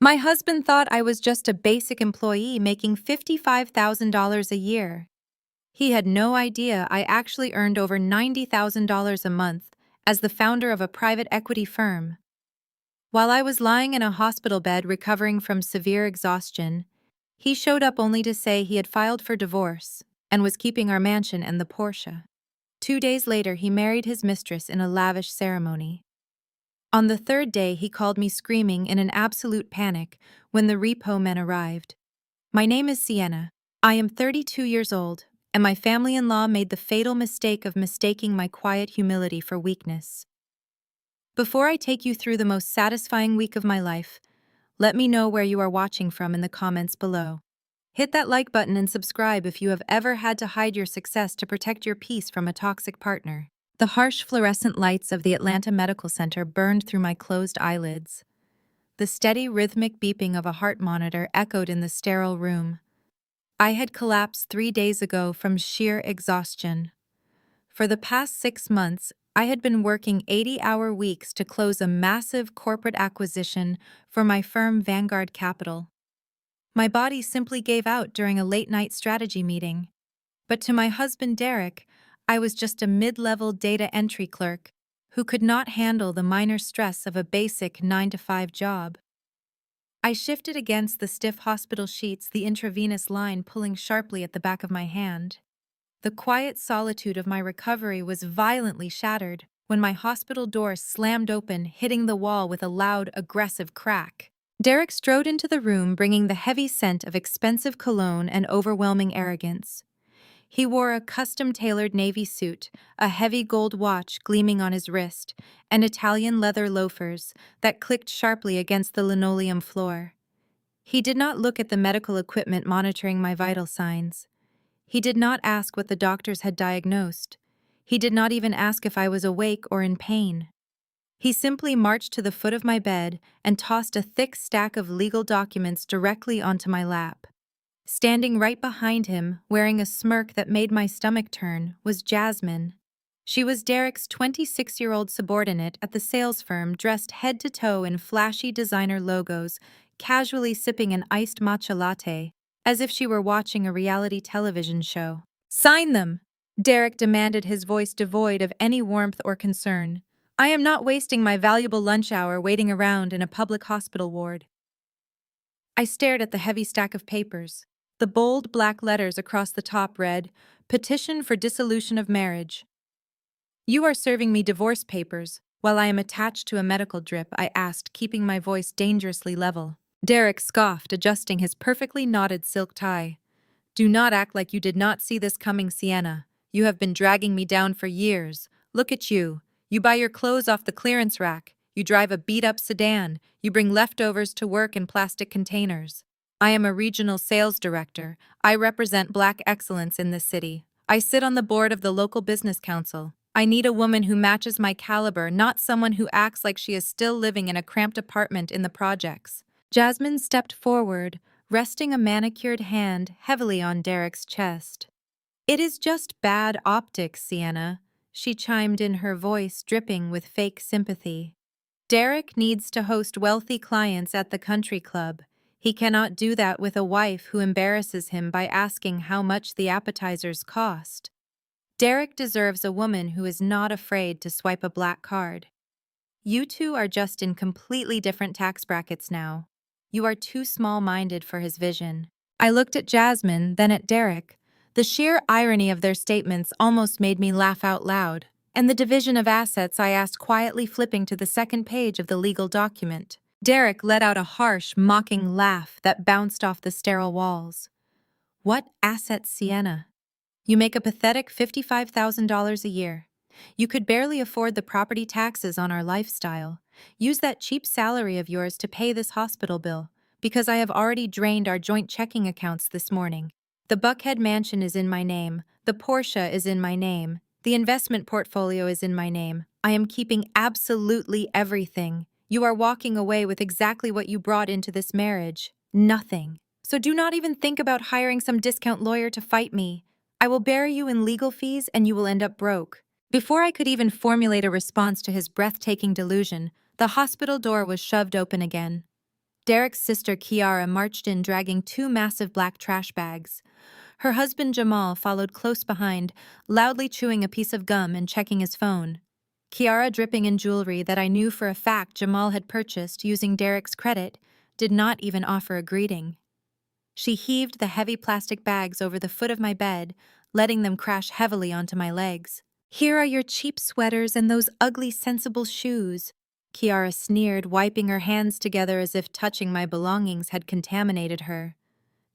My husband thought I was just a basic employee making $55,000 a year. He had no idea I actually earned over $90,000 a month as the founder of a private equity firm. While I was lying in a hospital bed recovering from severe exhaustion, he showed up only to say he had filed for divorce and was keeping our mansion and the Porsche. 2 days later, he married his mistress in a lavish ceremony. On the third day, he called me screaming in an absolute panic when the repo men arrived. My name is Sienna. I am 32 years old, and my family-in-law made the fatal mistake of mistaking my quiet humility for weakness. Before I take you through the most satisfying week of my life, let me know where you are watching from in the comments below. Hit that like button and subscribe if you have ever had to hide your success to protect your peace from a toxic partner. The harsh fluorescent lights of the Atlanta Medical Center burned through my closed eyelids. The steady rhythmic beeping of a heart monitor echoed in the sterile room. I had collapsed 3 days ago from sheer exhaustion. For the past 6 months, I had been working 80-hour weeks to close a massive corporate acquisition for my firm Vanguard Capital. My body simply gave out during a late-night strategy meeting. But to my husband Derek, I was just a mid-level data entry clerk who could not handle the minor stress of a basic 9-to-5 job. I shifted against the stiff hospital sheets, the intravenous line pulling sharply at the back of my hand. The quiet solitude of my recovery was violently shattered when my hospital door slammed open, hitting the wall with a loud, aggressive crack. Derek strode into the room, bringing the heavy scent of expensive cologne and overwhelming arrogance. He wore a custom-tailored navy suit, a heavy gold watch gleaming on his wrist, and Italian leather loafers that clicked sharply against the linoleum floor. He did not look at the medical equipment monitoring my vital signs. He did not ask what the doctors had diagnosed. He did not even ask if I was awake or in pain. He simply marched to the foot of my bed and tossed a thick stack of legal documents directly onto my lap. Standing right behind him, wearing a smirk that made my stomach turn, was Jasmine. She was Derek's 26-year-old subordinate at the sales firm, dressed head to toe in flashy designer logos, casually sipping an iced matcha latte, as if she were watching a reality television show. "Sign them!" Derek demanded, his voice devoid of any warmth or concern. "I am not wasting my valuable lunch hour waiting around in a public hospital ward." I stared at the heavy stack of papers. The bold black letters across the top read, "Petition for dissolution of marriage." "You are serving me divorce papers while I am attached to a medical drip?" I asked, keeping my voice dangerously level. Derek scoffed, adjusting his perfectly knotted silk tie. "Do not act like you did not see this coming, Sienna. You have been dragging me down for years. Look at you. You buy your clothes off the clearance rack. You drive a beat-up sedan. You bring leftovers to work in plastic containers. I am a regional sales director. I represent Black excellence in this city. I sit on the board of the local business council. I need a woman who matches my caliber, not someone who acts like she is still living in a cramped apartment in the projects." Jasmine stepped forward, resting a manicured hand heavily on Derek's chest. "It is just bad optics, Sienna," she chimed in, her voice dripping with fake sympathy. "Derek needs to host wealthy clients at the country club. He cannot do that with a wife who embarrasses him by asking how much the appetizers cost. Derek deserves a woman who is not afraid to swipe a black card. You two are just in completely different tax brackets now. You are too small-minded for his vision." I looked at Jasmine, then at Derek. The sheer irony of their statements almost made me laugh out loud. "And the division of assets?" I asked, quietly flipping to the second page of the legal document. Derek let out a harsh, mocking laugh that bounced off the sterile walls. "What assets, Sienna? You make a pathetic $55,000 a year. You could barely afford the property taxes on our lifestyle. Use that cheap salary of yours to pay this hospital bill, because I have already drained our joint checking accounts this morning. The Buckhead mansion is in my name. The Porsche is in my name. The investment portfolio is in my name. I am keeping absolutely everything. You are walking away with exactly what you brought into this marriage. Nothing. So do not even think about hiring some discount lawyer to fight me. I will bury you in legal fees and you will end up broke." Before I could even formulate a response to his breathtaking delusion, the hospital door was shoved open again. Derek's sister Kiara marched in dragging two massive black trash bags. Her husband Jamal followed close behind, loudly chewing a piece of gum and checking his phone. Kiara, dripping in jewelry that I knew for a fact Jamal had purchased using Derek's credit, did not even offer a greeting. She heaved the heavy plastic bags over the foot of my bed, letting them crash heavily onto my legs. "Here are your cheap sweaters and those ugly sensible shoes," Kiara sneered, wiping her hands together as if touching my belongings had contaminated her.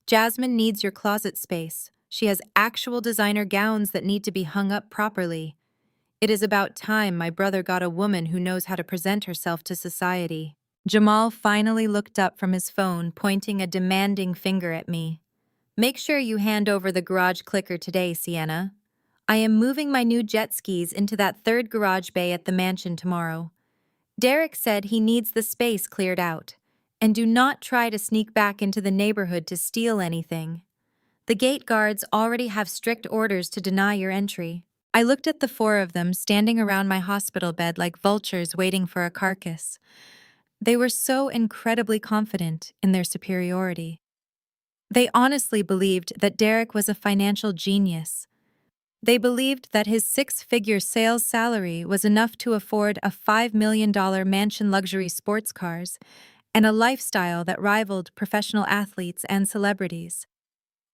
"Jasmine needs your closet space. She has actual designer gowns that need to be hung up properly. It is about time my brother got a woman who knows how to present herself to society." Jamal finally looked up from his phone, pointing a demanding finger at me. "Make sure you hand over the garage clicker today, Sienna. I am moving my new jet skis into that third garage bay at the mansion tomorrow. Derek said he needs the space cleared out. And do not try to sneak back into the neighborhood to steal anything. The gate guards already have strict orders to deny your entry." I looked at the four of them standing around my hospital bed like vultures waiting for a carcass. They were so incredibly confident in their superiority. They honestly believed that Derek was a financial genius. They believed that his six-figure sales salary was enough to afford a $5 million mansion luxury sports cars and a lifestyle that rivaled professional athletes and celebrities.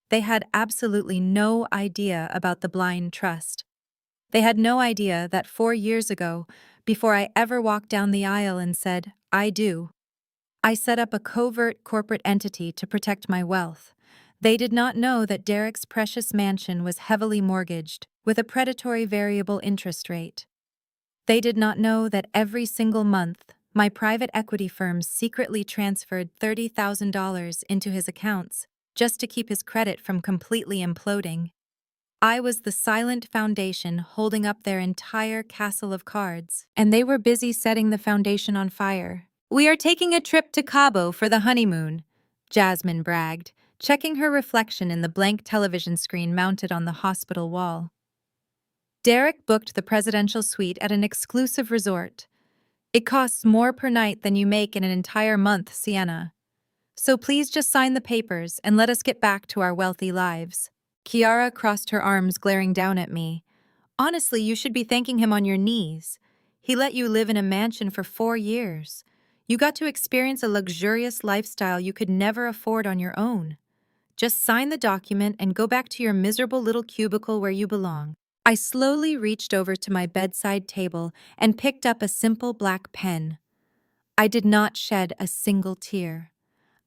They had absolutely no idea about the blind trust. They had no idea that 4 years ago, before I ever walked down the aisle and said, "I do," I set up a covert corporate entity to protect my wealth. They did not know that Derek's precious mansion was heavily mortgaged, with a predatory variable interest rate. They did not know that every single month, my private equity firms secretly transferred $30,000 into his accounts, just to keep his credit from completely imploding. I was the silent foundation holding up their entire castle of cards, and they were busy setting the foundation on fire. "We are taking a trip to Cabo for the honeymoon," Jasmine bragged, checking her reflection in the blank television screen mounted on the hospital wall. Derek booked the presidential suite at an exclusive resort. "It costs more per night than you make in an entire month, Sienna. So please just sign the papers and let us get back to our wealthy lives." Kiara crossed her arms, glaring down at me. "Honestly, you should be thanking him on your knees. He let you live in a mansion for 4 years. You got to experience a luxurious lifestyle you could never afford on your own. Just sign the document and go back to your miserable little cubicle where you belong." I slowly reached over to my bedside table and picked up a simple black pen. I did not shed a single tear.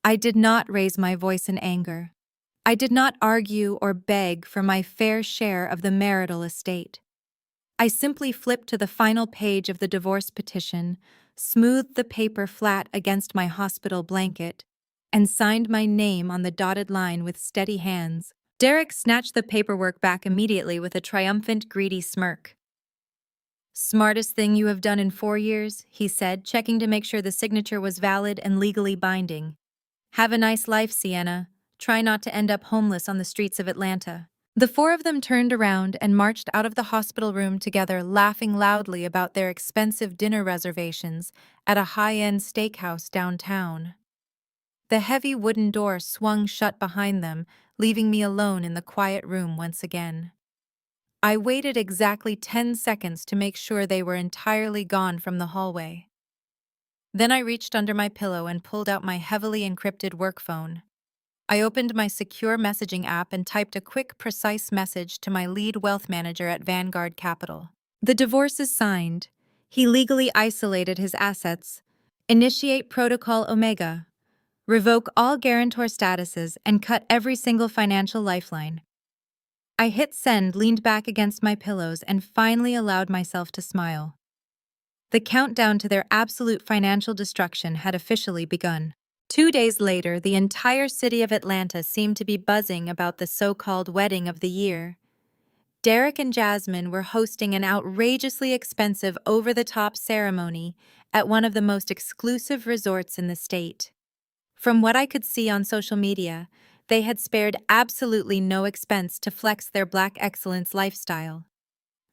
I did not raise my voice in anger. I did not argue or beg for my fair share of the marital estate. I simply flipped to the final page of the divorce petition, smoothed the paper flat against my hospital blanket, and signed my name on the dotted line with steady hands. Derek snatched the paperwork back immediately with a triumphant, greedy smirk. "Smartest thing you have done in 4 years," he said, checking to make sure the signature was valid and legally binding. "Have a nice life, Sienna. Try not to end up homeless on the streets of Atlanta." The four of them turned around and marched out of the hospital room together, laughing loudly about their expensive dinner reservations at a high-end steakhouse downtown. The heavy wooden door swung shut behind them, leaving me alone in the quiet room once again. I waited exactly 10 seconds to make sure they were entirely gone from the hallway. Then I reached under my pillow and pulled out my heavily encrypted work phone. I opened my secure messaging app and typed a quick, precise message to my lead wealth manager at Vanguard Capital. "The divorce is signed. He legally isolated his assets. Initiate Protocol Omega. Revoke all guarantor statuses and cut every single financial lifeline." I hit send, leaned back against my pillows, and finally allowed myself to smile. The countdown to their absolute financial destruction had officially begun. 2 days later, the entire city of Atlanta seemed to be buzzing about the so-called wedding of the year. Derek and Jasmine were hosting an outrageously expensive over-the-top ceremony at one of the most exclusive resorts in the state. From what I could see on social media, they had spared absolutely no expense to flex their Black excellence lifestyle.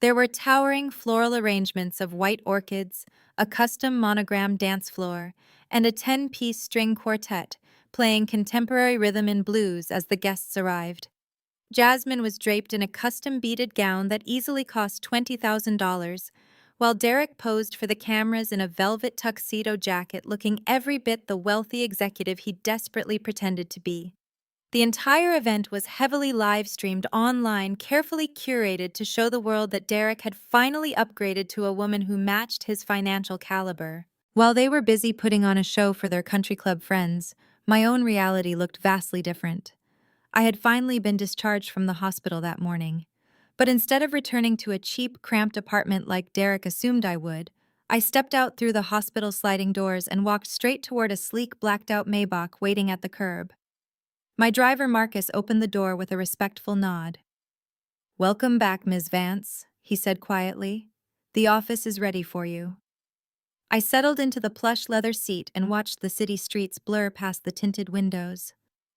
There were towering floral arrangements of white orchids, a custom monogram dance floor, and a 10-piece string quartet playing contemporary rhythm and blues as the guests arrived. Jasmine was draped in a custom beaded gown that easily cost $20,000, while Derek posed for the cameras in a velvet tuxedo jacket looking every bit the wealthy executive he desperately pretended to be. The entire event was heavily live-streamed online, carefully curated to show the world that Derek had finally upgraded to a woman who matched his financial caliber. While they were busy putting on a show for their country club friends, my own reality looked vastly different. I had finally been discharged from the hospital that morning. But instead of returning to a cheap, cramped apartment like Derek assumed I would, I stepped out through the hospital sliding doors and walked straight toward a sleek, blacked-out Maybach waiting at the curb. My driver Marcus opened the door with a respectful nod. "Welcome back, Ms. Vance," he said quietly. "The office is ready for you." I settled into the plush leather seat and watched the city streets blur past the tinted windows.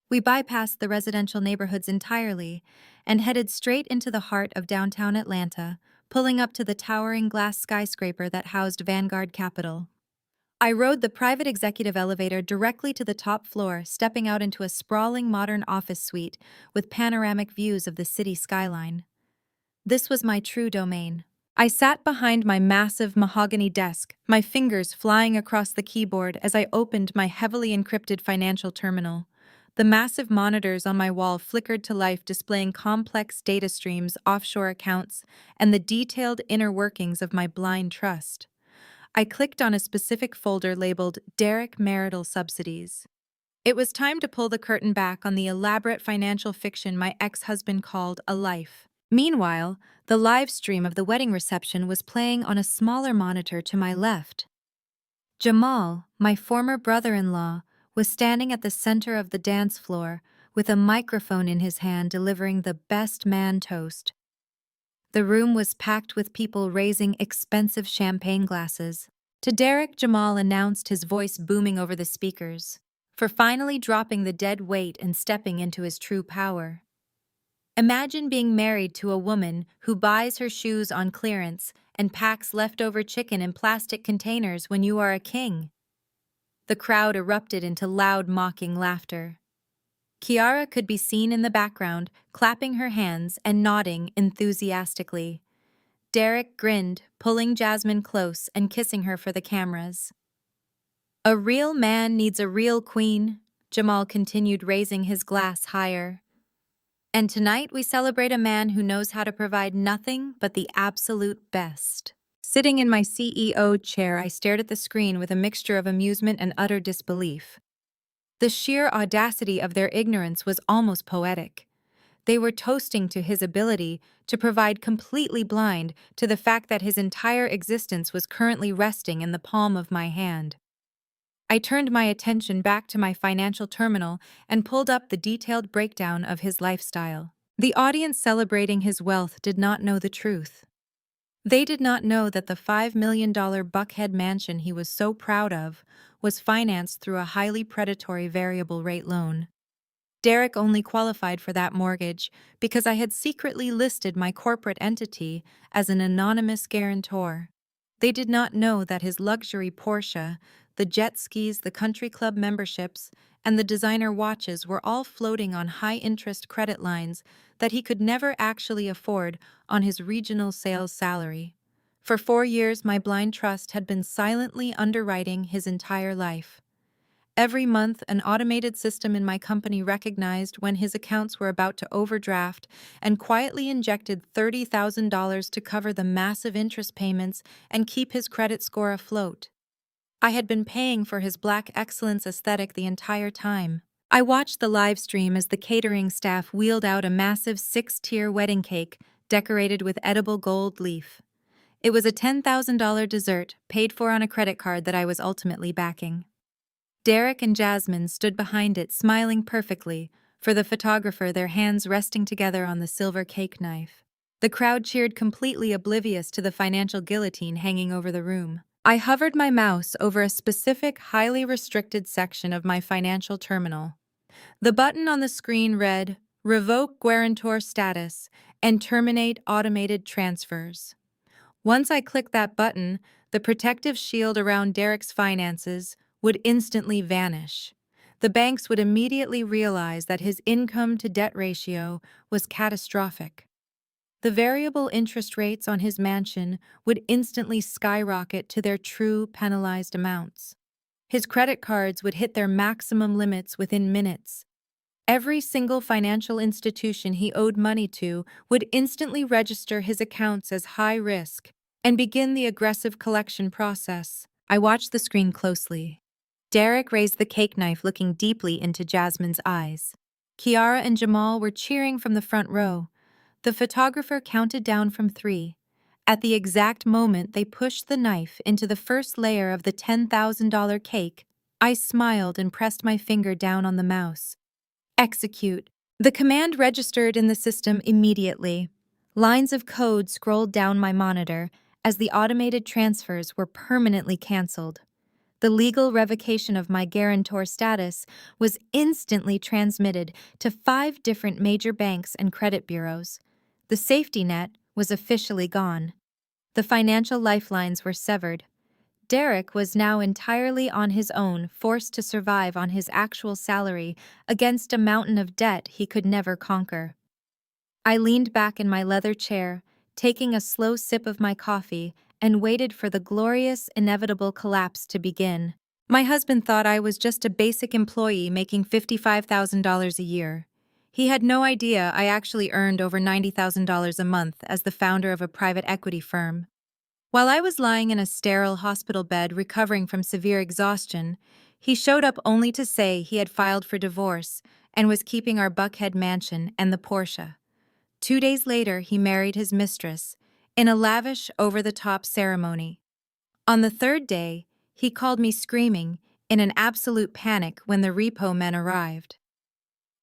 We bypassed the residential neighborhoods entirely and headed straight into the heart of downtown Atlanta, pulling up to the towering glass skyscraper that housed Vanguard Capital. I rode the private executive elevator directly to the top floor, stepping out into a sprawling modern office suite with panoramic views of the city skyline. This was my true domain. I sat behind my massive mahogany desk, my fingers flying across the keyboard as I opened my heavily encrypted financial terminal. The massive monitors on my wall flickered to life, displaying complex data streams, offshore accounts, and the detailed inner workings of my blind trust. I clicked on a specific folder labeled Derek Marital Subsidies. It was time to pull the curtain back on the elaborate financial fiction my ex-husband called a life. Meanwhile, the live stream of the wedding reception was playing on a smaller monitor to my left. Jamal, my former brother-in-law, was standing at the center of the dance floor with a microphone in his hand delivering the best man toast. The room was packed with people raising expensive champagne glasses. To Derek, Jamal announced, his voice booming over the speakers, for finally dropping the dead weight and stepping into his true power. Imagine being married to a woman who buys her shoes on clearance and packs leftover chicken in plastic containers when you are a king. The crowd erupted into loud, mocking laughter. Kiara could be seen in the background, clapping her hands and nodding enthusiastically. Derek grinned, pulling Jasmine close and kissing her for the cameras. "A real man needs a real queen," Jamal continued, raising his glass higher. "And tonight we celebrate a man who knows how to provide nothing but the absolute best." Sitting in my CEO chair, I stared at the screen with a mixture of amusement and utter disbelief. The sheer audacity of their ignorance was almost poetic. They were toasting to his ability to provide, completely blind to the fact that his entire existence was currently resting in the palm of my hand. I turned my attention back to my financial terminal and pulled up the detailed breakdown of his lifestyle. The audience celebrating his wealth did not know the truth. They did not know that the $5 million Buckhead mansion he was so proud of was financed through a highly predatory variable rate loan. Derek only qualified for that mortgage because I had secretly listed my corporate entity as an anonymous guarantor. They did not know that his luxury Porsche, the jet skis, the country club memberships, and the designer watches were all floating on high-interest credit lines that he could never actually afford on his regional sales salary. For 4 years, my blind trust had been silently underwriting his entire life. Every month, an automated system in my company recognized when his accounts were about to overdraft and quietly injected $30,000 to cover the massive interest payments and keep his credit score afloat. I had been paying for his black excellence aesthetic the entire time. I watched the live stream as the catering staff wheeled out a massive 6-tier wedding cake decorated with edible gold leaf. It was a $10,000 dessert paid for on a credit card that I was ultimately backing. Derek and Jasmine stood behind it, smiling perfectly, for the photographer, their hands resting together on the silver cake knife. The crowd cheered, completely oblivious to the financial guillotine hanging over the room. I hovered my mouse over a specific, highly restricted section of my financial terminal. The button on the screen read, "Revoke Guarantor Status," and terminate automated transfers. Once I clicked that button, the protective shield around Derek's finances would instantly vanish. The banks would immediately realize that his income-to-debt ratio was catastrophic. The variable interest rates on his mansion would instantly skyrocket to their true penalized amounts. His credit cards would hit their maximum limits within minutes. Every single financial institution he owed money to would instantly register his accounts as high risk and begin the aggressive collection process. I watched the screen closely. Derek raised the cake knife, looking deeply into Jasmine's eyes. Kiara and Jamal were cheering from the front row. The photographer counted down from 3. At the exact moment they pushed the knife into the first layer of the $10,000 cake, I smiled and pressed my finger down on the mouse. Execute. The command registered in the system immediately. Lines of code scrolled down my monitor as the automated transfers were permanently canceled. The legal revocation of my guarantor status was instantly transmitted to 5 different major banks and credit bureaus. The safety net was officially gone. The financial lifelines were severed. Derek was now entirely on his own, forced to survive on his actual salary against a mountain of debt he could never conquer. I leaned back in my leather chair, taking a slow sip of my coffee, and waited for the glorious, inevitable collapse to begin. My husband thought I was just a basic employee making $55,000 a year. He had no idea I actually earned over $90,000 a month as the founder of a private equity firm. While I was lying in a sterile hospital bed recovering from severe exhaustion, he showed up only to say he had filed for divorce and was keeping our Buckhead mansion and the Porsche. 2 days later, he married his mistress in a lavish, over-the-top ceremony. On the 3rd day, he called me screaming in an absolute panic when the repo men arrived.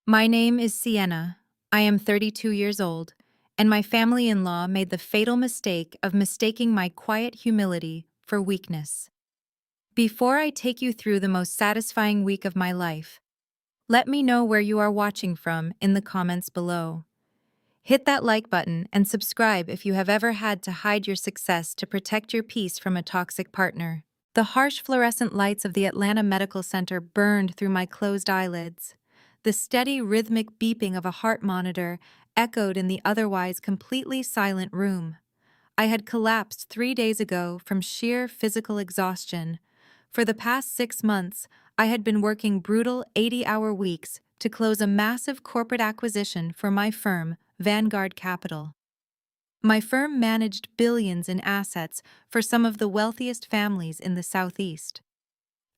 My name is Sienna. I am 32 years old, and my family-in-law made the fatal mistake of mistaking my quiet humility for weakness. Before I take you through the most satisfying week of my life, let me know where you are watching from in the comments below. Hit that like button and subscribe if you have ever had to hide your success to protect your peace from a toxic partner. The harsh fluorescent lights of the Atlanta Medical Center burned through my closed eyelids. The steady, rhythmic beeping of a heart monitor echoed in the otherwise completely silent room. I had collapsed 3 days ago from sheer physical exhaustion. For the past 6 months, I had been working brutal 80-hour weeks to close a massive corporate acquisition for my firm, Vanguard Capital. My firm managed billions in assets for some of the wealthiest families in the Southeast.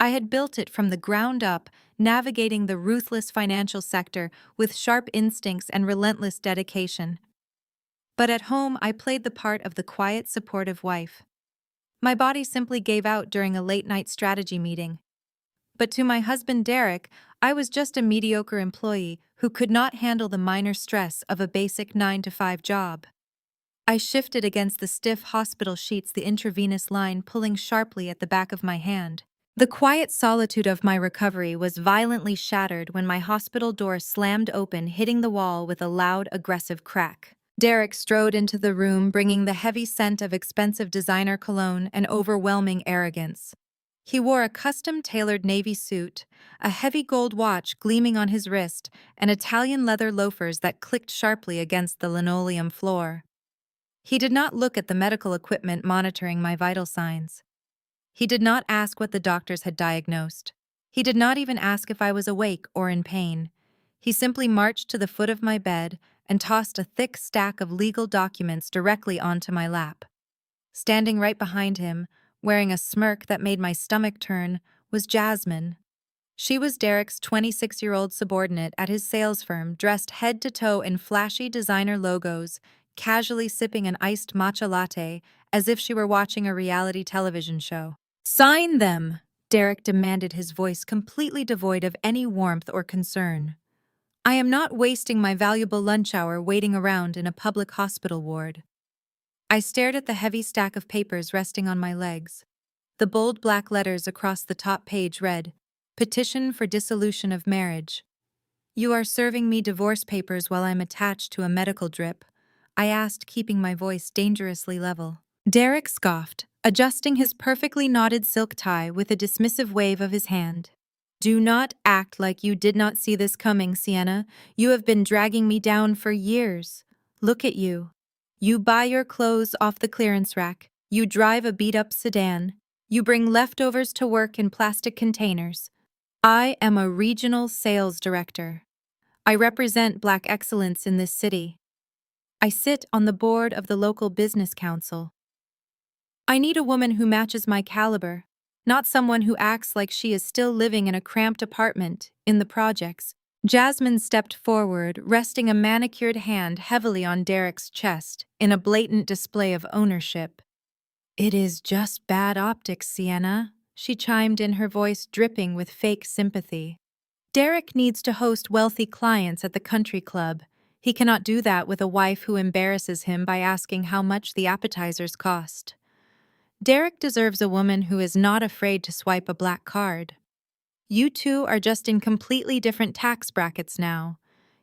I had built it from the ground up, navigating the ruthless financial sector with sharp instincts and relentless dedication. But at home, I played the part of the quiet, supportive wife. My body simply gave out during a late-night strategy meeting. But to my husband Derek, I was just a mediocre employee who could not handle the minor stress of a basic 9-to-5 job. I shifted against the stiff hospital sheets, the intravenous line pulling sharply at the back of my hand. The quiet solitude of my recovery was violently shattered when my hospital door slammed open, hitting the wall with a loud, aggressive crack. Derek strode into the room, bringing the heavy scent of expensive designer cologne and overwhelming arrogance. He wore a custom-tailored navy suit, a heavy gold watch gleaming on his wrist, and Italian leather loafers that clicked sharply against the linoleum floor. He did not look at the medical equipment monitoring my vital signs. He did not ask what the doctors had diagnosed. He did not even ask if I was awake or in pain. He simply marched to the foot of my bed and tossed a thick stack of legal documents directly onto my lap. Standing right behind him, wearing a smirk that made my stomach turn, was Jasmine. She was Derek's 26-year-old subordinate at his sales firm, dressed head to toe in flashy designer logos, casually sipping an iced matcha latte as if she were watching a reality television show. "Sign them!" Derek demanded, his voice completely devoid of any warmth or concern. "I am not wasting my valuable lunch hour waiting around in a public hospital ward." I stared at the heavy stack of papers resting on my legs. The bold black letters across the top page read, "Petition for dissolution of marriage." "You are serving me divorce papers while I'm attached to a medical drip. I asked, keeping my voice dangerously level. Derek scoffed, adjusting his perfectly knotted silk tie with a dismissive wave of his hand. Do not act like you did not see this coming, Sienna. You have been dragging me down for years. Look at you. You buy your clothes off the clearance rack. You drive a beat-up sedan. You bring leftovers to work in plastic containers. I am a regional sales director. I represent Black excellence in this city. I sit on the board of the local business council. I need a woman who matches my caliber, not someone who acts like she is still living in a cramped apartment in the projects. Jasmine stepped forward, resting a manicured hand heavily on Derek's chest in a blatant display of ownership. It is just bad optics, Sienna, she chimed in, her voice dripping with fake sympathy. Derek needs to host wealthy clients at the country club. He cannot do that with a wife who embarrasses him by asking how much the appetizers cost. Derek deserves a woman who is not afraid to swipe a black card. You two are just in completely different tax brackets now.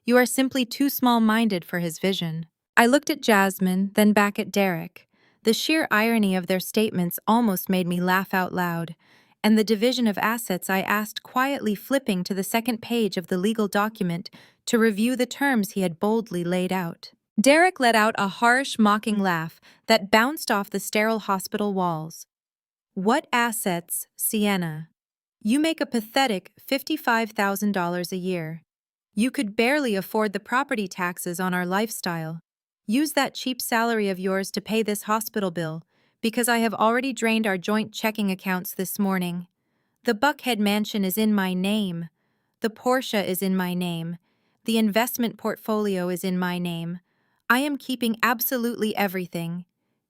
You are simply too small-minded for his vision. I looked at Jasmine, then back at Derek. The sheer irony of their statements almost made me laugh out loud, and the division of assets I asked, quietly flipping to the second page of the legal document to review the terms he had boldly laid out. Derek let out a harsh, mocking laugh that bounced off the sterile hospital walls. What assets, Sienna? You make a pathetic $55,000 a year. You could barely afford the property taxes on our lifestyle. Use that cheap salary of yours to pay this hospital bill, because I have already drained our joint checking accounts this morning. The Buckhead Mansion is in my name. The Porsche is in my name. The investment portfolio is in my name. I am keeping absolutely everything.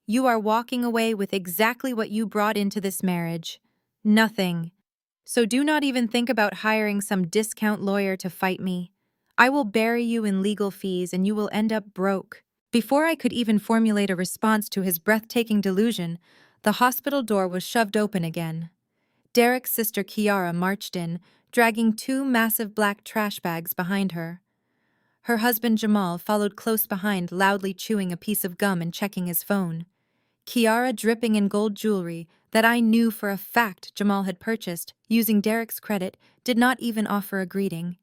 You are walking away with exactly what you brought into this marriage. Nothing. So do not even think about hiring some discount lawyer to fight me. I will bury you in legal fees and you will end up broke. Before I could even formulate a response to his breathtaking delusion, the hospital door was shoved open again. Derek's sister Kiara marched in, dragging two massive black trash bags behind her. Her husband Jamal followed close behind, loudly chewing a piece of gum and checking his phone. Kiara, dripping in gold jewelry that I knew for a fact Jamal had purchased, using Derek's credit, did not even offer a greeting.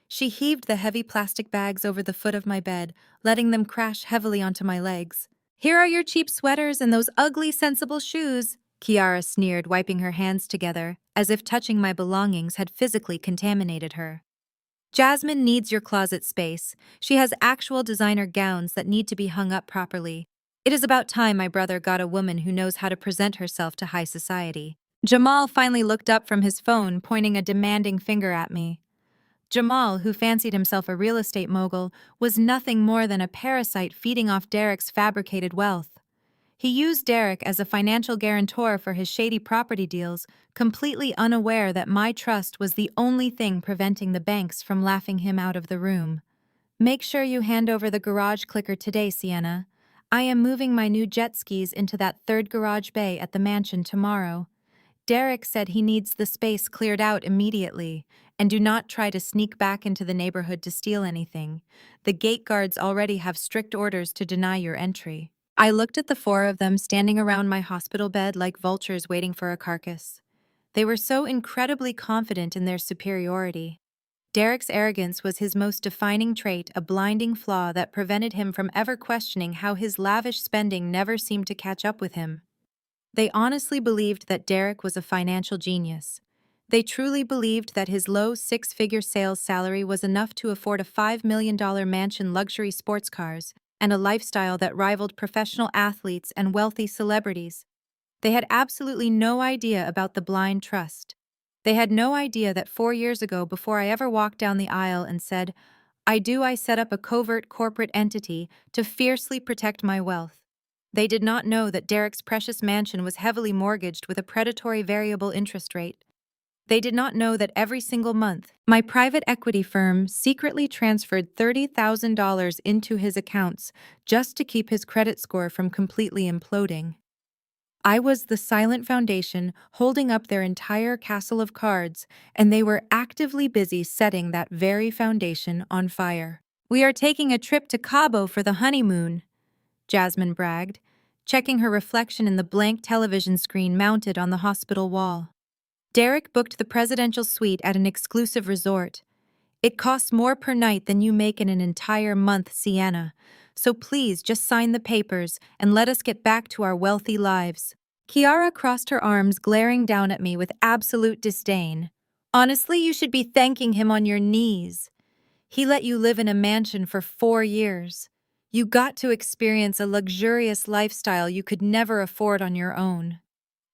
She heaved the heavy plastic bags over the foot of my bed, letting them crash heavily onto my legs. Here are your cheap sweaters and those ugly, sensible shoes, Kiara sneered, wiping her hands together, as if touching my belongings had physically contaminated her. Jasmine needs your closet space. She has actual designer gowns that need to be hung up properly. It is about time my brother got a woman who knows how to present herself to high society. Jamal finally looked up from his phone, pointing a demanding finger at me. Jamal, who fancied himself a real estate mogul, was nothing more than a parasite feeding off Derek's fabricated wealth. He used Derek as a financial guarantor for his shady property deals, completely unaware that my trust was the only thing preventing the banks from laughing him out of the room. Make sure you hand over the garage clicker today, Sienna. I am moving my new jet skis into that third garage bay at the mansion tomorrow. Derek said he needs the space cleared out immediately, and do not try to sneak back into the neighborhood to steal anything. The gate guards already have strict orders to deny your entry. I looked at the four of them standing around my hospital bed like vultures waiting for a carcass. They were so incredibly confident in their superiority. Derek's arrogance was his most defining trait, a blinding flaw that prevented him from ever questioning how his lavish spending never seemed to catch up with him. They honestly believed that Derek was a financial genius. They truly believed that his low six-figure sales salary was enough to afford a $5 million mansion, luxury sports cars, and a lifestyle that rivaled professional athletes and wealthy celebrities. They had absolutely no idea about the blind trust. They had no idea that 4 years ago, before I ever walked down the aisle and said, I set up a covert corporate entity to fiercely protect my wealth. They did not know that Derek's precious mansion was heavily mortgaged with a predatory variable interest rate. They did not know that every single month, my private equity firm secretly transferred $30,000 into his accounts just to keep his credit score from completely imploding. I was the silent foundation holding up their entire castle of cards, and they were actively busy setting that very foundation on fire. We are taking a trip to Cabo for the honeymoon. Jasmine bragged, checking her reflection in the blank television screen mounted on the hospital wall. Derek booked the presidential suite at an exclusive resort. It costs more per night than you make in an entire month, Sienna. So please just sign the papers and let us get back to our wealthy lives. Kiara crossed her arms, glaring down at me with absolute disdain. Honestly, you should be thanking him on your knees. He let you live in a mansion for 4 years. You got to experience a luxurious lifestyle you could never afford on your own.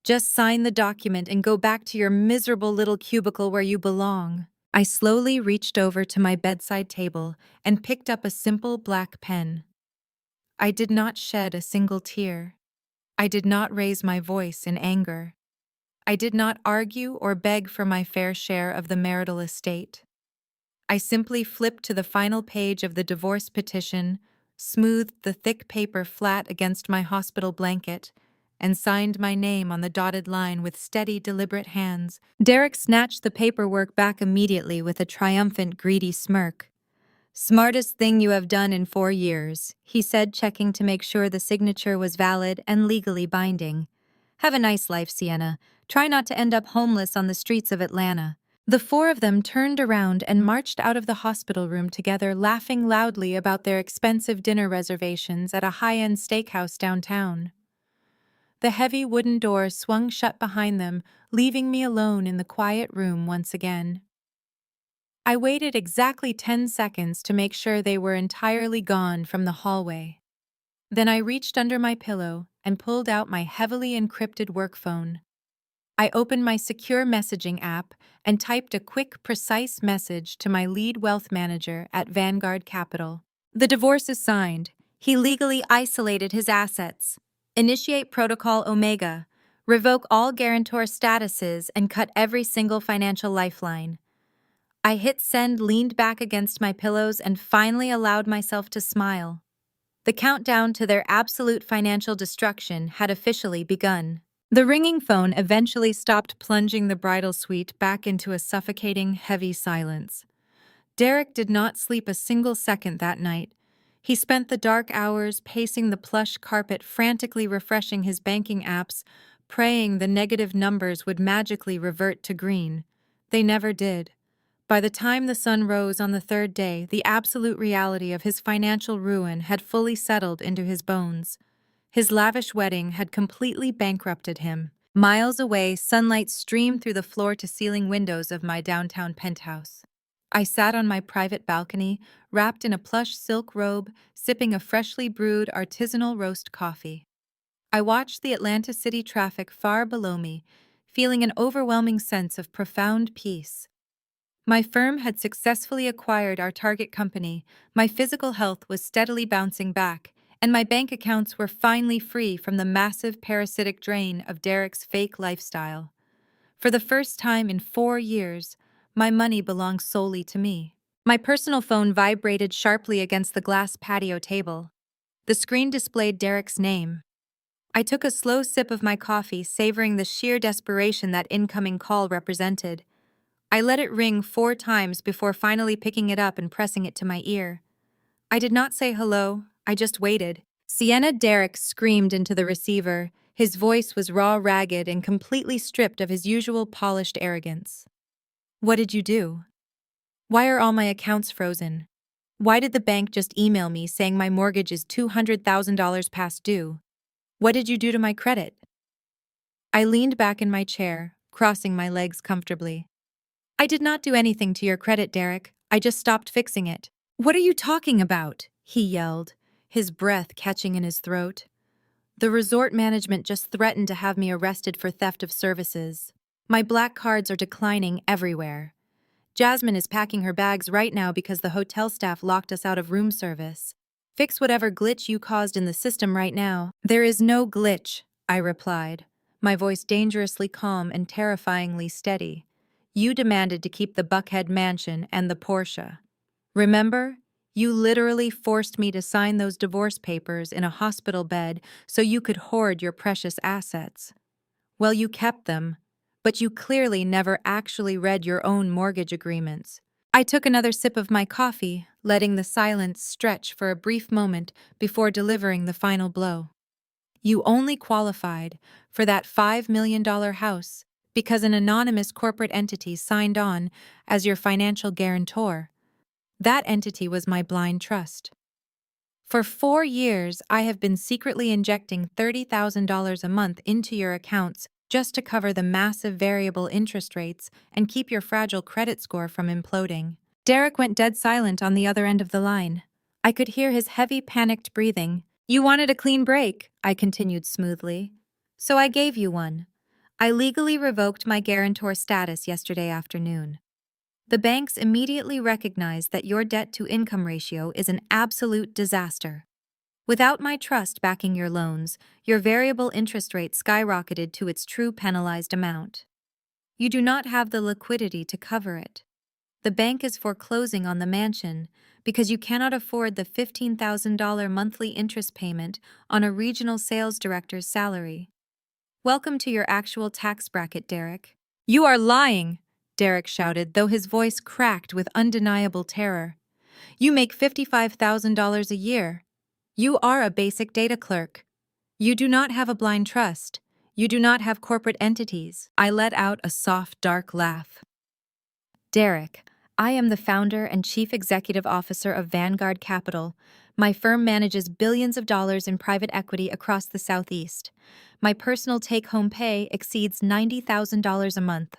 Just sign the document and go back to your miserable little cubicle where you belong. I slowly reached over to my bedside table and picked up a simple black pen. I did not shed a single tear. I did not raise my voice in anger. I did not argue or beg for my fair share of the marital estate. I simply flipped to the final page of the divorce petition, smoothed the thick paper flat against my hospital blanket, and signed my name on the dotted line with steady, deliberate hands. Derek snatched the paperwork back immediately with a triumphant, greedy smirk. "Smartest thing you have done in 4 years," he said, checking to make sure the signature was valid and legally binding. "Have a nice life, Sienna. Try not to end up homeless on the streets of Atlanta." The four of them turned around and marched out of the hospital room together, laughing loudly about their expensive dinner reservations at a high-end steakhouse downtown. The heavy wooden door swung shut behind them, leaving me alone in the quiet room once again. I waited exactly 10 seconds to make sure they were entirely gone from the hallway. Then I reached under my pillow and pulled out my heavily encrypted work phone. I opened my secure messaging app and typed a quick, precise message to my lead wealth manager at Vanguard Capital. "The divorce is signed. He legally isolated his assets. Initiate Protocol Omega. Revoke all guarantor statuses and cut every single financial lifeline." I hit send, leaned back against my pillows, and finally allowed myself to smile. The countdown to their absolute financial destruction had officially begun. The ringing phone eventually stopped, plunging the bridal suite back into a suffocating, heavy silence. Derek did not sleep a single second that night. He spent the dark hours pacing the plush carpet, frantically refreshing his banking apps, praying the negative numbers would magically revert to green. They never did. By the time the sun rose on the third day, the absolute reality of his financial ruin had fully settled into his bones. His lavish wedding had completely bankrupted him. Miles away, sunlight streamed through the floor-to-ceiling windows of my downtown penthouse. I sat on my private balcony, wrapped in a plush silk robe, sipping a freshly brewed artisanal roast coffee. I watched the Atlanta city traffic far below me, feeling an overwhelming sense of profound peace. My firm had successfully acquired our target company, my physical health was steadily bouncing back, and my bank accounts were finally free from the massive parasitic drain of Derek's fake lifestyle. For the first time in 4 years, my money belonged solely to me. My personal phone vibrated sharply against the glass patio table. The screen displayed Derek's name. I took a slow sip of my coffee, savoring the sheer desperation that incoming call represented. I let it ring 4 times before finally picking it up and pressing it to my ear. I did not say hello, I just waited. Sienna. Derek screamed into the receiver. His voice was raw, ragged, and completely stripped of his usual polished arrogance. "What did you do? Why are all my accounts frozen? Why did the bank just email me saying my mortgage is $200,000 past due? What did you do to my credit?" I leaned back in my chair, crossing my legs comfortably. "I did not do anything to your credit, Derek. I just stopped fixing it." "What are you talking about?" he yelled, his breath catching in his throat. "The resort management just threatened to have me arrested for theft of services. My black cards are declining everywhere. Jasmine is packing her bags right now because the hotel staff locked us out of room service. Fix whatever glitch you caused in the system right now." "There is no glitch," I replied, my voice dangerously calm and terrifyingly steady. "You demanded to keep the Buckhead mansion and the Porsche. Remember? You literally forced me to sign those divorce papers in a hospital bed so you could hoard your precious assets. Well, you kept them, but you clearly never actually read your own mortgage agreements." I took another sip of my coffee, letting the silence stretch for a brief moment before delivering the final blow. You only qualified for that $5 million house because an anonymous corporate entity signed on as your financial guarantor. That entity was my blind trust. For 4 years, I have been secretly injecting $30,000 a month into your accounts just to cover the massive variable interest rates and keep your fragile credit score from imploding. Derek went dead silent on the other end of the line. I could hear his heavy, panicked breathing. You wanted a clean break, I continued smoothly. So I gave you one. I legally revoked my guarantor status yesterday afternoon. The banks immediately recognized that your debt-to-income ratio is an absolute disaster. Without my trust backing your loans, your variable interest rate skyrocketed to its true penalized amount. You do not have the liquidity to cover it. The bank is foreclosing on the mansion because you cannot afford the $15,000 monthly interest payment on a regional sales director's salary. Welcome to your actual tax bracket, Derek. You are lying, Derek shouted, though his voice cracked with undeniable terror. You make $55,000 a year. You are a basic data clerk. You do not have a blind trust. You do not have corporate entities. I let out a soft, dark laugh. Derek, I am the founder and chief executive officer of Vanguard Capital. My firm manages billions of dollars in private equity across the Southeast. My personal take-home pay exceeds $90,000 a month.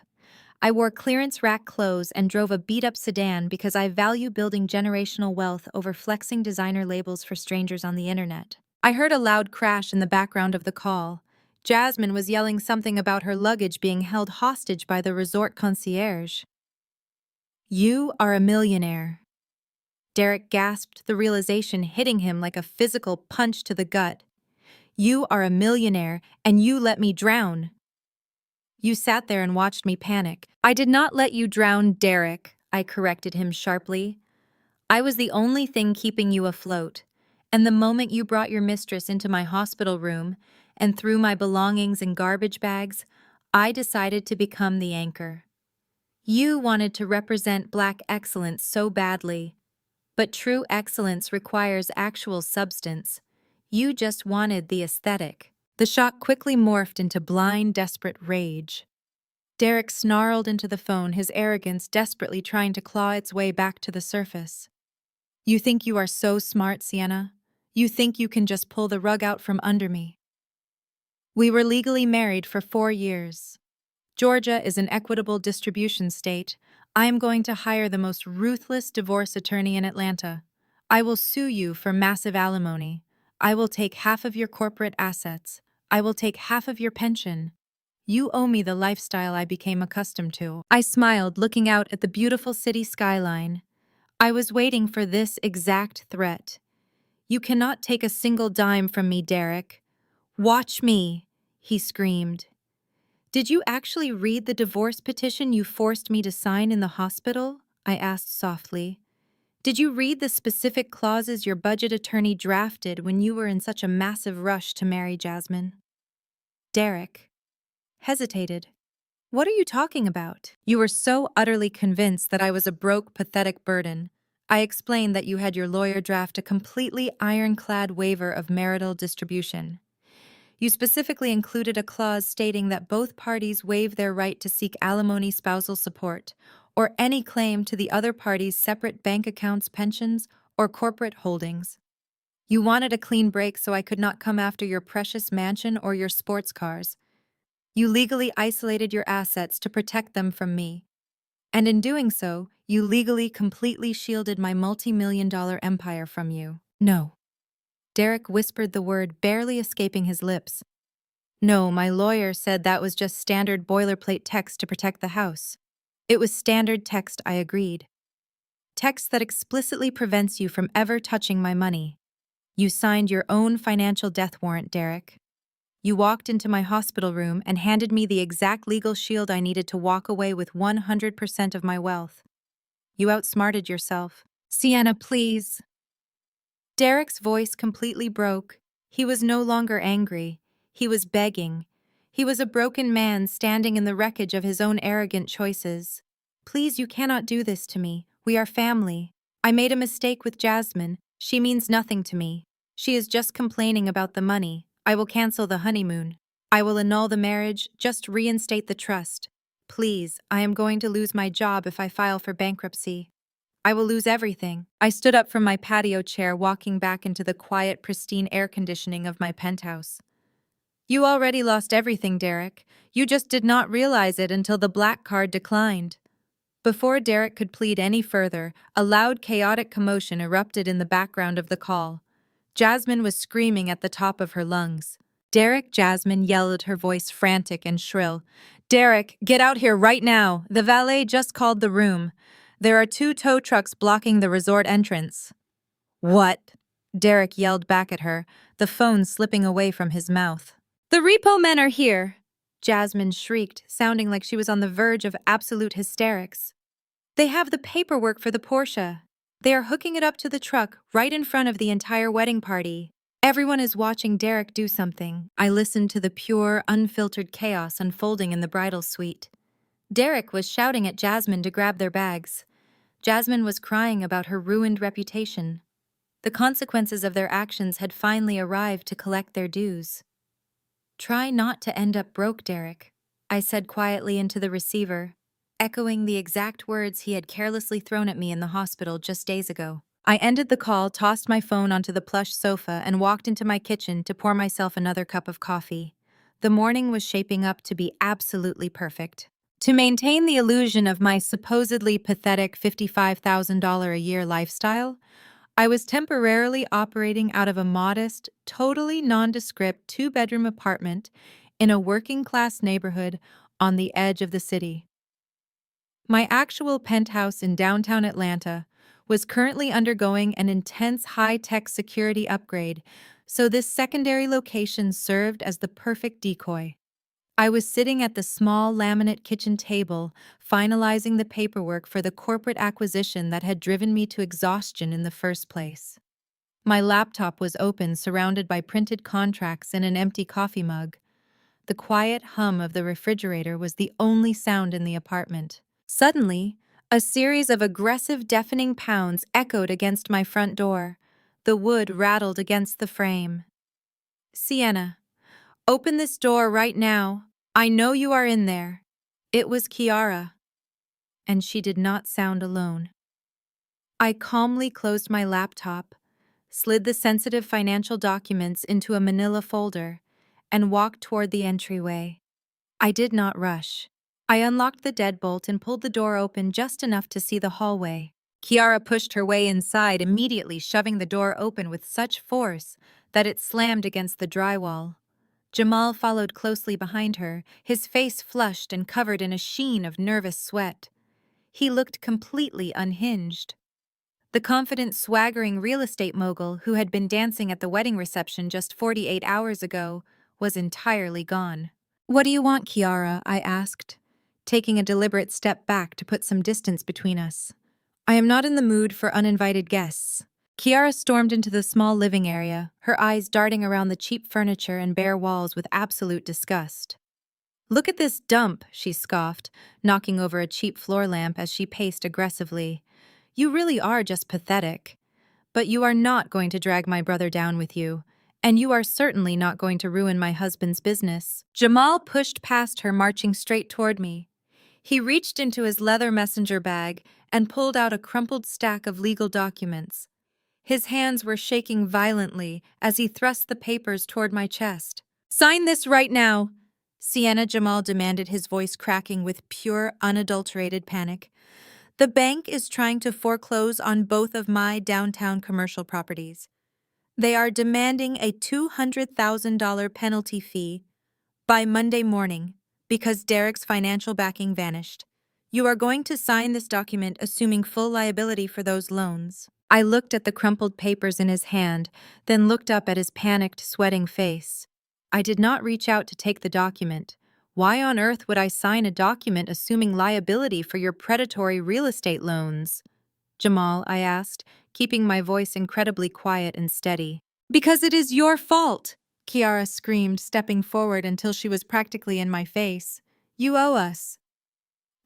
I wore clearance rack clothes and drove a beat-up sedan because I value building generational wealth over flexing designer labels for strangers on the internet. I heard a loud crash in the background of the call. Jasmine was yelling something about her luggage being held hostage by the resort concierge. You are a millionaire. Derek gasped, the realization hitting him like a physical punch to the gut. You are a millionaire, and you let me drown. You sat there and watched me panic. I did not let you drown, Derek, I corrected him sharply. I was the only thing keeping you afloat. And the moment you brought your mistress into my hospital room and threw my belongings in garbage bags, I decided to become the anchor. You wanted to represent Black excellence so badly. But true excellence requires actual substance. You just wanted the aesthetic. The shock quickly morphed into blind, desperate rage. Derek snarled into the phone, his arrogance desperately trying to claw its way back to the surface. You think you are so smart, Sienna? You think you can just pull the rug out from under me? We were legally married for 4 years. Georgia is an equitable distribution state. I am going to hire the most ruthless divorce attorney in Atlanta. I will sue you for massive alimony. I will take half of your corporate assets. I will take half of your pension. You owe me the lifestyle I became accustomed to. I smiled, looking out at the beautiful city skyline. I was waiting for this exact threat. You cannot take a single dime from me, Derek. Watch me, he screamed. Did you actually read the divorce petition you forced me to sign in the hospital? I asked softly. Did you read the specific clauses your budget attorney drafted when you were in such a massive rush to marry Jasmine? Derek hesitated. What are you talking about? You were so utterly convinced that I was a broke, pathetic burden. I explained that you had your lawyer draft a completely ironclad waiver of marital distribution. You specifically included a clause stating that both parties waive their right to seek alimony spousal support, or any claim to the other party's separate bank accounts, pensions, or corporate holdings. You wanted a clean break so I could not come after your precious mansion or your sports cars. You legally isolated your assets to protect them from me. And in doing so, you legally completely shielded my multi-million-dollar empire from you. No. Derek whispered the word, barely escaping his lips. No, my lawyer said that was just standard boilerplate text to protect the house. It was standard text, I agreed. Text that explicitly prevents you from ever touching my money. You signed your own financial death warrant, Derek. You walked into my hospital room and handed me the exact legal shield I needed to walk away with 100% of my wealth. You outsmarted yourself. Sienna, please. Derek's voice completely broke. He was no longer angry. He was begging. He was a broken man standing in the wreckage of his own arrogant choices. Please, you cannot do this to me. We are family. I made a mistake with Jasmine. She means nothing to me. She is just complaining about the money. I will cancel the honeymoon. I will annul the marriage, just reinstate the trust. Please, I am going to lose my job if I file for bankruptcy. I will lose everything. I stood up from my patio chair, walking back into the quiet, pristine air conditioning of my penthouse. You already lost everything, Derek. You just did not realize it until the black card declined. Before Derek could plead any further, a loud, chaotic commotion erupted in the background of the call. Jasmine was screaming at the top of her lungs. Derek, Jasmine yelled, her voice frantic and shrill. Derek, get out here right now. The valet just called the room. There are 2 tow trucks blocking the resort entrance. What? Derek yelled back at her, the phone slipping away from his mouth. The repo men are here, Jasmine shrieked, sounding like she was on the verge of absolute hysterics. They have the paperwork for the Porsche. They are hooking it up to the truck right in front of the entire wedding party. Everyone is watching Derek do something. I listened to the pure, unfiltered chaos unfolding in the bridal suite. Derek was shouting at Jasmine to grab their bags. Jasmine was crying about her ruined reputation. The consequences of their actions had finally arrived to collect their dues. Try not to end up broke, Derek, I said quietly into the receiver, echoing the exact words he had carelessly thrown at me in the hospital just days ago. I ended the call, tossed my phone onto the plush sofa, and walked into my kitchen to pour myself another cup of coffee. The morning was shaping up to be absolutely perfect. To maintain the illusion of my supposedly pathetic $55,000 a year lifestyle, I was temporarily operating out of a modest, totally nondescript 2-bedroom apartment in a working-class neighborhood on the edge of the city. My actual penthouse in downtown Atlanta was currently undergoing an intense high-tech security upgrade, so this secondary location served as the perfect decoy. I was sitting at the small laminate kitchen table, finalizing the paperwork for the corporate acquisition that had driven me to exhaustion in the first place. My laptop was open, surrounded by printed contracts and an empty coffee mug. The quiet hum of the refrigerator was the only sound in the apartment. Suddenly, a series of aggressive, deafening pounds echoed against my front door. The wood rattled against the frame. Sienna, open this door right now. I know you are in there. It was Kiara. And she did not sound alone. I calmly closed my laptop, slid the sensitive financial documents into a manila folder, and walked toward the entryway. I did not rush. I unlocked the deadbolt and pulled the door open just enough to see the hallway. Kiara pushed her way inside, immediately shoving the door open with such force that it slammed against the drywall. Jamal followed closely behind her, his face flushed and covered in a sheen of nervous sweat. He looked completely unhinged. The confident, swaggering real estate mogul who had been dancing at the wedding reception just 48 hours ago was entirely gone. What do you want, Kiara? I asked, taking a deliberate step back to put some distance between us. I am not in the mood for uninvited guests. Kiara stormed into the small living area, her eyes darting around the cheap furniture and bare walls with absolute disgust. Look at this dump, she scoffed, knocking over a cheap floor lamp as she paced aggressively. You really are just pathetic. But you are not going to drag my brother down with you, and you are certainly not going to ruin my husband's business. Jamal pushed past her, marching straight toward me. He reached into his leather messenger bag and pulled out a crumpled stack of legal documents. His hands were shaking violently as he thrust the papers toward my chest. Sign this right now, Sienna, Jamal demanded, his voice cracking with pure, unadulterated panic. The bank is trying to foreclose on both of my downtown commercial properties. They are demanding a $200,000 penalty fee by Monday morning because Derek's financial backing vanished. You are going to sign this document assuming full liability for those loans. I looked at the crumpled papers in his hand, then looked up at his panicked, sweating face. I did not reach out to take the document. Why on earth would I sign a document assuming liability for your predatory real estate loans? Jamal, I asked, keeping my voice incredibly quiet and steady. Because it is your fault, Kiara screamed, stepping forward until she was practically in my face. You owe us.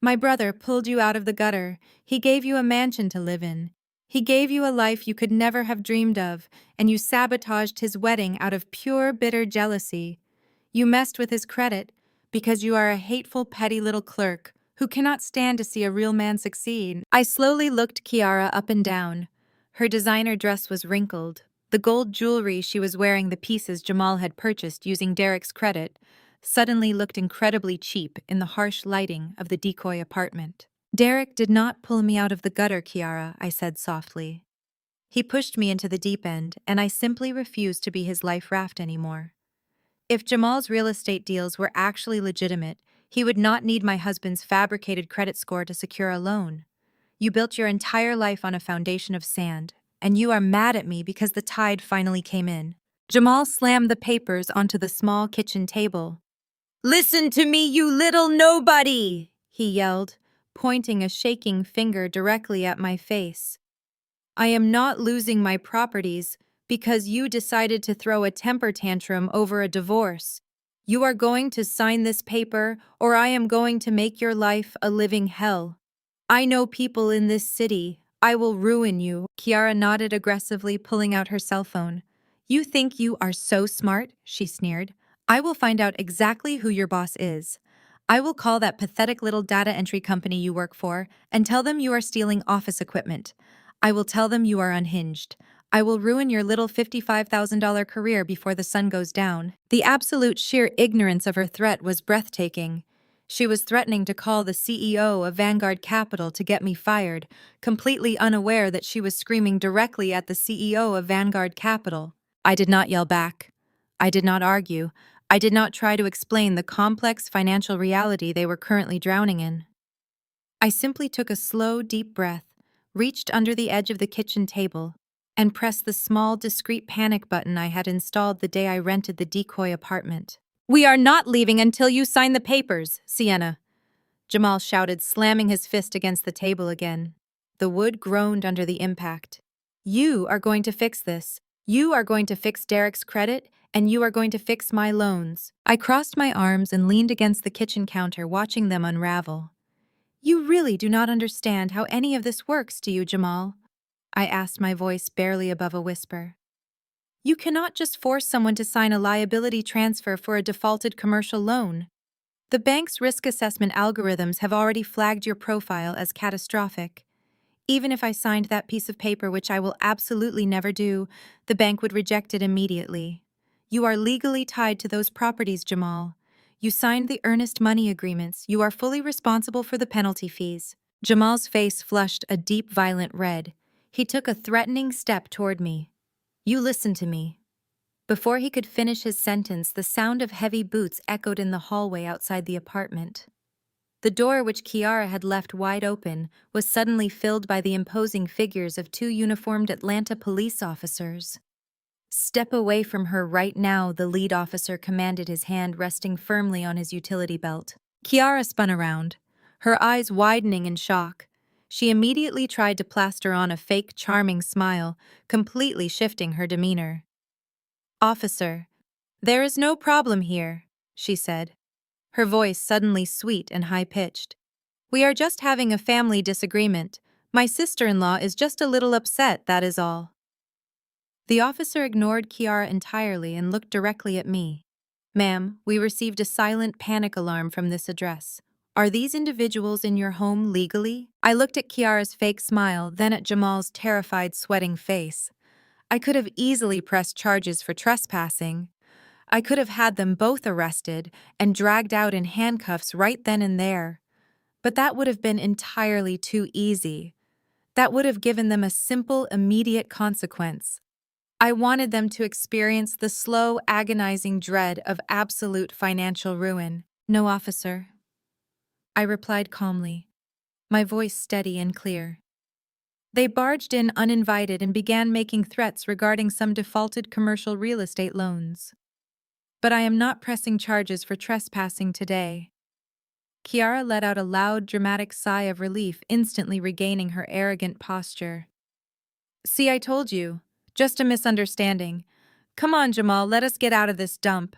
My brother pulled you out of the gutter. He gave you a mansion to live in. He gave you a life you could never have dreamed of, and you sabotaged his wedding out of pure, bitter jealousy. You messed with his credit because you are a hateful, petty little clerk who cannot stand to see a real man succeed. I slowly looked Kiara up and down. Her designer dress was wrinkled. The gold jewelry she was wearing, the pieces Jamal had purchased using Derek's credit, suddenly looked incredibly cheap in the harsh lighting of the decoy apartment. Derek did not pull me out of the gutter, Kiara, I said softly. He pushed me into the deep end, and I simply refused to be his life raft anymore. If Jamal's real estate deals were actually legitimate, he would not need my husband's fabricated credit score to secure a loan. You built your entire life on a foundation of sand, and you are mad at me because the tide finally came in. Jamal slammed the papers onto the small kitchen table. "Listen to me, you little nobody!" he yelled, pointing a shaking finger directly at my face. "I am not losing my properties because you decided to throw a temper tantrum over a divorce. You are going to sign this paper, or I am going to make your life a living hell. I know people in this city. I will ruin you." Kiara nodded aggressively, pulling out her cell phone. "You think you are so smart?" she sneered. "I will find out exactly who your boss is. I will call that pathetic little data entry company you work for and tell them you are stealing office equipment. I will tell them you are unhinged. I will ruin your little $55,000 career before the sun goes down." The absolute sheer ignorance of her threat was breathtaking. She was threatening to call the CEO of Vanguard Capital to get me fired, completely unaware that she was screaming directly at the CEO of Vanguard Capital. I did not yell back. I did not argue. I did not try to explain the complex financial reality they were currently drowning in. I simply took a slow, deep breath, reached under the edge of the kitchen table, and pressed the small, discreet panic button I had installed the day I rented the decoy apartment. "We are not leaving until you sign the papers, Sienna," Jamal shouted, slamming his fist against the table again. The wood groaned under the impact. "You are going to fix this. You are going to fix Derek's credit, and you are going to fix my loans." I crossed my arms and leaned against the kitchen counter, watching them unravel. "You really do not understand how any of this works, do you, Jamal?" I asked, my voice barely above a whisper. "You cannot just force someone to sign a liability transfer for a defaulted commercial loan. The bank's risk assessment algorithms have already flagged your profile as catastrophic. Even if I signed that piece of paper, which I will absolutely never do, the bank would reject it immediately. You are legally tied to those properties, Jamal. You signed the earnest money agreements. You are fully responsible for the penalty fees." Jamal's face flushed a deep, violent red. He took a threatening step toward me. "You listen to me." Before he could finish his sentence, the sound of heavy boots echoed in the hallway outside the apartment. The door, which Kiara had left wide open, was suddenly filled by the imposing figures of two uniformed Atlanta police officers. "Step away from her right now," the lead officer commanded, his hand resting firmly on his utility belt. Kiara spun around, her eyes widening in shock. She immediately tried to plaster on a fake, charming smile, completely shifting her demeanor. "Officer, there is no problem here," she said, her voice suddenly sweet and high-pitched. "We are just having a family disagreement. My sister-in-law is just a little upset, that is all." The officer ignored Kiara entirely and looked directly at me. "Ma'am, we received a silent panic alarm from this address. Are these individuals in your home legally?" I looked at Kiara's fake smile, then at Jamal's terrified, sweating face. I could have easily pressed charges for trespassing. I could have had them both arrested and dragged out in handcuffs right then and there. But that would have been entirely too easy. That would have given them a simple, immediate consequence. I wanted them to experience the slow, agonizing dread of absolute financial ruin. "No, officer," I replied calmly, my voice steady and clear. "They barged in uninvited and began making threats regarding some defaulted commercial real estate loans. But I am not pressing charges for trespassing today." Kiara let out a loud, dramatic sigh of relief, instantly regaining her arrogant posture. "See, I told you. Just a misunderstanding. Come on, Jamal, let us get out of this dump."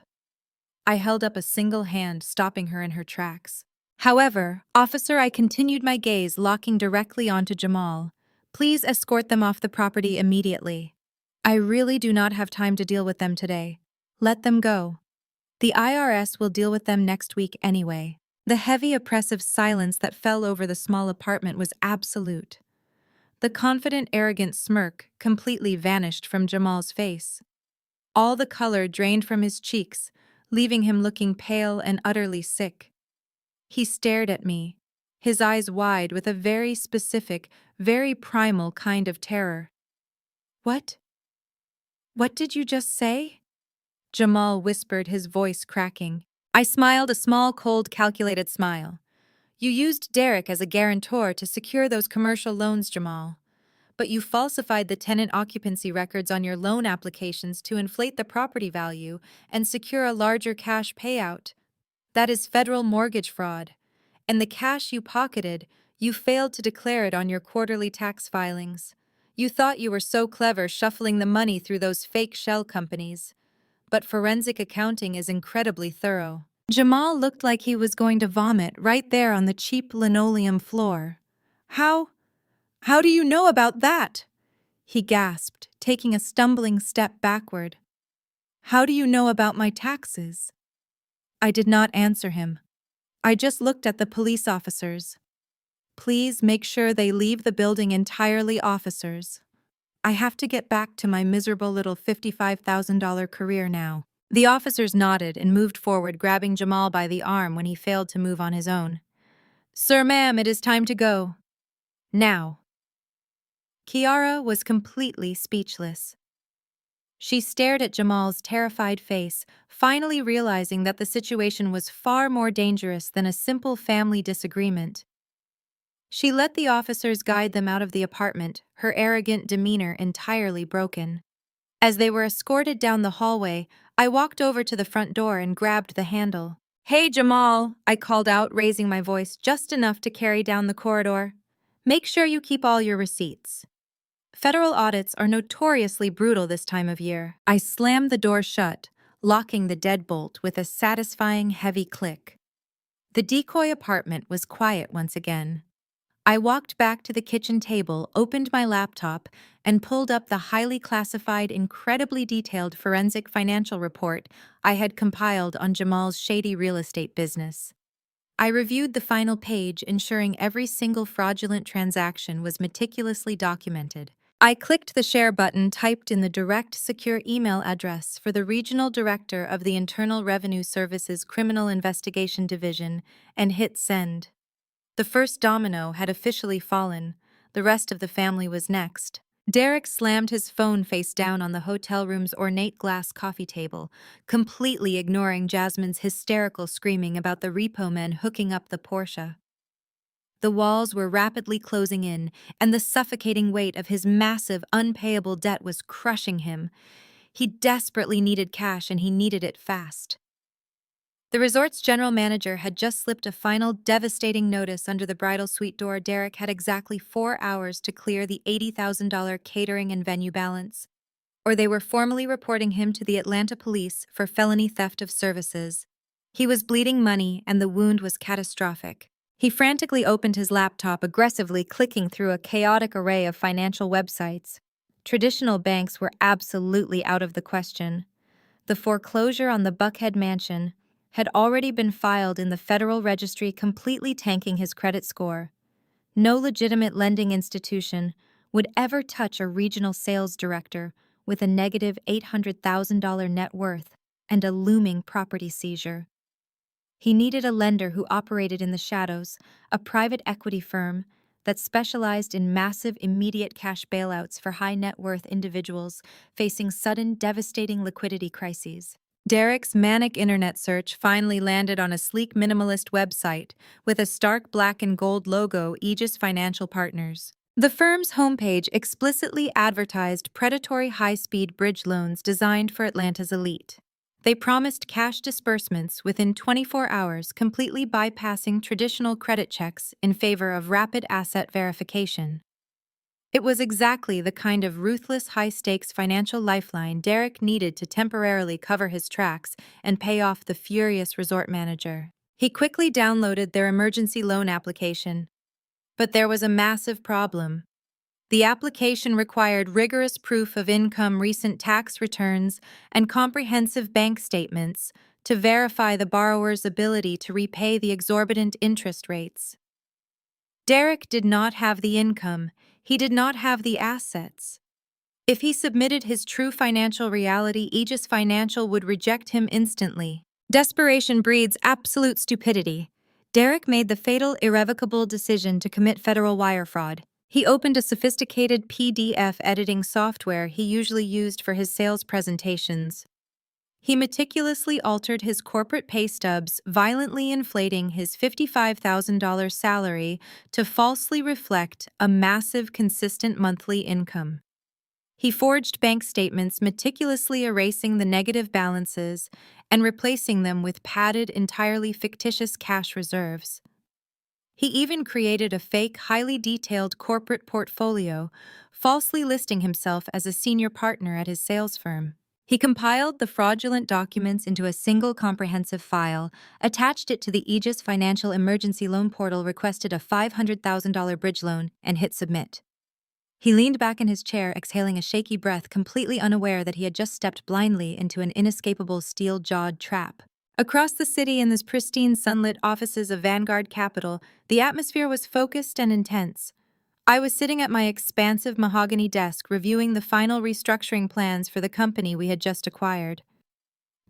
I held up a single hand, stopping her in her tracks. However, officer, I continued my gaze, locking directly onto Jamal. Please escort them off the property immediately. I really do not have time to deal with them today. Let them go. The IRS will deal with them next week anyway. The heavy, oppressive silence that fell over the small apartment was absolute. The confident, arrogant smirk completely vanished from Jamal's face. All the color drained from his cheeks, leaving him looking pale and utterly sick. He stared at me, his eyes wide with a very specific, very primal kind of terror. What? What did you just say? Jamal whispered, his voice cracking. I smiled a small, cold, calculated smile. You used Derek as a guarantor to secure those commercial loans, Jamal. But you falsified the tenant occupancy records on your loan applications to inflate the property value and secure a larger cash payout. That is federal mortgage fraud. And the cash you pocketed, you failed to declare it on your quarterly tax filings. You thought you were so clever shuffling the money through those fake shell companies. But forensic accounting is incredibly thorough. Jamal looked like he was going to vomit right there on the cheap linoleum floor. How do you know about that? He gasped, taking a stumbling step backward. How do you know about my taxes? I did not answer him. I just looked at the police officers. Please make sure they leave the building entirely, officers. I have to get back to my miserable little $55,000 career now. The officers nodded and moved forward, grabbing Jamal by the arm when he failed to move on his own. Sir, ma'am, it is time to go. Now. Kiara was completely speechless. She stared at Jamal's terrified face, finally realizing that the situation was far more dangerous than a simple family disagreement. She let the officers guide them out of the apartment, her arrogant demeanor entirely broken. As they were escorted down the hallway, I walked over to the front door and grabbed the handle. Hey, Jamal, I called out, raising my voice just enough to carry down the corridor. Make sure you keep all your receipts. Federal audits are notoriously brutal this time of year. I slammed the door shut, locking the deadbolt with a satisfying heavy click. The decoy apartment was quiet once again. I walked back to the kitchen table, opened my laptop, and pulled up the highly classified, incredibly detailed forensic financial report I had compiled on Jamal's shady real estate business. I reviewed the final page, ensuring every single fraudulent transaction was meticulously documented. I clicked the share button typed in the direct, secure email address for the regional director of the Internal Revenue Service's Criminal Investigation Division and hit send. The first domino had officially fallen. The rest of the family was next. Derek slammed his phone face down on the hotel room's ornate glass coffee table, completely ignoring Jasmine's hysterical screaming about the repo men hooking up the Porsche. The walls were rapidly closing in, and the suffocating weight of his massive, unpayable debt was crushing him. He desperately needed cash, and he needed it fast. The resort's general manager had just slipped a final, devastating notice under the bridal suite door. Derek had exactly 4 hours to clear the $80,000 catering and venue balance, or they were formally reporting him to the Atlanta police for felony theft of services. He was bleeding money, and the wound was catastrophic. He frantically opened his laptop, aggressively clicking through a chaotic array of financial websites. Traditional banks were absolutely out of the question. The foreclosure on the Buckhead mansion had already been filed in the Federal Registry, completely tanking his credit score. No legitimate lending institution would ever touch a regional sales director with a negative $800,000 net worth and a looming property seizure. He needed a lender who operated in the shadows, a private equity firm that specialized in massive, immediate cash bailouts for high-net-worth individuals facing sudden, devastating liquidity crises. Derek's manic internet search finally landed on a sleek minimalist website with a stark black and gold logo, Aegis Financial Partners. The firm's homepage explicitly advertised predatory high-speed bridge loans designed for Atlanta's elite. They promised cash disbursements within 24 hours, completely bypassing traditional credit checks in favor of rapid asset verification. It was exactly the kind of ruthless, high-stakes financial lifeline Derek needed to temporarily cover his tracks and pay off the furious resort manager. He quickly downloaded their emergency loan application. But there was a massive problem. The application required rigorous proof of income, recent tax returns, and comprehensive bank statements to verify the borrower's ability to repay the exorbitant interest rates. Derek did not have the income. He did not have the assets. If he submitted his true financial reality, Aegis Financial would reject him instantly. Desperation breeds absolute stupidity. Derek made the fatal, irrevocable decision to commit federal wire fraud. He opened a sophisticated PDF editing software he usually used for his sales presentations. He meticulously altered his corporate pay stubs, violently inflating his $55,000 salary to falsely reflect a massive, consistent monthly income. He forged bank statements, meticulously erasing the negative balances and replacing them with padded, entirely fictitious cash reserves. He even created a fake, highly detailed corporate portfolio, falsely listing himself as a senior partner at his sales firm. He compiled the fraudulent documents into a single comprehensive file, attached it to the Aegis Financial Emergency Loan Portal, requested a $500,000 bridge loan, and hit submit. He leaned back in his chair, exhaling a shaky breath, completely unaware that he had just stepped blindly into an inescapable steel-jawed trap. Across the city, in the pristine, sunlit offices of Vanguard Capital, the atmosphere was focused and intense. I was sitting at my expansive mahogany desk, reviewing the final restructuring plans for the company we had just acquired.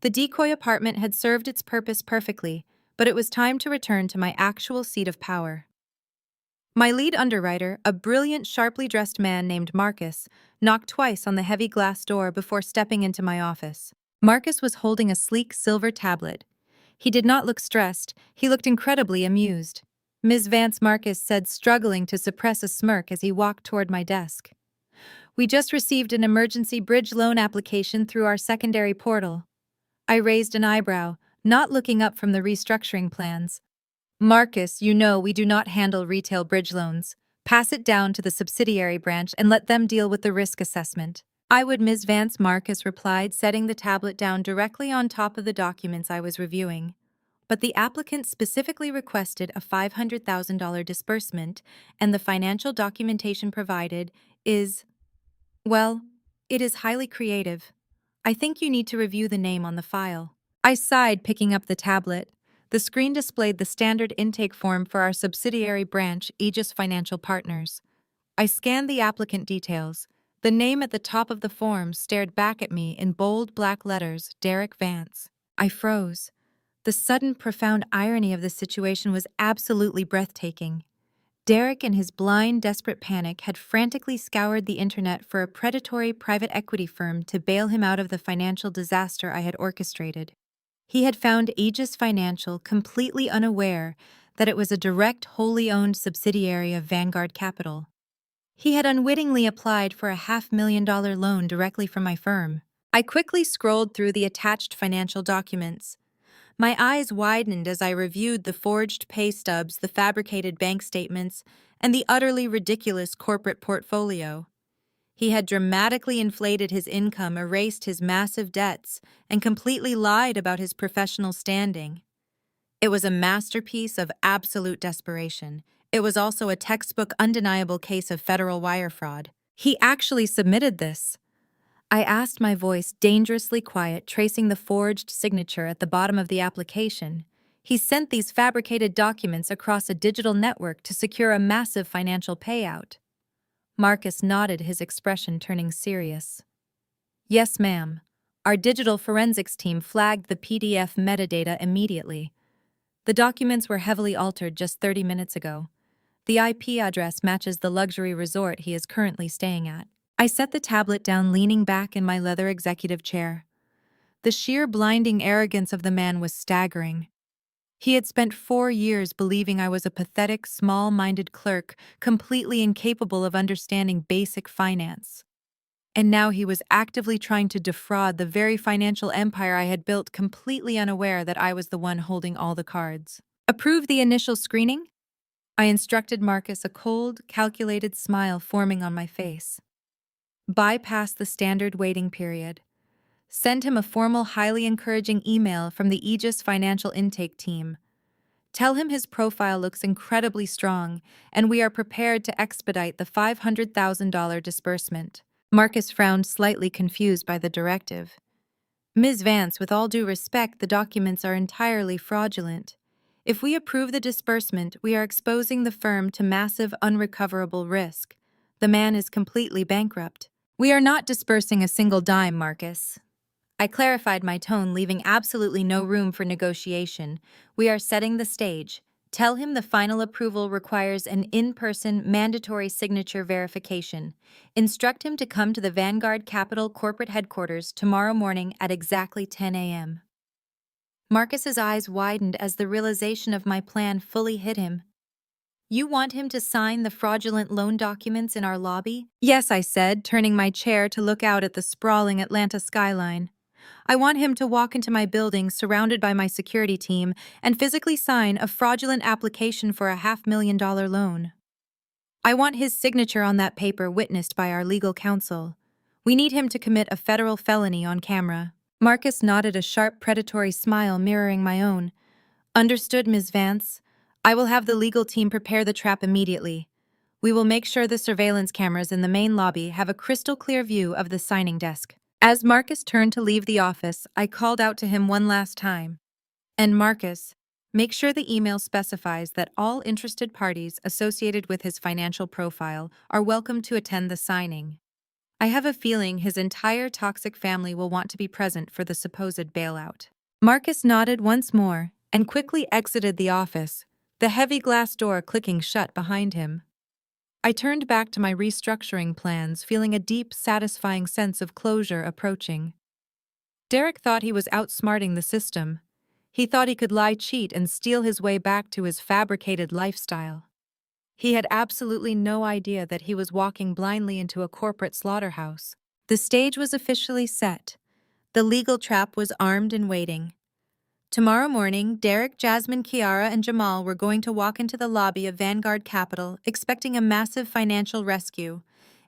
The decoy apartment had served its purpose perfectly, but it was time to return to my actual seat of power. My lead underwriter, a brilliant, sharply dressed man named Marcus, knocked twice on the heavy glass door before stepping into my office. Marcus was holding a sleek silver tablet. He did not look stressed, he looked incredibly amused. "Ms. Vance," Marcus said, struggling to suppress a smirk as he walked toward my desk. "We just received an emergency bridge loan application through our secondary portal." I raised an eyebrow, not looking up from the restructuring plans. "Marcus, you know we do not handle retail bridge loans. Pass it down to the subsidiary branch and let them deal with the risk assessment." "I would, Ms. Vance," Marcus replied, setting the tablet down directly on top of the documents I was reviewing. "But the applicant specifically requested a $500,000 disbursement, and the financial documentation provided is, well, it is highly creative. I think you need to review the name on the file." I sighed, picking up the tablet. The screen displayed the standard intake form for our subsidiary branch, Aegis Financial Partners. I scanned the applicant details. The name at the top of the form stared back at me in bold black letters, Derek Vance. I froze. The sudden, profound irony of the situation was absolutely breathtaking. Derek, in his blind, desperate panic, had frantically scoured the internet for a predatory private equity firm to bail him out of the financial disaster I had orchestrated. He had found Aegis Financial completely unaware that it was a direct, wholly owned subsidiary of Vanguard Capital. He had unwittingly applied for a $500,000 loan directly from my firm. I quickly scrolled through the attached financial documents. My eyes widened as I reviewed the forged pay stubs, the fabricated bank statements, and the utterly ridiculous corporate portfolio. He had dramatically inflated his income, erased his massive debts, and completely lied about his professional standing. It was a masterpiece of absolute desperation. It was also a textbook, undeniable case of federal wire fraud. "He actually submitted this?" I asked, my voice dangerously quiet, tracing the forged signature at the bottom of the application. "He sent these fabricated documents across a digital network to secure a massive financial payout." Marcus nodded, his expression turning serious. "Yes, ma'am. Our digital forensics team flagged the PDF metadata immediately. The documents were heavily altered just 30 minutes ago. The IP address matches the luxury resort he is currently staying at." I set the tablet down, leaning back in my leather executive chair. The sheer blinding arrogance of the man was staggering. He had spent 4 years believing I was a pathetic, small-minded clerk, completely incapable of understanding basic finance. And now he was actively trying to defraud the very financial empire I had built, completely unaware that I was the one holding all the cards. "Approve the initial screening?" I instructed Marcus, a cold, calculated smile forming on my face. "Bypass the standard waiting period. Send him a formal, highly encouraging email from the Aegis Financial Intake Team. Tell him his profile looks incredibly strong, and we are prepared to expedite the $500,000 disbursement. Marcus frowned, slightly confused by the directive. Ms. Vance, with all due respect, the documents are entirely fraudulent. If we approve the disbursement, we are exposing the firm to massive unrecoverable risk. The man is completely bankrupt. We are not disbursing a single dime, Marcus. I clarified my tone, leaving absolutely no room for negotiation. We are setting the stage. Tell him the final approval requires an in-person mandatory signature verification. Instruct him to come to the Vanguard Capital corporate headquarters tomorrow morning at exactly 10 a.m. Marcus's eyes widened as the realization of my plan fully hit him. You want him to sign the fraudulent loan documents in our lobby? Yes, I said, turning my chair to look out at the sprawling Atlanta skyline. I want him to walk into my building surrounded by my security team and physically sign a fraudulent application for a $500,000 loan. I want his signature on that paper witnessed by our legal counsel. We need him to commit a federal felony on camera. Marcus nodded, a sharp, predatory smile mirroring my own. Understood, Ms. Vance. I will have the legal team prepare the trap immediately. We will make sure the surveillance cameras in the main lobby have a crystal clear view of the signing desk. As Marcus turned to leave the office, I called out to him one last time. And Marcus, make sure the email specifies that all interested parties associated with his financial profile are welcome to attend the signing. I have a feeling his entire toxic family will want to be present for the supposed bailout. Marcus nodded once more and quickly exited the office, the heavy glass door clicking shut behind him. I turned back to my restructuring plans, feeling a deep, satisfying sense of closure approaching. Derek thought he was outsmarting the system. He thought he could lie, cheat, and steal his way back to his fabricated lifestyle. He had absolutely no idea that he was walking blindly into a corporate slaughterhouse. The stage was officially set. The legal trap was armed and waiting. Tomorrow morning, Derek, Jasmine, Kiara, and Jamal were going to walk into the lobby of Vanguard Capital, expecting a massive financial rescue.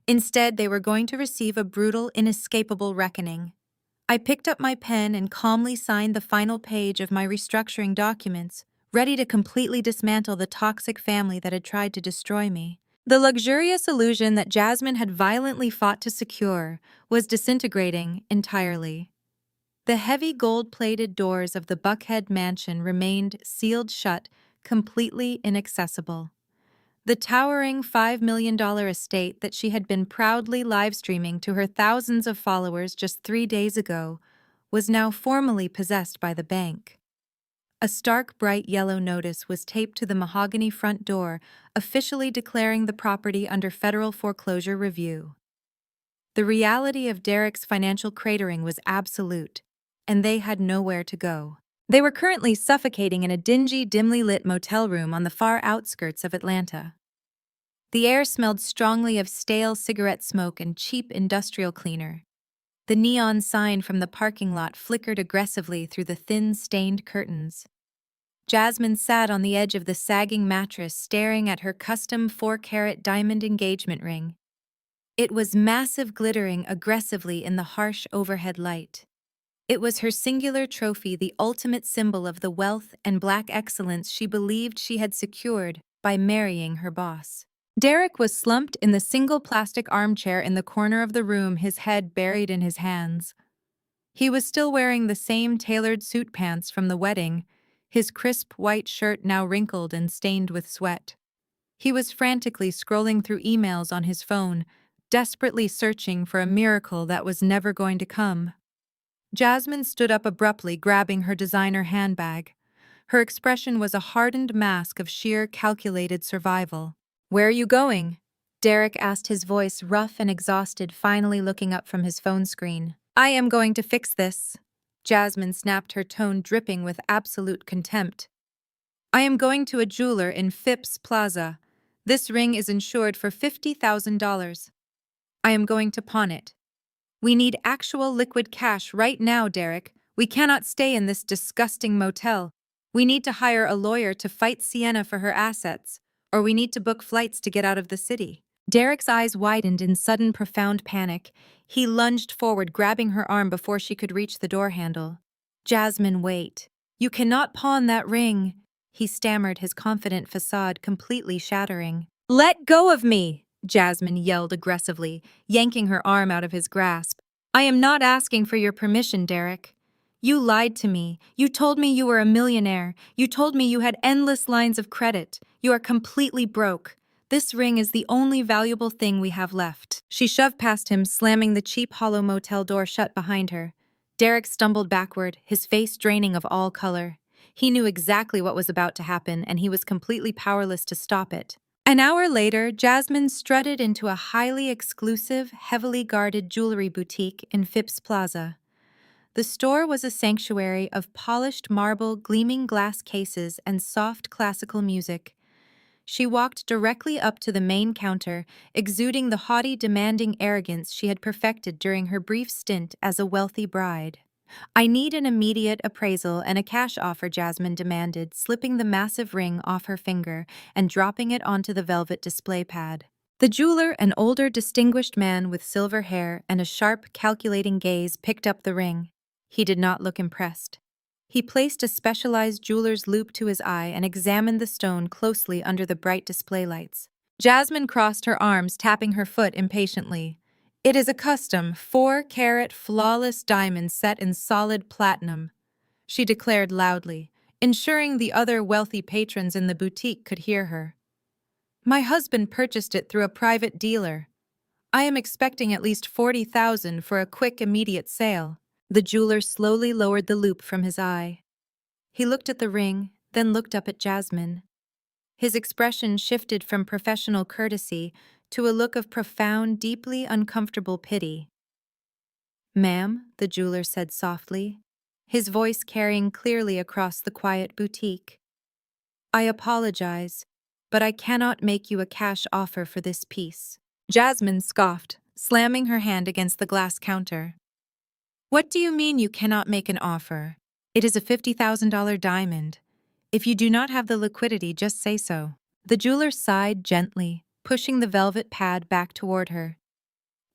Instead, they were going to receive a brutal, inescapable reckoning. I picked up my pen and calmly signed the final page of my restructuring documents, ready to completely dismantle the toxic family that had tried to destroy me. The luxurious illusion that Jasmine had violently fought to secure was disintegrating entirely. The heavy gold-plated doors of the Buckhead mansion remained sealed shut, completely inaccessible. The towering $5 million estate that she had been proudly live-streaming to her thousands of followers just 3 days ago was now formally possessed by the bank. A stark, bright yellow notice was taped to the mahogany front door, officially declaring the property under federal foreclosure review. The reality of Derek's financial cratering was absolute, and they had nowhere to go. They were currently suffocating in a dingy, dimly lit motel room on the far outskirts of Atlanta. The air smelled strongly of stale cigarette smoke and cheap industrial cleaner. The neon sign from the parking lot flickered aggressively through the thin, stained curtains. Jasmine sat on the edge of the sagging mattress, staring at her custom 4-carat diamond engagement ring. It was massive, glittering aggressively in the harsh overhead light. It was her singular trophy, the ultimate symbol of the wealth and black excellence she believed she had secured by marrying her boss. Derek was slumped in the single plastic armchair in the corner of the room, his head buried in his hands. He was still wearing the same tailored suit pants from the wedding, his crisp white shirt now wrinkled and stained with sweat. He was frantically scrolling through emails on his phone, desperately searching for a miracle that was never going to come. Jasmine stood up abruptly, grabbing her designer handbag. Her expression was a hardened mask of sheer, calculated survival. "Where are you going?" Derek asked, his voice rough and exhausted, finally looking up from his phone screen. "I am going to fix this," Jasmine snapped, her tone dripping with absolute contempt. "I am going to a jeweler in Phipps Plaza. This ring is insured for $50,000. I am going to pawn it. We need actual liquid cash right now, Derek. We cannot stay in this disgusting motel. We need to hire a lawyer to fight Sienna for her assets, or we need to book flights to get out of the city." Derek's eyes widened in sudden, profound panic. He lunged forward, grabbing her arm before she could reach the door handle. "Jasmine, wait. You cannot pawn that ring," he stammered, his confident facade completely shattering. "Let go of me!" Jasmine yelled aggressively, yanking her arm out of his grasp. "I am not asking for your permission, Derek. You lied to me. You told me you were a millionaire. You told me you had endless lines of credit. You are completely broke. This ring is the only valuable thing we have left." She shoved past him, slamming the cheap hollow motel door shut behind her. Derek stumbled backward, his face draining of all color. He knew exactly what was about to happen, and he was completely powerless to stop it. An hour later, Jasmine strutted into a highly exclusive, heavily guarded jewelry boutique in Phipps Plaza. The store was a sanctuary of polished marble, gleaming glass cases, and soft classical music. She walked directly up to the main counter, exuding the haughty, demanding arrogance she had perfected during her brief stint as a wealthy bride. "I need an immediate appraisal and a cash offer," Jasmine demanded, slipping the massive ring off her finger and dropping it onto the velvet display pad. The jeweler, an older, distinguished man with silver hair and a sharp, calculating gaze, picked up the ring. He did not look impressed. He placed a specialized jeweler's loupe to his eye and examined the stone closely under the bright display lights. Jasmine crossed her arms, tapping her foot impatiently. "It is a custom 4-carat flawless diamond set in solid platinum," she declared loudly, ensuring the other wealthy patrons in the boutique could hear her. "My husband purchased it through a private dealer. I am expecting at least 40,000 for a quick, immediate sale." The jeweler slowly lowered the loupe from his eye. He looked at the ring, then looked up at Jasmine. His expression shifted from professional courtesy to a look of profound, deeply uncomfortable pity. "Ma'am," the jeweler said softly, his voice carrying clearly across the quiet boutique, "I apologize, but I cannot make you a cash offer for this piece." Jasmine scoffed, slamming her hand against the glass counter. "What do you mean you cannot make an offer? It is a $50,000 diamond. If you do not have the liquidity, just say so." The jeweler sighed gently, pushing the velvet pad back toward her.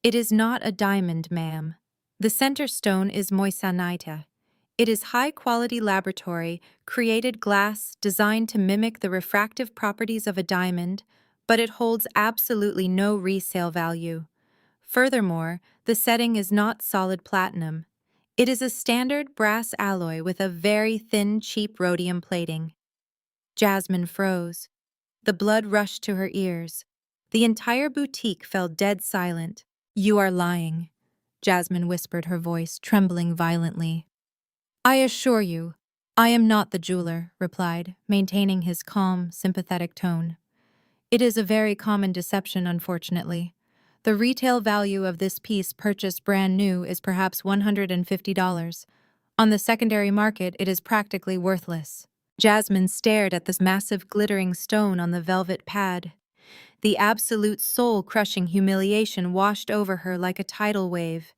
"It is not a diamond, ma'am. The center stone is moissanite. It is high-quality laboratory, created glass designed to mimic the refractive properties of a diamond, but it holds absolutely no resale value. Furthermore, the setting is not solid platinum. It is a standard brass alloy with a very thin, cheap rhodium plating." Jasmine froze. The blood rushed to her ears. The entire boutique fell dead silent. "You are lying," Jasmine whispered, her voice trembling violently. "I assure you, I am not the jeweler," replied, maintaining his calm, sympathetic tone. "It is a very common deception, unfortunately. The retail value of this piece purchased brand new is perhaps $150. On the secondary market, it is practically worthless." Jasmine stared at this massive glittering stone on the velvet pad. The absolute soul-crushing humiliation washed over her like a tidal wave.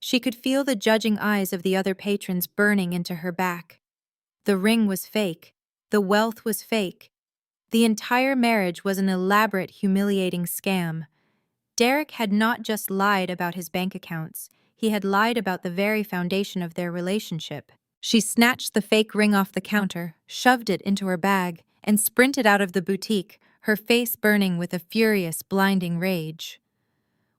She could feel the judging eyes of the other patrons burning into her back. The ring was fake. The wealth was fake. The entire marriage was an elaborate, humiliating scam. Derek had not just lied about his bank accounts, he had lied about the very foundation of their relationship. She snatched the fake ring off the counter, shoved it into her bag, and sprinted out of the boutique, her face burning with a furious, blinding rage.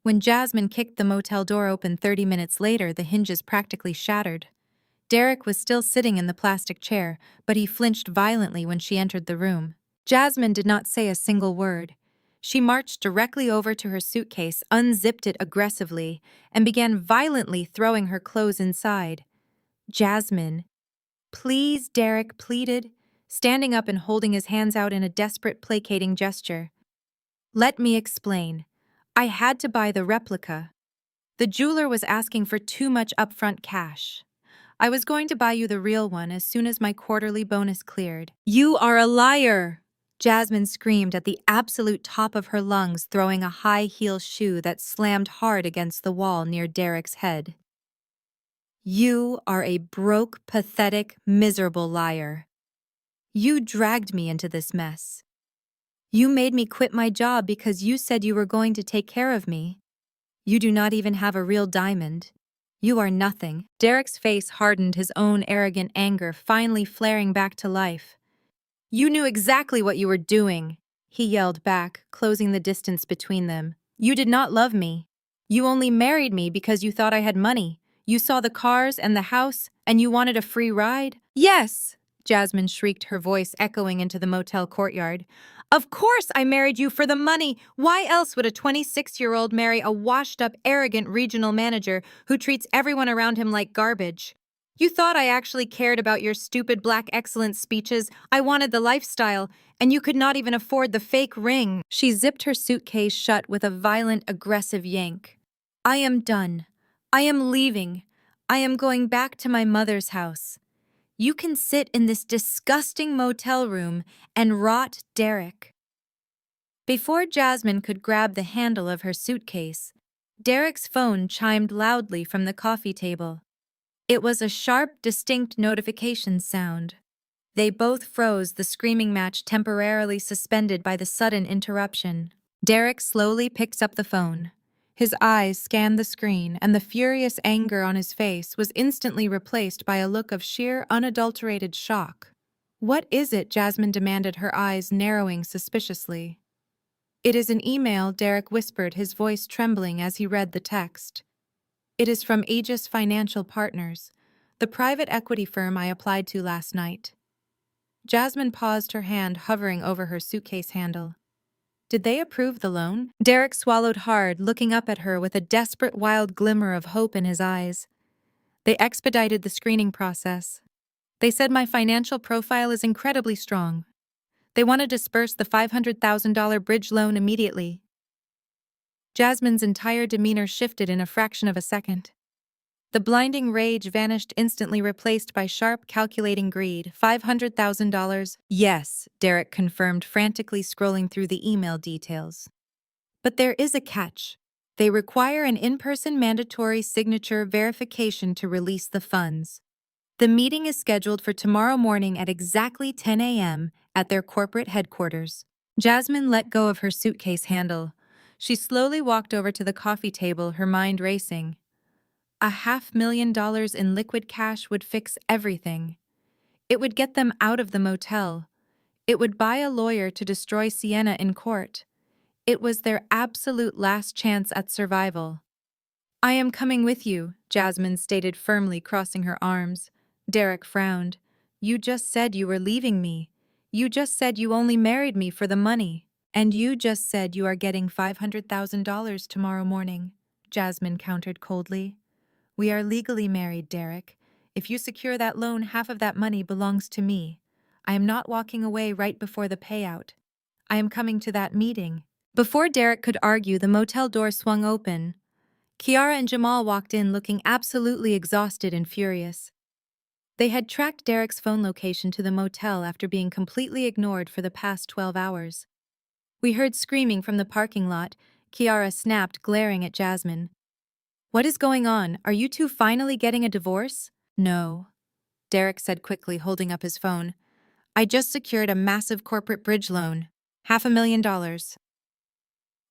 When Jasmine kicked the motel door open 30 minutes later, the hinges practically shattered. Derek was still sitting in the plastic chair, but he flinched violently when she entered the room. Jasmine did not say a single word. She marched directly over to her suitcase, unzipped it aggressively, and began violently throwing her clothes inside. "Jasmine." "Please," Derek pleaded, standing up and holding his hands out in a desperate, placating gesture. "Let me explain. I had to buy the replica. The jeweler was asking for too much upfront cash. I was going to buy you the real one as soon as my quarterly bonus cleared." "You are a liar!" Jasmine screamed at the absolute top of her lungs, throwing a high-heel shoe that slammed hard against the wall near Derek's head. "You are a broke, pathetic, miserable liar. You dragged me into this mess. You made me quit my job because you said you were going to take care of me. You do not even have a real diamond. You are nothing." Derek's face hardened, his own arrogant anger finally flaring back to life. You knew exactly what you were doing, he yelled back, closing the distance between them. You did not love me. You only married me because you thought I had money. You saw the cars and the house, and you wanted a free ride? Yes, Jasmine shrieked, her voice echoing into the motel courtyard. Of course I married you for the money. Why else would a 26-year-old marry a washed-up, arrogant regional manager who treats everyone around him like garbage? You thought I actually cared about your stupid black excellence speeches. I wanted the lifestyle, and you could not even afford the fake ring. She zipped her suitcase shut with a violent, aggressive yank. I am done. I am leaving. I am going back to my mother's house. You can sit in this disgusting motel room and rot, Derek. Before Jasmine could grab the handle of her suitcase, Derek's phone chimed loudly from the coffee table. It was a sharp, distinct notification sound. They both froze, the screaming match temporarily suspended by the sudden interruption. Derek slowly picked up the phone. His eyes scanned the screen, and the furious anger on his face was instantly replaced by a look of sheer, unadulterated shock. What is it? Jasmine demanded, her eyes narrowing suspiciously. It is an email, Derek whispered, his voice trembling as he read the text. It is from Aegis Financial Partners, the private equity firm I applied to last night. Jasmine paused, her hand hovering over her suitcase handle. Did they approve the loan? Derek swallowed hard, looking up at her with a desperate, wild glimmer of hope in his eyes. They expedited the screening process. They said my financial profile is incredibly strong. They want to disperse the $500,000 bridge loan immediately. Jasmine's entire demeanor shifted in a fraction of a second. The blinding rage vanished instantly, replaced by sharp, calculating greed. $500,000? Yes, Derek confirmed, frantically scrolling through the email details. But there is a catch. They require an in-person mandatory signature verification to release the funds. The meeting is scheduled for tomorrow morning at exactly 10 a.m. at their corporate headquarters. Jasmine let go of her suitcase handle. She slowly walked over to the coffee table, her mind racing. $500,000 in liquid cash would fix everything. It would get them out of the motel. It would buy a lawyer to destroy Sienna in court. It was their absolute last chance at survival. I am coming with you, Jasmine stated firmly, crossing her arms. Derek frowned. You just said you were leaving me. You just said you only married me for the money. And you just said you are getting $500,000 tomorrow morning, Jasmine countered coldly. We are legally married, Derek. If you secure that loan, half of that money belongs to me. I am not walking away right before the payout. I am coming to that meeting. Before Derek could argue, the motel door swung open. Kiara and Jamal walked in, looking absolutely exhausted and furious. They had tracked Derek's phone location to the motel after being completely ignored for the past 12 hours. We heard screaming from the parking lot, Kiara snapped, glaring at Jasmine. What is going on? Are you two finally getting a divorce? No, Derek said quickly, holding up his phone. I just secured a massive corporate bridge loan. $500,000.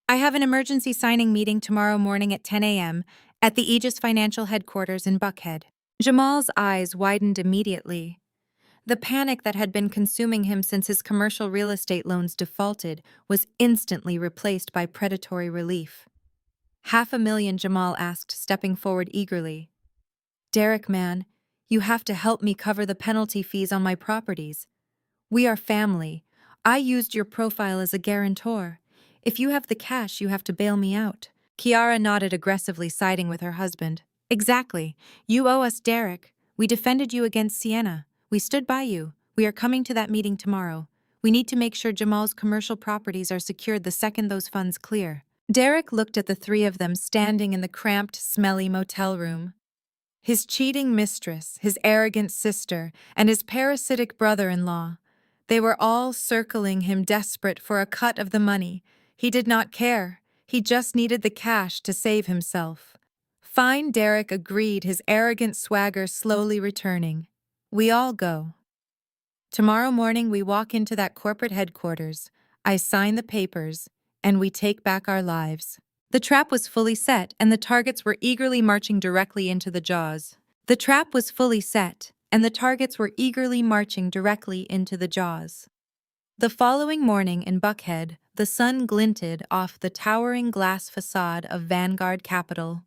I have an emergency signing meeting tomorrow morning at 10 a.m. at the Aegis Financial Headquarters in Buckhead. Jamal's eyes widened immediately. The panic that had been consuming him since his commercial real estate loans defaulted was instantly replaced by predatory relief. $500,000, Jamal asked, stepping forward eagerly. Derek, man, you have to help me cover the penalty fees on my properties. We are family. I used your profile as a guarantor. If you have the cash, you have to bail me out. Kiara nodded aggressively, siding with her husband. Exactly. You owe us, Derek. We defended you against Sienna. We stood by you. We are coming to that meeting tomorrow. We need to make sure Jamal's commercial properties are secured the second those funds clear. Derek looked at the three of them standing in the cramped, smelly motel room. His cheating mistress, his arrogant sister, and his parasitic brother-in-law. They were all circling him, desperate for a cut of the money. He did not care. He just needed the cash to save himself. Fine, Derek agreed, his arrogant swagger slowly returning. We all go. Tomorrow morning we walk into that corporate headquarters. I sign the papers, and we take back our lives. The trap was fully set, and the targets were eagerly marching directly into the jaws. The trap was fully set, and the targets were eagerly marching directly into the jaws. The following morning in Buckhead, the sun glinted off the towering glass facade of Vanguard Capital.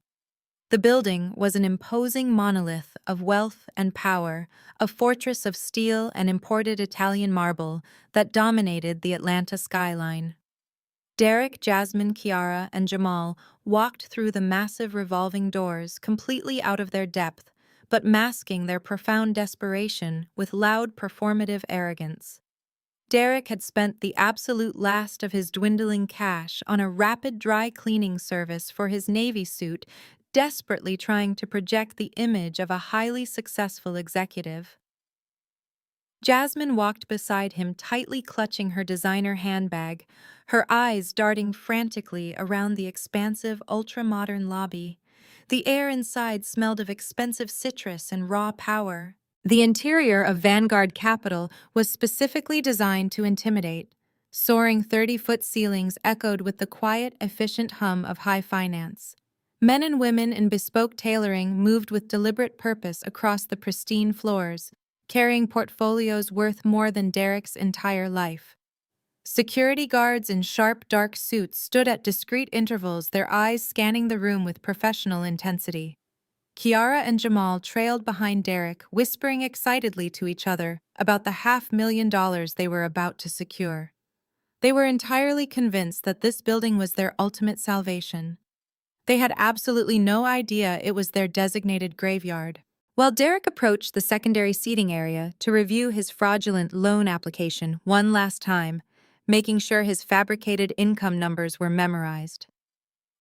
The building was an imposing monolith of wealth and power, a fortress of steel and imported Italian marble that dominated the Atlanta skyline. Derek, Jasmine, Kiara, and Jamal walked through the massive revolving doors completely out of their depth, but masking their profound desperation with loud performative arrogance. Derek had spent the absolute last of his dwindling cash on a rapid dry cleaning service for his Navy suit, desperately trying to project the image of a highly successful executive. Jasmine walked beside him, tightly clutching her designer handbag, her eyes darting frantically around the expansive, ultra-modern lobby. The air inside smelled of expensive citrus and raw power. The interior of Vanguard Capital was specifically designed to intimidate. Soaring 30-foot ceilings echoed with the quiet, efficient hum of high finance. Men and women in bespoke tailoring moved with deliberate purpose across the pristine floors, carrying portfolios worth more than Derek's entire life. Security guards in sharp, dark suits stood at discreet intervals, their eyes scanning the room with professional intensity. Kiara and Jamal trailed behind Derek, whispering excitedly to each other about the $500,000 they were about to secure. They were entirely convinced that this building was their ultimate salvation. They had absolutely no idea it was their designated graveyard. While Derek approached the secondary seating area to review his fraudulent loan application one last time, making sure his fabricated income numbers were memorized,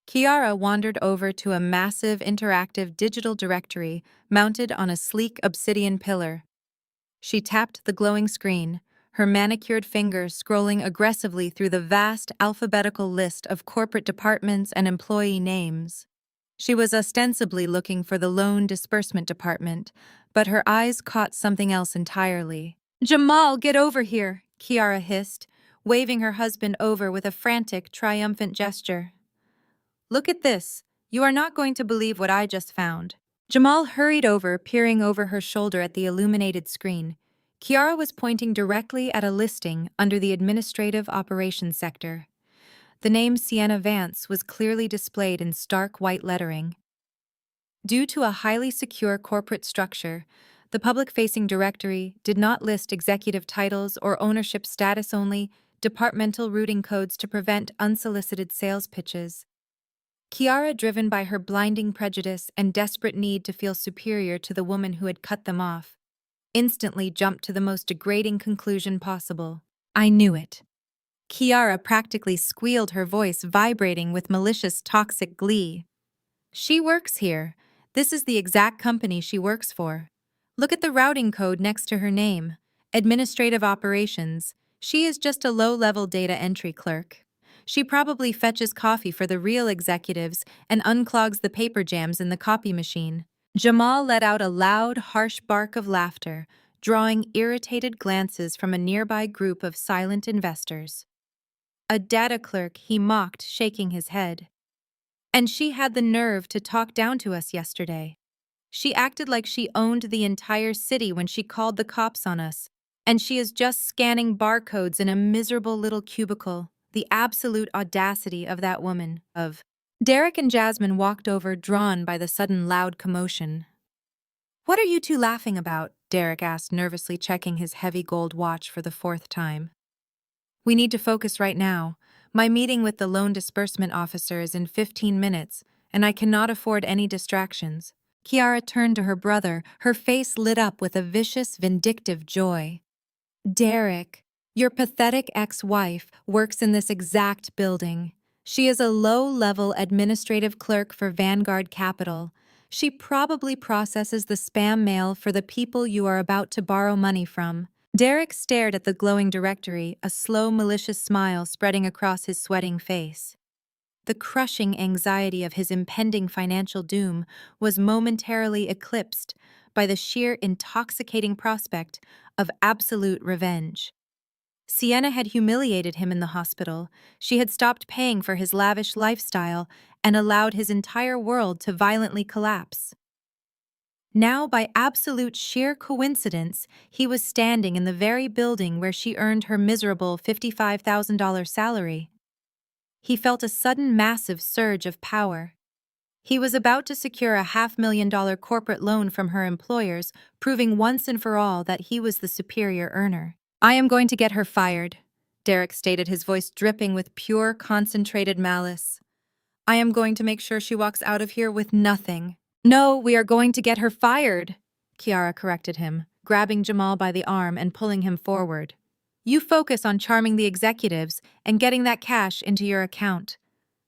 Kiara wandered over to a massive interactive digital directory mounted on a sleek obsidian pillar. She tapped the glowing screen, her manicured fingers scrolling aggressively through the vast alphabetical list of corporate departments and employee names. She was ostensibly looking for the loan disbursement department, but her eyes caught something else entirely. "Jamal, get over here," Kiara hissed, waving her husband over with a frantic, triumphant gesture. "Look at this. You are not going to believe what I just found." Jamal hurried over, peering over her shoulder at the illuminated screen. Kiara was pointing directly at a listing under the administrative operations sector. The name Sienna Vance was clearly displayed in stark white lettering. Due to a highly secure corporate structure, the public-facing directory did not list executive titles or ownership status, only departmental routing codes to prevent unsolicited sales pitches. Kiara, driven by her blinding prejudice and desperate need to feel superior to the woman who had cut them off, instantly jumped to the most degrading conclusion possible. "I knew it." Kiara practically squealed, her voice vibrating with malicious, toxic glee. "She works here. This is the exact company she works for. Look at the routing code next to her name. Administrative operations. She is just a low-level data entry clerk. She probably fetches coffee for the real executives and unclogs the paper jams in the copy machine." Jamal let out a loud, harsh bark of laughter, drawing irritated glances from a nearby group of silent investors. "A data clerk," he mocked, shaking his head. "And she had the nerve to talk down to us yesterday. She acted like she owned the entire city when she called the cops on us, and she is just scanning barcodes in a miserable little cubicle. The absolute audacity of that woman." Derek and Jasmine walked over, drawn by the sudden loud commotion. "What are you two laughing about?" Derek asked, nervously checking his heavy gold watch for the fourth time. "We need to focus right now. My meeting with the loan disbursement officer is in 15 minutes, and I cannot afford any distractions." Kiara turned to her brother, her face lit up with a vicious, vindictive joy. "Derek, your pathetic ex-wife works in this exact building. She is a low-level administrative clerk for Vanguard Capital. She probably processes the spam mail for the people you are about to borrow money from." Derek stared at the glowing directory, a slow, malicious smile spreading across his sweating face. The crushing anxiety of his impending financial doom was momentarily eclipsed by the sheer intoxicating prospect of absolute revenge. Sienna had humiliated him in the hospital. She had stopped paying for his lavish lifestyle and allowed his entire world to violently collapse. Now, by absolute sheer coincidence, he was standing in the very building where she earned her miserable $55,000 salary. He felt a sudden massive surge of power. He was about to secure a $500,000 corporate loan from her employers, proving once and for all that he was the superior earner. "I am going to get her fired," Derek stated, his voice dripping with pure, concentrated malice. "I am going to make sure she walks out of here with nothing." "No, we are going to get her fired," Kiara corrected him, grabbing Jamal by the arm and pulling him forward. "You focus on charming the executives and getting that cash into your account.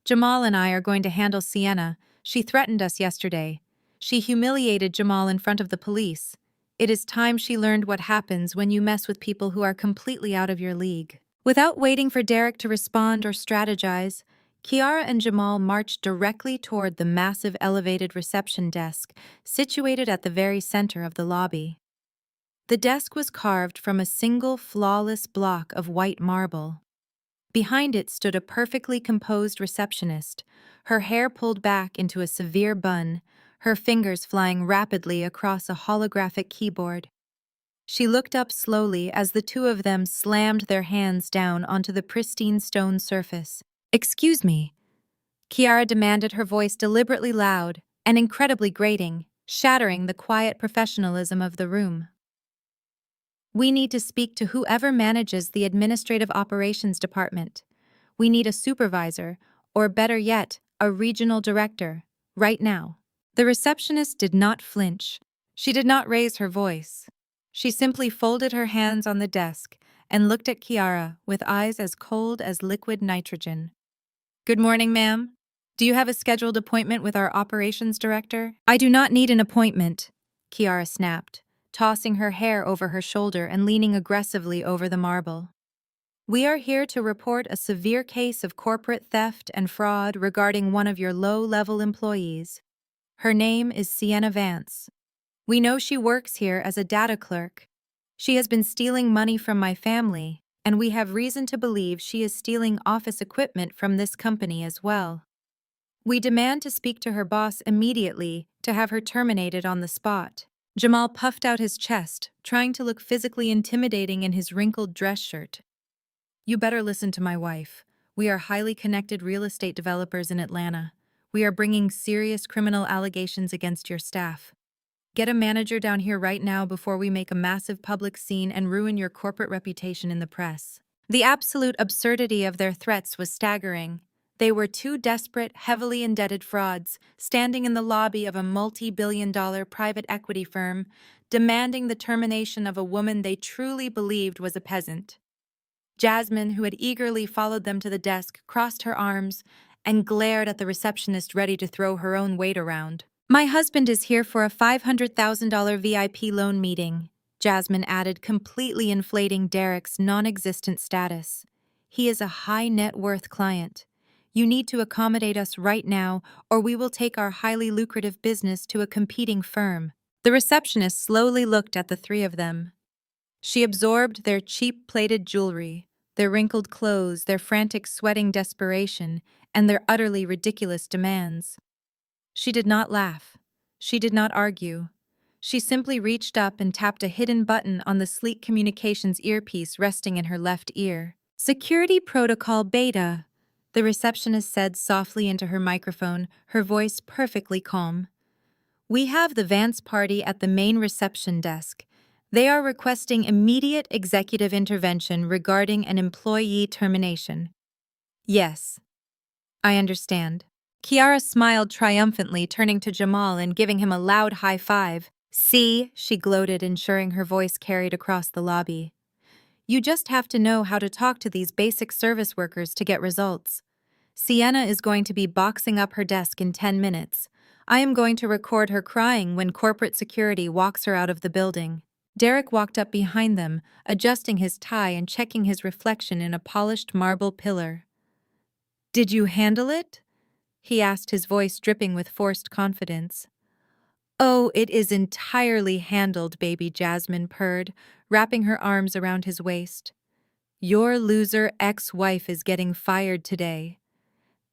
Jamal and I are going to handle Sienna. She threatened us yesterday. She humiliated Jamal in front of the police. It is time she learned what happens when you mess with people who are completely out of your league." Without waiting for Derek to respond or strategize, Kiara and Jamal marched directly toward the massive elevated reception desk situated at the very center of the lobby. The desk was carved from a single flawless block of white marble. Behind it stood a perfectly composed receptionist, her hair pulled back into a severe bun, her fingers flying rapidly across a holographic keyboard. She looked up slowly as the two of them slammed their hands down onto the pristine stone surface. "Excuse me," Kiara demanded, her voice deliberately loud and incredibly grating, shattering the quiet professionalism of the room. "We need to speak to whoever manages the administrative operations department. We need a supervisor, or better yet, a regional director, right now." The receptionist did not flinch. She did not raise her voice. She simply folded her hands on the desk and looked at Kiara with eyes as cold as liquid nitrogen. "Good morning, ma'am. Do you have a scheduled appointment with our operations director?" "I do not need an appointment," Kiara snapped, tossing her hair over her shoulder and leaning aggressively over the marble. "We are here to report a severe case of corporate theft and fraud regarding one of your low-level employees. Her name is Sienna Vance. We know she works here as a data clerk. She has been stealing money from my family, and we have reason to believe she is stealing office equipment from this company as well. We demand to speak to her boss immediately to have her terminated on the spot." Jamal puffed out his chest, trying to look physically intimidating in his wrinkled dress shirt. "You better listen to my wife. We are highly connected real estate developers in Atlanta. We are bringing serious criminal allegations against your staff. Get a manager down here right now before we make a massive public scene and ruin your corporate reputation in the press." The absolute absurdity of their threats was staggering. They were two desperate, heavily indebted frauds, standing in the lobby of a multi-billion-dollar private equity firm, demanding the termination of a woman they truly believed was a peasant. Jasmine, who had eagerly followed them to the desk, crossed her arms and glared at the receptionist, ready to throw her own weight around. "My husband is here for a $500,000 VIP loan meeting," Jasmine added, completely inflating Derek's non-existent status. "He is a high net worth client. You need to accommodate us right now, or we will take our highly lucrative business to a competing firm." The receptionist slowly looked at the three of them. She absorbed their cheap-plated jewelry, their wrinkled clothes, their frantic sweating desperation, and their utterly ridiculous demands. She did not laugh. She did not argue. She simply reached up and tapped a hidden button on the sleek communications earpiece resting in her left ear. "Security Protocol Beta," the receptionist said softly into her microphone, her voice perfectly calm. "We have the Vance party at the main reception desk. They are requesting immediate executive intervention regarding an employee termination." "Yes, I understand." Kiara smiled triumphantly, turning to Jamal and giving him a loud high five. "See," she gloated, ensuring her voice carried across the lobby. "You just have to know how to talk to these basic service workers to get results. Sienna is going to be boxing up her desk in 10 minutes. I am going to record her crying when corporate security walks her out of the building." Derek walked up behind them, adjusting his tie and checking his reflection in a polished marble pillar. "Did you handle it?" he asked, his voice dripping with forced confidence. "Oh, it is entirely handled," baby Jasmine purred, wrapping her arms around his waist. "Your loser ex-wife is getting fired today.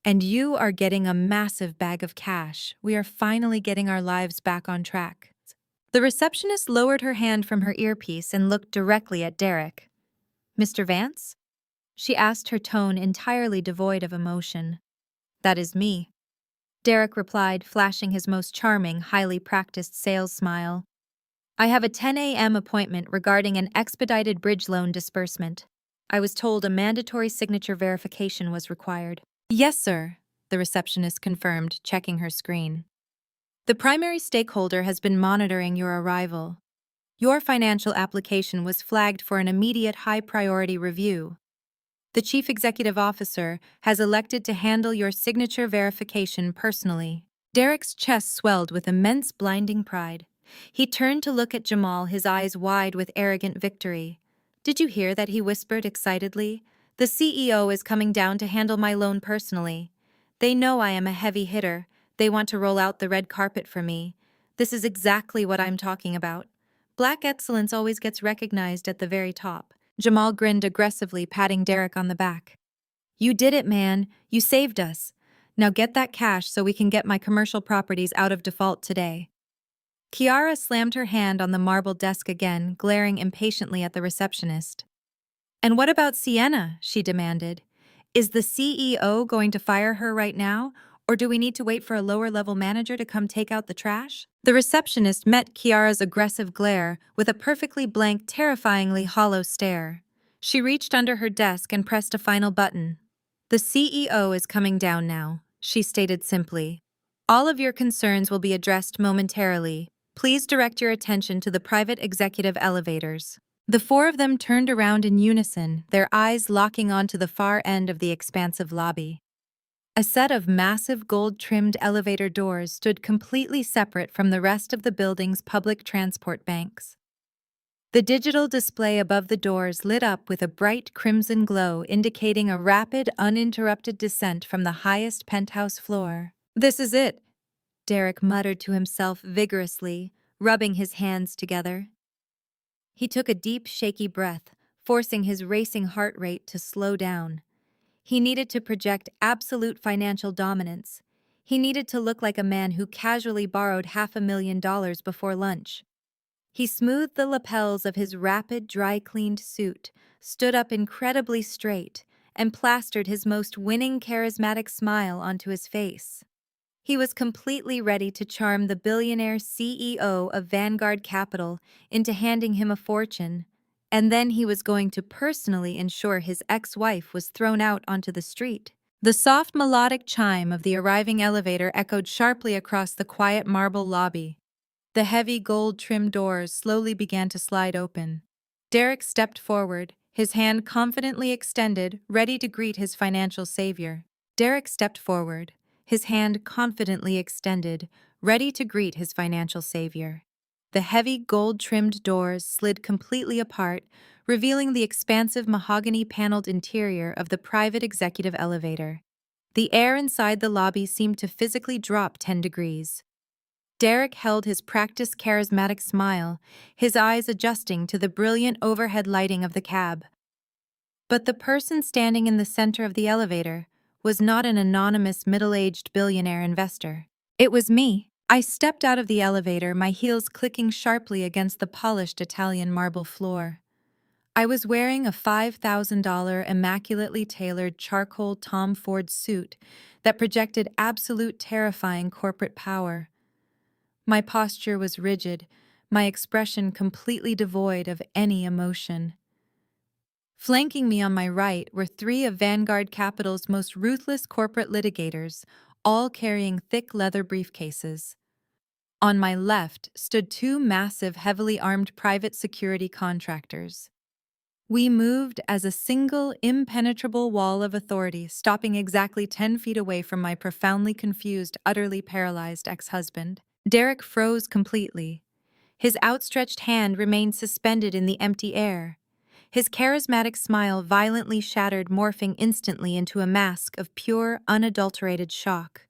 And you are getting a massive bag of cash. We are finally getting our lives back on track." The receptionist lowered her hand from her earpiece and looked directly at Derek. "Mr. Vance?" she asked, her tone entirely devoid of emotion. "That is me," Derek replied, flashing his most charming, highly practiced sales smile. "I have a 10 a.m. appointment regarding an expedited bridge loan disbursement. I was told a mandatory signature verification was required." "Yes, sir," the receptionist confirmed, checking her screen. "The primary stakeholder has been monitoring your arrival. Your financial application was flagged for an immediate high-priority review. The Chief Executive Officer has elected to handle your signature verification personally." Derek's chest swelled with immense blinding pride. He turned to look at Jamal, his eyes wide with arrogant victory. "Did you hear that?" he whispered excitedly. "The CEO is coming down to handle my loan personally. They know I am a heavy hitter. They want to roll out the red carpet for me. This is exactly what I'm talking about. Black excellence always gets recognized at the very top." Jamal grinned aggressively, patting Derek on the back. "You did it, man. You saved us. Now get that cash so we can get my commercial properties out of default today." Kiara slammed her hand on the marble desk again, glaring impatiently at the receptionist. "And what about Sienna?" she demanded. "Is the CEO going to fire her right now, or do we need to wait for a lower-level manager to come take out the trash?" The receptionist met Kiara's aggressive glare with a perfectly blank, terrifyingly hollow stare. She reached under her desk and pressed a final button. "The CEO is coming down now," she stated simply. "All of your concerns will be addressed momentarily. Please direct your attention to the private executive elevators." The four of them turned around in unison, their eyes locking onto the far end of the expansive lobby. A set of massive gold-trimmed elevator doors stood completely separate from the rest of the building's public transport banks. The digital display above the doors lit up with a bright crimson glow, indicating a rapid, uninterrupted descent from the highest penthouse floor. "This is it," Derek muttered to himself vigorously, rubbing his hands together. He took a deep, shaky breath, forcing his racing heart rate to slow down. He needed to project absolute financial dominance. He needed to look like a man who casually borrowed $500,000 before lunch. He smoothed the lapels of his rapid, dry-cleaned suit, stood up incredibly straight, and plastered his most winning, charismatic smile onto his face. He was completely ready to charm the billionaire CEO of Vanguard Capital into handing him a fortune, and then he was going to personally ensure his ex-wife was thrown out onto the street. The soft melodic chime of the arriving elevator echoed sharply across the quiet marble lobby. The heavy gold-trimmed doors slowly began to slide open. Derek stepped forward, his hand confidently extended, ready to greet his financial savior. Derek stepped forward, his hand confidently extended, ready to greet his financial savior. The heavy gold-trimmed doors slid completely apart, revealing the expansive mahogany-paneled interior of the private executive elevator. The air inside the lobby seemed to physically drop 10 degrees. Derek held his practiced charismatic smile, his eyes adjusting to the brilliant overhead lighting of the cab. But the person standing in the center of the elevator was not an anonymous middle-aged billionaire investor. It was me. I stepped out of the elevator, my heels clicking sharply against the polished Italian marble floor. I was wearing a $5,000 immaculately tailored charcoal Tom Ford suit that projected absolute terrifying corporate power. My posture was rigid, my expression completely devoid of any emotion. Flanking me on my right were three of Vanguard Capital's most ruthless corporate litigators, all carrying thick leather briefcases. On my left stood two massive, heavily armed private security contractors. We moved as a single, impenetrable wall of authority, stopping exactly 10 feet away from my profoundly confused, utterly paralyzed ex-husband. Derek froze completely. His outstretched hand remained suspended in the empty air. His charismatic smile violently shattered, morphing instantly into a mask of pure, unadulterated shock.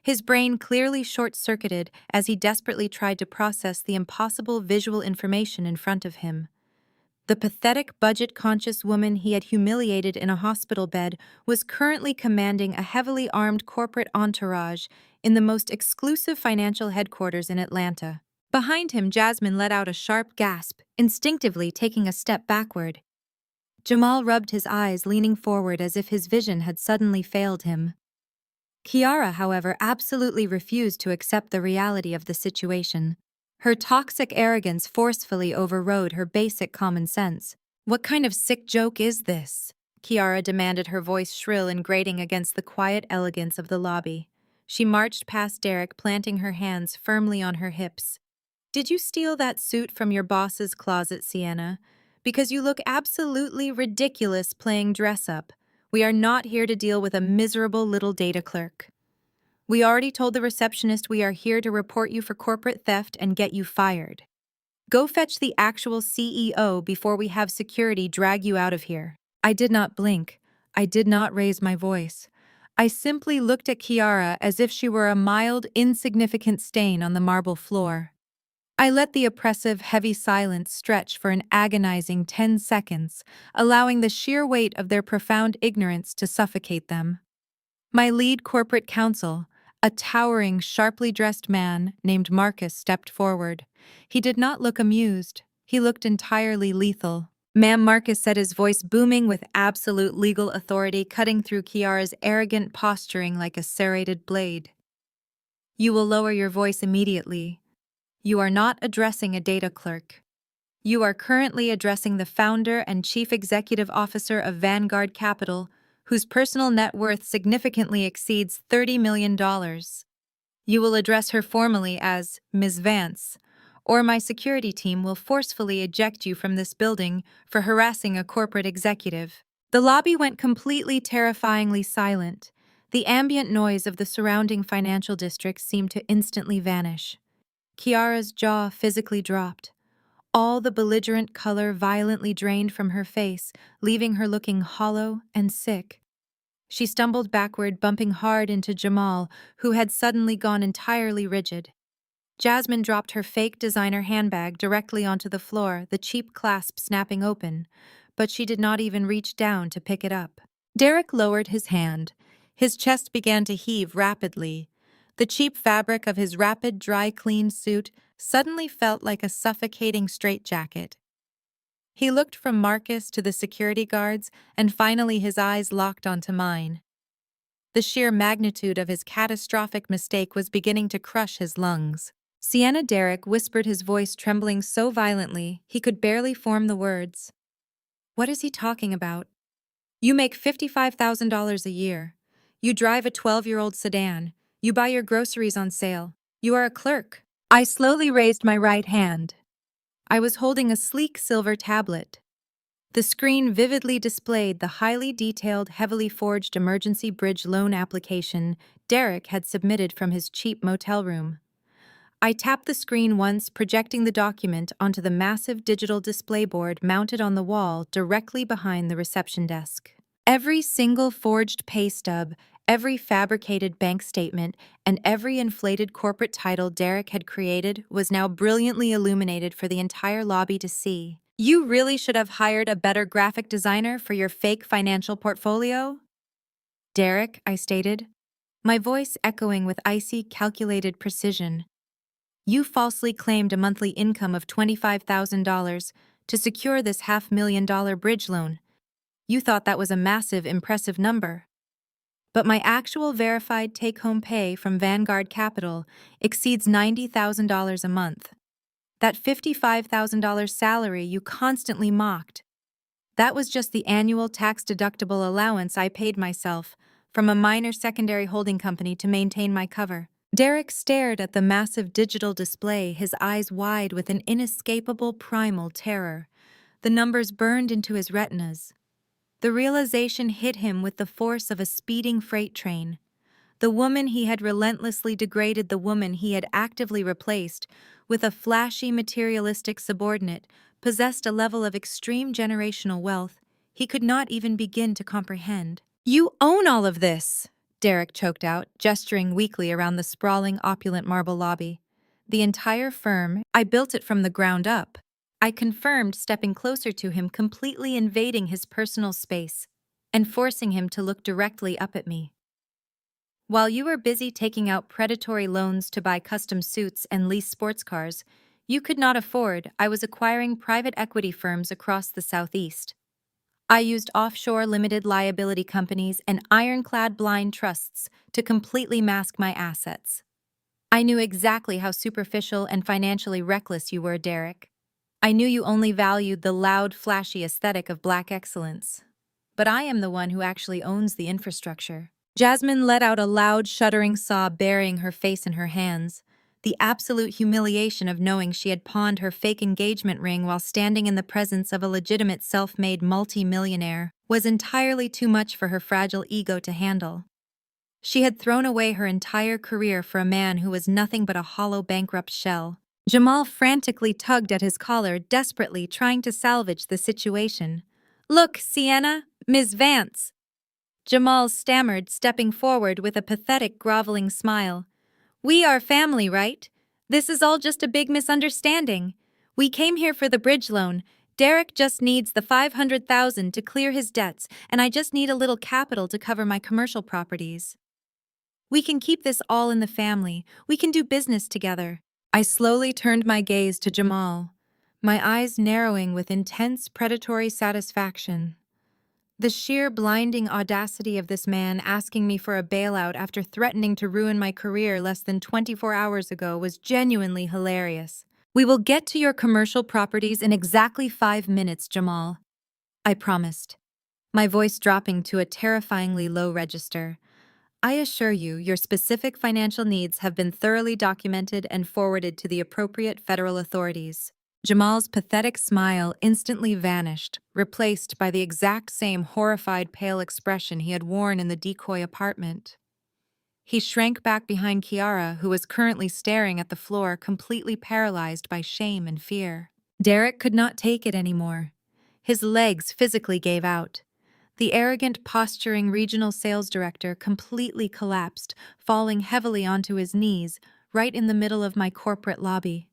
His brain clearly short-circuited as he desperately tried to process the impossible visual information in front of him. The pathetic, budget-conscious woman he had humiliated in a hospital bed was currently commanding a heavily armed corporate entourage in the most exclusive financial headquarters in Atlanta. Behind him, Jasmine let out a sharp gasp, instinctively taking a step backward. Jamal rubbed his eyes, leaning forward as if his vision had suddenly failed him. Kiara, however, absolutely refused to accept the reality of the situation. Her toxic arrogance forcefully overrode her basic common sense. "What kind of sick joke is this?" Kiara demanded, her voice shrill and grating against the quiet elegance of the lobby. She marched past Derek, planting her hands firmly on her hips. "Did you steal that suit from your boss's closet, Sienna? Because you look absolutely ridiculous playing dress-up. We are not here to deal with a miserable little data clerk. We already told the receptionist we are here to report you for corporate theft and get you fired. Go fetch the actual CEO before we have security drag you out of here." I did not blink. I did not raise my voice. I simply looked at Kiara as if she were a mild, insignificant stain on the marble floor. I let the oppressive, heavy silence stretch for an agonizing 10 seconds, allowing the sheer weight of their profound ignorance to suffocate them. My lead corporate counsel, a towering, sharply dressed man named Marcus, stepped forward. He did not look amused. He looked entirely lethal. "Ma'am," Marcus said, his voice booming with absolute legal authority, cutting through Kiara's arrogant posturing like a serrated blade. "You will lower your voice immediately. You are not addressing a data clerk. You are currently addressing the founder and chief executive officer of Vanguard Capital, whose personal net worth significantly exceeds $30 million. You will address her formally as Ms. Vance, or my security team will forcefully eject you from this building for harassing a corporate executive." The lobby went completely terrifyingly silent. The ambient noise of the surrounding financial district seemed to instantly vanish. Kiara's jaw physically dropped. All the belligerent color violently drained from her face, leaving her looking hollow and sick. She stumbled backward, bumping hard into Jamal, who had suddenly gone entirely rigid. Jasmine dropped her fake designer handbag directly onto the floor, the cheap clasp snapping open, but she did not even reach down to pick it up. Derek lowered his hand. His chest began to heave rapidly. The cheap fabric of his rapid, dry-cleaned suit suddenly felt like a suffocating straitjacket. He looked from Marcus to the security guards, and finally his eyes locked onto mine. The sheer magnitude of his catastrophic mistake was beginning to crush his lungs. "Sienna," Derek whispered, his voice trembling so violently he could barely form the words. "What is he talking about? You make $55,000 a year. You drive a 12-year-old sedan. You buy your groceries on sale. You are a clerk." I slowly raised my right hand. I was holding a sleek silver tablet. The screen vividly displayed the highly detailed, heavily forged emergency bridge loan application Derek had submitted from his cheap motel room. I tapped the screen once, projecting the document onto the massive digital display board mounted on the wall directly behind the reception desk. Every single forged pay stub, every fabricated bank statement, and every inflated corporate title Derek had created was now brilliantly illuminated for the entire lobby to see. "You really should have hired a better graphic designer for your fake financial portfolio?" "Derek," I stated, my voice echoing with icy, calculated precision. "You falsely claimed a monthly income of $25,000 to secure this $500,000 bridge loan. You thought that was a massive, impressive number. But my actual verified take-home pay from Vanguard Capital exceeds $90,000 a month. That $55,000 salary you constantly mocked. That was just the annual tax-deductible allowance I paid myself from a minor secondary holding company to maintain my cover." Derek stared at the massive digital display, his eyes wide with an inescapable primal terror. The numbers burned into his retinas. The realization hit him with the force of a speeding freight train. The woman he had relentlessly degraded, the woman he had actively replaced with a flashy, materialistic subordinate, possessed a level of extreme generational wealth he could not even begin to comprehend. "You own all of this," Derek choked out, gesturing weakly around the sprawling, opulent marble lobby. "The entire firm. I built it from the ground up," I confirmed, stepping closer to him, completely invading his personal space and forcing him to look directly up at me. While you were busy taking out predatory loans to buy custom suits and lease sports cars you could not afford, I was acquiring private equity firms across the Southeast. I used offshore limited liability companies and ironclad blind trusts to completely mask my assets. I knew exactly how superficial and financially reckless you were, Derek. I knew you only valued the loud, flashy aesthetic of black excellence. But I am the one who actually owns the infrastructure. Jasmine let out a loud, shuddering sob, burying her face in her hands. The absolute humiliation of knowing she had pawned her fake engagement ring while standing in the presence of a legitimate self-made multi-millionaire was entirely too much for her fragile ego to handle. She had thrown away her entire career for a man who was nothing but a hollow bankrupt shell. Jamal frantically tugged at his collar, desperately trying to salvage the situation. "Look, Sienna, Miss Vance." Jamal stammered, stepping forward with a pathetic, groveling smile. "We are family, right? This is all just a big misunderstanding. We came here for the bridge loan. Derek just needs the $500,000 to clear his debts, and I just need a little capital to cover my commercial properties. We can keep this all in the family. We can do business together." I slowly turned my gaze to Jamal, my eyes narrowing with intense predatory satisfaction. The sheer blinding audacity of this man asking me for a bailout after threatening to ruin my career less than 24 hours ago was genuinely hilarious. "We will get to your commercial properties in exactly 5 minutes, Jamal," I promised, my voice dropping to a terrifyingly low register. "I assure you, your specific financial needs have been thoroughly documented and forwarded to the appropriate federal authorities." Jamal's pathetic smile instantly vanished, replaced by the exact same horrified pale expression he had worn in the decoy apartment. He shrank back behind Kiara, who was currently staring at the floor, completely paralyzed by shame and fear. Derek could not take it anymore. His legs physically gave out. The arrogant, posturing regional sales director completely collapsed, falling heavily onto his knees, right in the middle of my corporate lobby.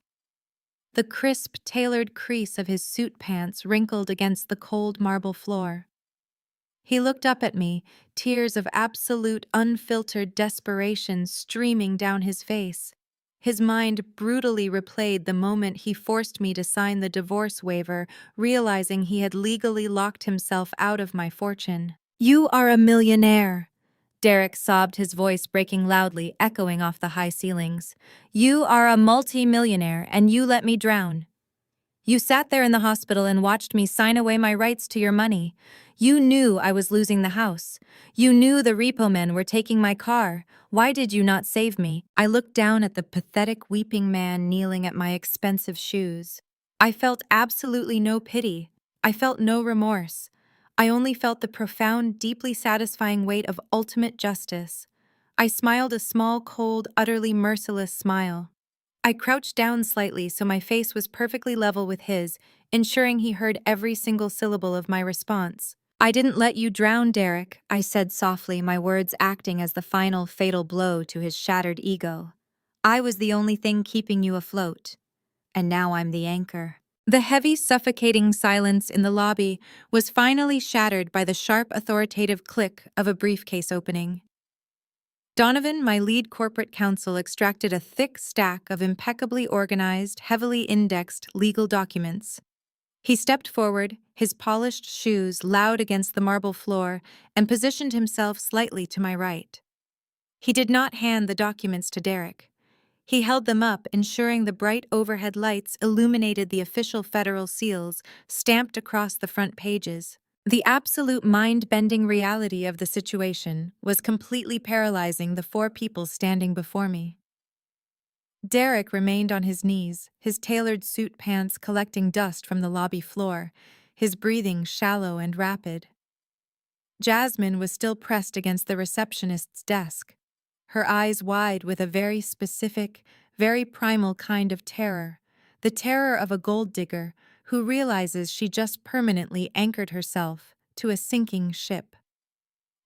The crisp, tailored crease of his suit pants wrinkled against the cold marble floor. He looked up at me, tears of absolute, unfiltered desperation streaming down his face. His mind brutally replayed the moment he forced me to sign the divorce waiver, realizing he had legally locked himself out of my fortune. "You are a millionaire," Derek sobbed, his voice breaking loudly, echoing off the high ceilings. "You are a multi-millionaire, and you let me drown. You sat there in the hospital and watched me sign away my rights to your money. You knew I was losing the house. You knew the repo men were taking my car. Why did you not save me?" I looked down at the pathetic, weeping man kneeling at my expensive shoes. I felt absolutely no pity. I felt no remorse. I only felt the profound, deeply satisfying weight of ultimate justice. I smiled a small, cold, utterly merciless smile. I crouched down slightly so my face was perfectly level with his, ensuring he heard every single syllable of my response. "I didn't let you drown, Derek," I said softly, my words acting as the final fatal blow to his shattered ego. "I was the only thing keeping you afloat. And now I'm the anchor." The heavy, suffocating silence in the lobby was finally shattered by the sharp, authoritative click of a briefcase opening. Donovan, my lead corporate counsel, extracted a thick stack of impeccably organized, heavily indexed legal documents. He stepped forward, his polished shoes loud against the marble floor, and positioned himself slightly to my right. He did not hand the documents to Derek. He held them up, ensuring the bright overhead lights illuminated the official federal seals stamped across the front pages. The absolute mind-bending reality of the situation was completely paralyzing the 4 people standing before me. Derek remained on his knees, his tailored suit pants collecting dust from the lobby floor, his breathing shallow and rapid. Jasmine was still pressed against the receptionist's desk, her eyes wide with a very specific, very primal kind of terror, the terror of a gold digger who realizes she just permanently anchored herself to a sinking ship.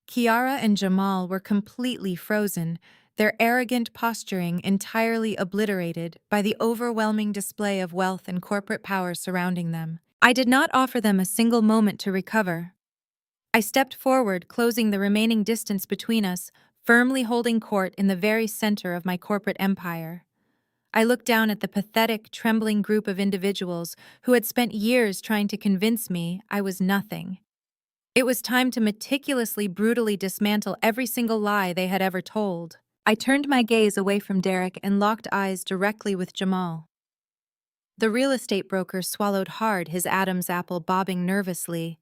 Kiara and Jamal were completely frozen, their arrogant posturing entirely obliterated by the overwhelming display of wealth and corporate power surrounding them. I did not offer them a single moment to recover. I stepped forward, closing the remaining distance between us, firmly holding court in the very center of my corporate empire. I looked down at the pathetic, trembling group of individuals who had spent years trying to convince me I was nothing. It was time to meticulously, brutally dismantle every single lie they had ever told. I turned my gaze away from Derek and locked eyes directly with Jamal. The real estate broker swallowed hard, his Adam's apple bobbing nervously.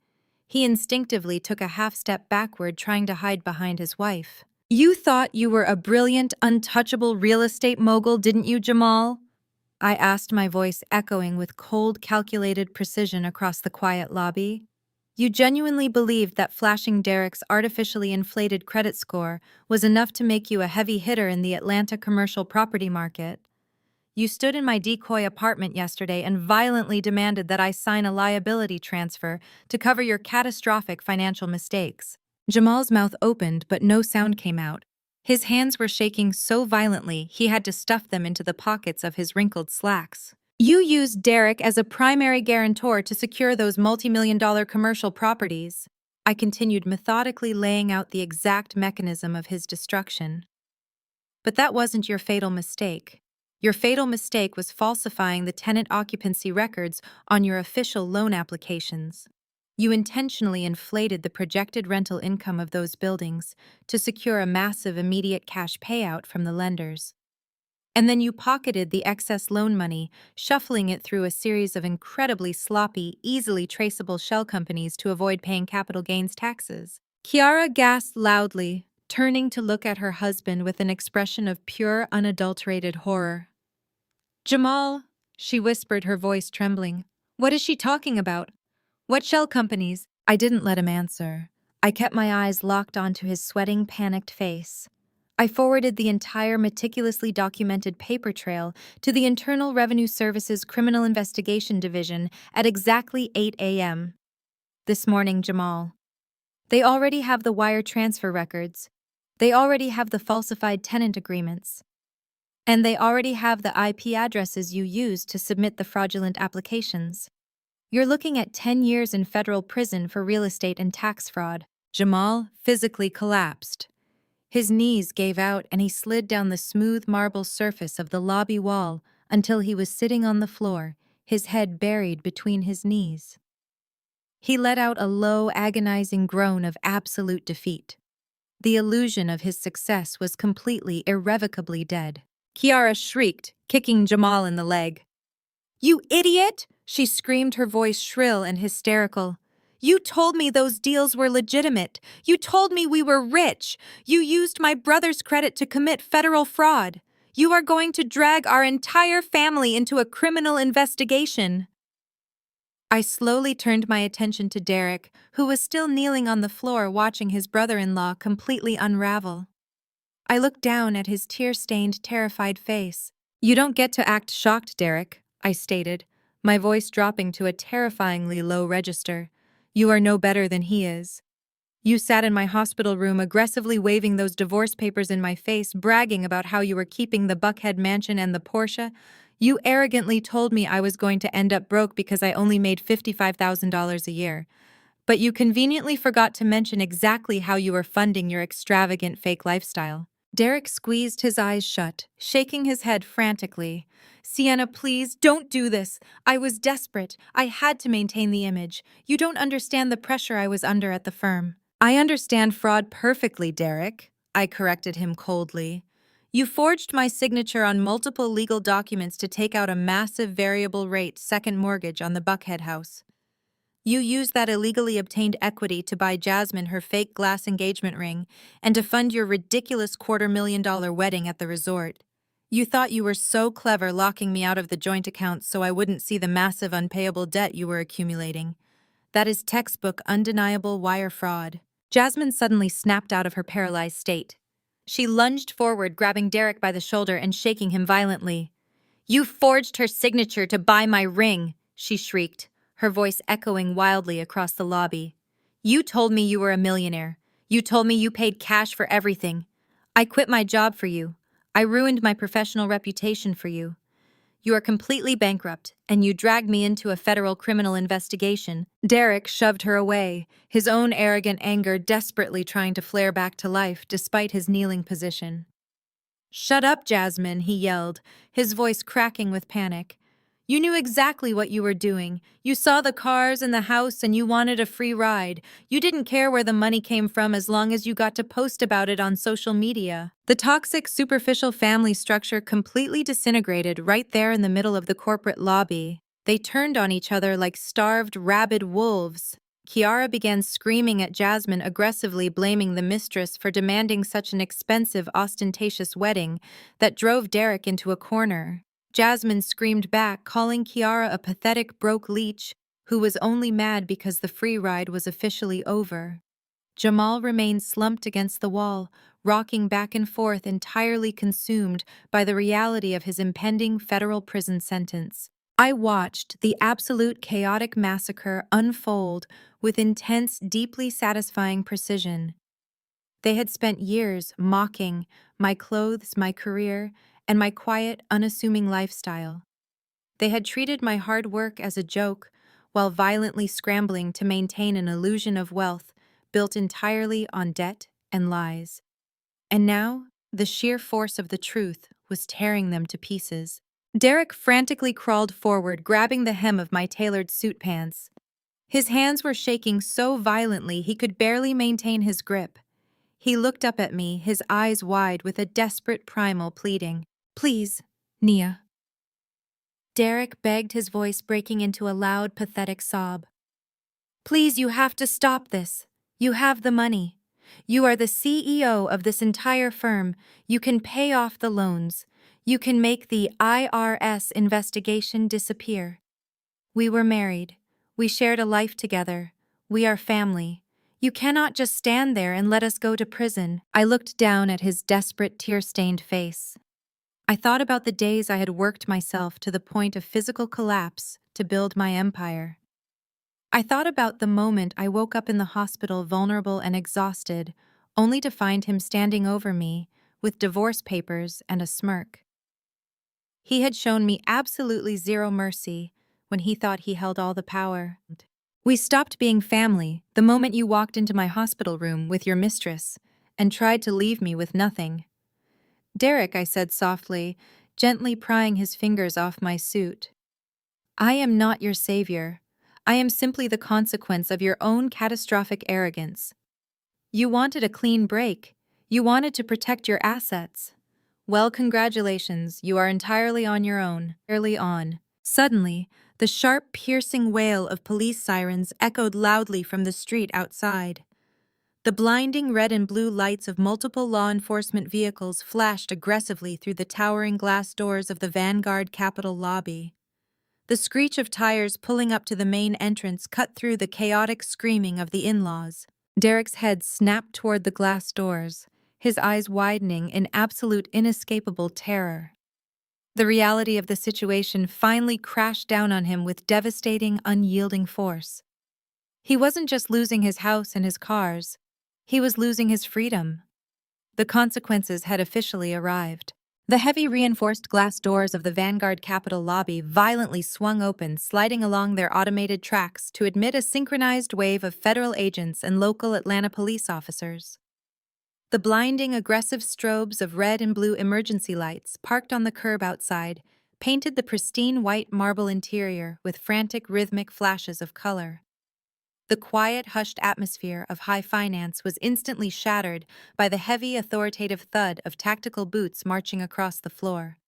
He instinctively took a half-step backward, trying to hide behind his wife. "You thought you were a brilliant, untouchable real estate mogul, didn't you, Jamal?" I asked, my voice echoing with cold, calculated precision across the quiet lobby. "You genuinely believed that flashing Derek's artificially inflated credit score was enough to make you a heavy hitter in the Atlanta commercial property market. You stood in my decoy apartment yesterday and violently demanded that I sign a liability transfer to cover your catastrophic financial mistakes." Jamal's mouth opened, but no sound came out. His hands were shaking so violently he had to stuff them into the pockets of his wrinkled slacks. "You used Derek as a primary guarantor to secure those multi-million-dollar commercial properties." I continued, methodically laying out the exact mechanism of his destruction. "But that wasn't your fatal mistake. Your fatal mistake was falsifying the tenant occupancy records on your official loan applications. You intentionally inflated the projected rental income of those buildings to secure a massive immediate cash payout from the lenders. And then you pocketed the excess loan money, shuffling it through a series of incredibly sloppy, easily traceable shell companies to avoid paying capital gains taxes." Kiara gasped loudly, turning to look at her husband with an expression of pure, unadulterated horror. "Jamal," she whispered, her voice trembling, "what is she talking about? What shell companies?" I didn't let him answer. I kept my eyes locked onto his sweating, panicked face. I forwarded the entire meticulously documented paper trail to the Internal Revenue Service's Criminal Investigation Division at exactly 8 a.m. "This morning, Jamal. They already have the wire transfer records. They already have the falsified tenant agreements. And they already have the IP addresses you used to submit the fraudulent applications. You're looking at 10 years in federal prison for real estate and tax fraud." Jamal physically collapsed. His knees gave out and he slid down the smooth marble surface of the lobby wall until he was sitting on the floor, his head buried between his knees. He let out a low, agonizing groan of absolute defeat. The illusion of his success was completely, irrevocably dead. Kiara shrieked, kicking Jamal in the leg. "You idiot!" she screamed, her voice shrill and hysterical. "You told me those deals were legitimate. You told me we were rich. You used my brother's credit to commit federal fraud. You are going to drag our entire family into a criminal investigation." I slowly turned my attention to Derek, who was still kneeling on the floor watching his brother-in-law completely unravel. I looked down at his tear-stained, terrified face. "You don't get to act shocked, Derek," I stated, my voice dropping to a terrifyingly low register. "You are no better than he is. You sat in my hospital room aggressively waving those divorce papers in my face, bragging about how you were keeping the Buckhead mansion and the Porsche. You arrogantly told me I was going to end up broke because I only made $55,000 a year. But you conveniently forgot to mention exactly how you were funding your extravagant fake lifestyle." Derek squeezed his eyes shut, shaking his head frantically. "Sienna, please, don't do this. I was desperate. I had to maintain the image. You don't understand the pressure I was under at the firm." "I understand fraud perfectly, Derek," I corrected him coldly. "You forged my signature on multiple legal documents to take out a massive variable rate second mortgage on the Buckhead house. You used that illegally obtained equity to buy Jasmine her fake glass engagement ring and to fund your ridiculous $250,000 wedding at the resort. You thought you were so clever locking me out of the joint accounts so I wouldn't see the massive unpayable debt you were accumulating. That is textbook, undeniable wire fraud." Jasmine suddenly snapped out of her paralyzed state. She lunged forward, grabbing Derek by the shoulder and shaking him violently. "You forged her signature to buy my ring," she shrieked, her voice echoing wildly across the lobby. "You told me you were a millionaire. You told me you paid cash for everything. I quit my job for you. I ruined my professional reputation for you. You are completely bankrupt, and you dragged me into a federal criminal investigation. Derek shoved her away, his own arrogant anger desperately trying to flare back to life despite his kneeling position. "Shut up, Jasmine," he yelled, his voice cracking with panic. "You knew exactly what you were doing. You saw the cars and the house and you wanted a free ride. You didn't care where the money came from as long as you got to post about it on social media." The toxic, superficial family structure completely disintegrated right there in the middle of the corporate lobby. They turned on each other like starved, rabid wolves. Kiara began screaming at Jasmine, aggressively blaming the mistress for demanding such an expensive, ostentatious wedding that drove Derek into a corner. Jasmine screamed back, calling Kiara a pathetic, broke leech who was only mad because the free ride was officially over. Jamal remained slumped against the wall, rocking back and forth, entirely consumed by the reality of his impending federal prison sentence. I watched the absolute chaotic massacre unfold with intense, deeply satisfying precision. They had spent years mocking my clothes, my career, and my quiet, unassuming lifestyle. They had treated my hard work as a joke while violently scrambling to maintain an illusion of wealth built entirely on debt and lies. And now, the sheer force of the truth was tearing them to pieces. Derek frantically crawled forward, grabbing the hem of my tailored suit pants. His hands were shaking so violently he could barely maintain his grip. He looked up at me, his eyes wide with a desperate primal pleading. "Please, Nia." Derek begged, his voice breaking into a loud, pathetic sob. "Please, you have to stop this. You have the money. You are the CEO of this entire firm. You can pay off the loans. You can make the IRS investigation disappear. We were married. We shared a life together. We are family. You cannot just stand there and let us go to prison." I looked down at his desperate, tear-stained face. I thought about the days I had worked myself to the point of physical collapse to build my empire. I thought about the moment I woke up in the hospital, vulnerable and exhausted, only to find him standing over me with divorce papers and a smirk. He had shown me absolutely zero mercy when he thought he held all the power. "We stopped being family the moment you walked into my hospital room with your mistress and tried to leave me with nothing." "Derek," I said softly, gently prying his fingers off my suit. "I am not your savior. I am simply the consequence of your own catastrophic arrogance. You wanted a clean break. You wanted to protect your assets. Well, congratulations, you are entirely on your own." Early on. Suddenly, the sharp, piercing wail of police sirens echoed loudly from the street outside. The blinding red and blue lights of multiple law enforcement vehicles flashed aggressively through the towering glass doors of the Vanguard Capitol lobby. The screech of tires pulling up to the main entrance cut through the chaotic screaming of the in-laws. Derek's head snapped toward the glass doors, his eyes widening in absolute, inescapable terror. The reality of the situation finally crashed down on him with devastating, unyielding force. He wasn't just losing his house and his cars. He was losing his freedom. The consequences had officially arrived. The heavy reinforced glass doors of the Vanguard Capitol lobby violently swung open, sliding along their automated tracks to admit a synchronized wave of federal agents and local Atlanta police officers. The blinding, aggressive strobes of red and blue emergency lights parked on the curb outside painted the pristine white marble interior with frantic, rhythmic flashes of color. The quiet, hushed atmosphere of high finance was instantly shattered by the heavy, authoritative thud of tactical boots marching across the floor.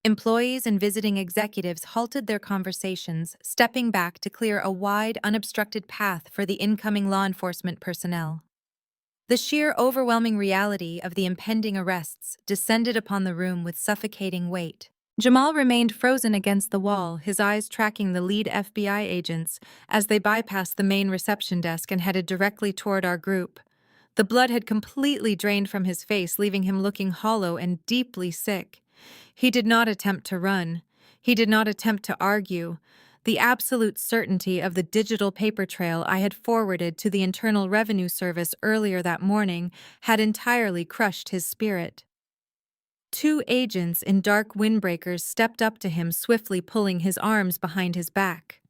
Employees and visiting executives halted their conversations, stepping back to clear a wide, unobstructed path for the incoming law enforcement personnel. The sheer, overwhelming reality of the impending arrests descended upon the room with suffocating weight. Jamal remained frozen against the wall, his eyes tracking the lead FBI agents as they bypassed the main reception desk and headed directly toward our group. The blood had completely drained from his face, leaving him looking hollow and deeply sick. He did not attempt to run. He did not attempt to argue. The absolute certainty of the digital paper trail I had forwarded to the Internal Revenue Service earlier that morning had entirely crushed his spirit. Two agents in dark windbreakers stepped up to him, swiftly pulling his arms behind his back.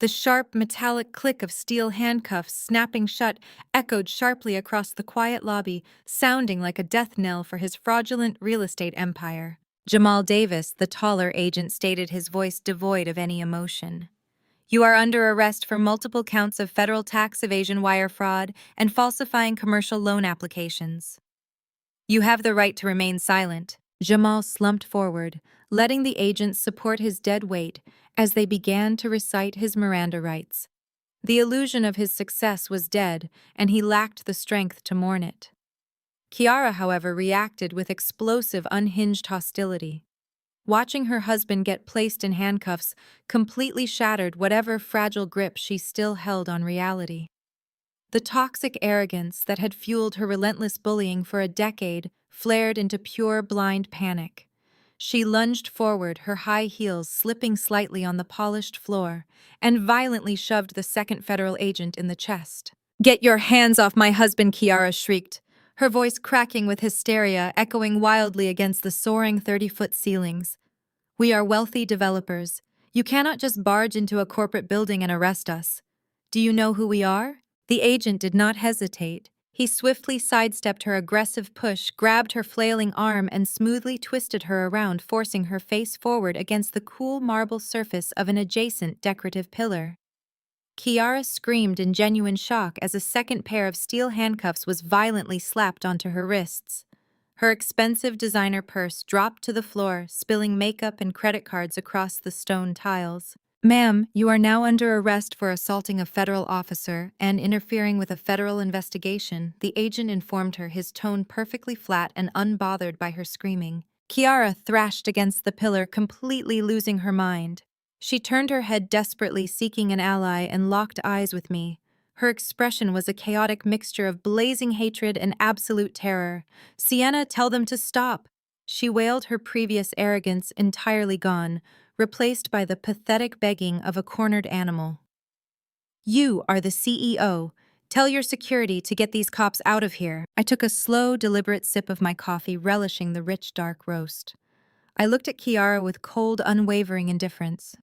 The sharp, metallic click of steel handcuffs snapping shut echoed sharply across the quiet lobby, sounding like a death knell for his fraudulent real estate empire. Jamal Davis, the taller agent, stated, his voice devoid of any emotion. "You are under arrest for multiple counts of federal tax evasion, wire fraud, and falsifying commercial loan applications. You have the right to remain silent." Jamal slumped forward, letting the agents support his dead weight as they began to recite his Miranda rights. The illusion of his success was dead, and he lacked the strength to mourn it. Kiara, however, reacted with explosive, unhinged hostility. Watching her husband get placed in handcuffs completely shattered whatever fragile grip she still held on reality. The toxic arrogance that had fueled her relentless bullying for a decade flared into pure, blind panic. She lunged forward, her high heels slipping slightly on the polished floor, and violently shoved the second federal agent in the chest. "Get your hands off my husband!" Kiara shrieked, her voice cracking with hysteria, echoing wildly against the soaring 30-foot ceilings. "We are wealthy developers. You cannot just barge into a corporate building and arrest us. Do you know who we are?" The agent did not hesitate. He swiftly sidestepped her aggressive push, grabbed her flailing arm, and smoothly twisted her around, forcing her face forward against the cool marble surface of an adjacent decorative pillar. Kiara screamed in genuine shock as a second pair of steel handcuffs was violently slapped onto her wrists. Her expensive designer purse dropped to the floor, spilling makeup and credit cards across the stone tiles. "Ma'am, you are now under arrest for assaulting a federal officer and interfering with a federal investigation," the agent informed her, his tone perfectly flat and unbothered by her screaming. Kiara thrashed against the pillar, completely losing her mind. She turned her head desperately, seeking an ally, and locked eyes with me. Her expression was a chaotic mixture of blazing hatred and absolute terror. "Sienna, tell them to stop!" She wailed, her previous arrogance entirely gone, replaced by the pathetic begging of a cornered animal. "You are the CEO. Tell your security to get these cops out of here." I took a slow, deliberate sip of my coffee, relishing the rich, dark roast. I looked at Kiara with cold, unwavering indifference.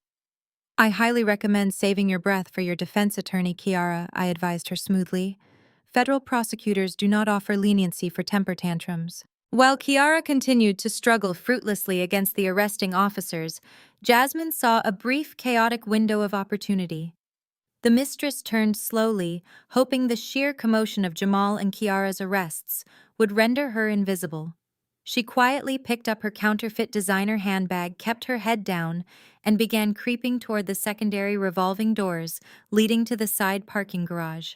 "I highly recommend saving your breath for your defense attorney, Kiara," I advised her smoothly. "Federal prosecutors do not offer leniency for temper tantrums." While Kiara continued to struggle fruitlessly against the arresting officers, Jasmine saw a brief, chaotic window of opportunity. The mistress turned slowly, hoping the sheer commotion of Jamal and Kiara's arrests would render her invisible. She quietly picked up her counterfeit designer handbag, kept her head down, and began creeping toward the secondary revolving doors leading to the side parking garage.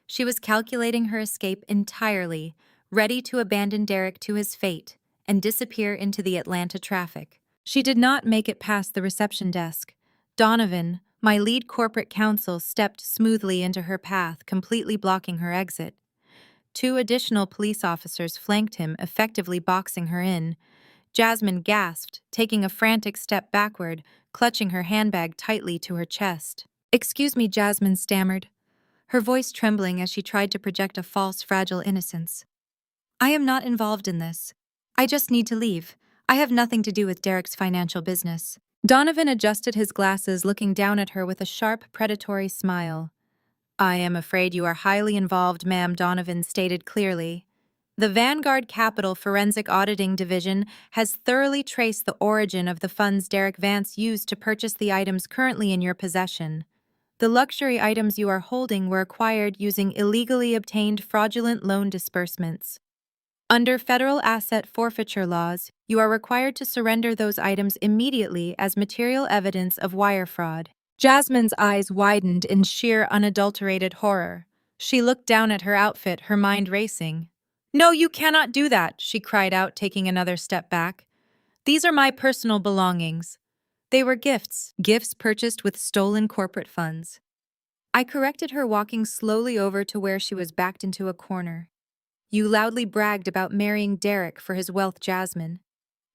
She was calculating her escape entirely, ready to abandon Derek to his fate and disappear into the Atlanta traffic. She did not make it past the reception desk. Donovan, my lead corporate counsel, stepped smoothly into her path, completely blocking her exit. Two additional police officers flanked him, effectively boxing her in. Jasmine gasped, taking a frantic step backward, clutching her handbag tightly to her chest. "Excuse me," Jasmine stammered, her voice trembling as she tried to project a false, fragile innocence. "I am not involved in this. I just need to leave. I have nothing to do with Derek's financial business." Donovan adjusted his glasses, looking down at her with a sharp, predatory smile. "I am afraid you are highly involved, ma'am," Donovan stated clearly. "The Vanguard Capital Forensic Auditing Division has thoroughly traced the origin of the funds Derek Vance used to purchase the items currently in your possession. The luxury items you are holding were acquired using illegally obtained fraudulent loan disbursements. Under federal asset forfeiture laws, you are required to surrender those items immediately as material evidence of wire fraud." Jasmine's eyes widened in sheer, unadulterated horror. She looked down at her outfit, her mind racing. "No, you cannot do that," she cried out, taking another step back. "These are my personal belongings. They were gifts purchased with stolen corporate funds." I corrected her, walking slowly over to where she was backed into a corner. "You loudly bragged about marrying Derek for his wealth, Jasmine.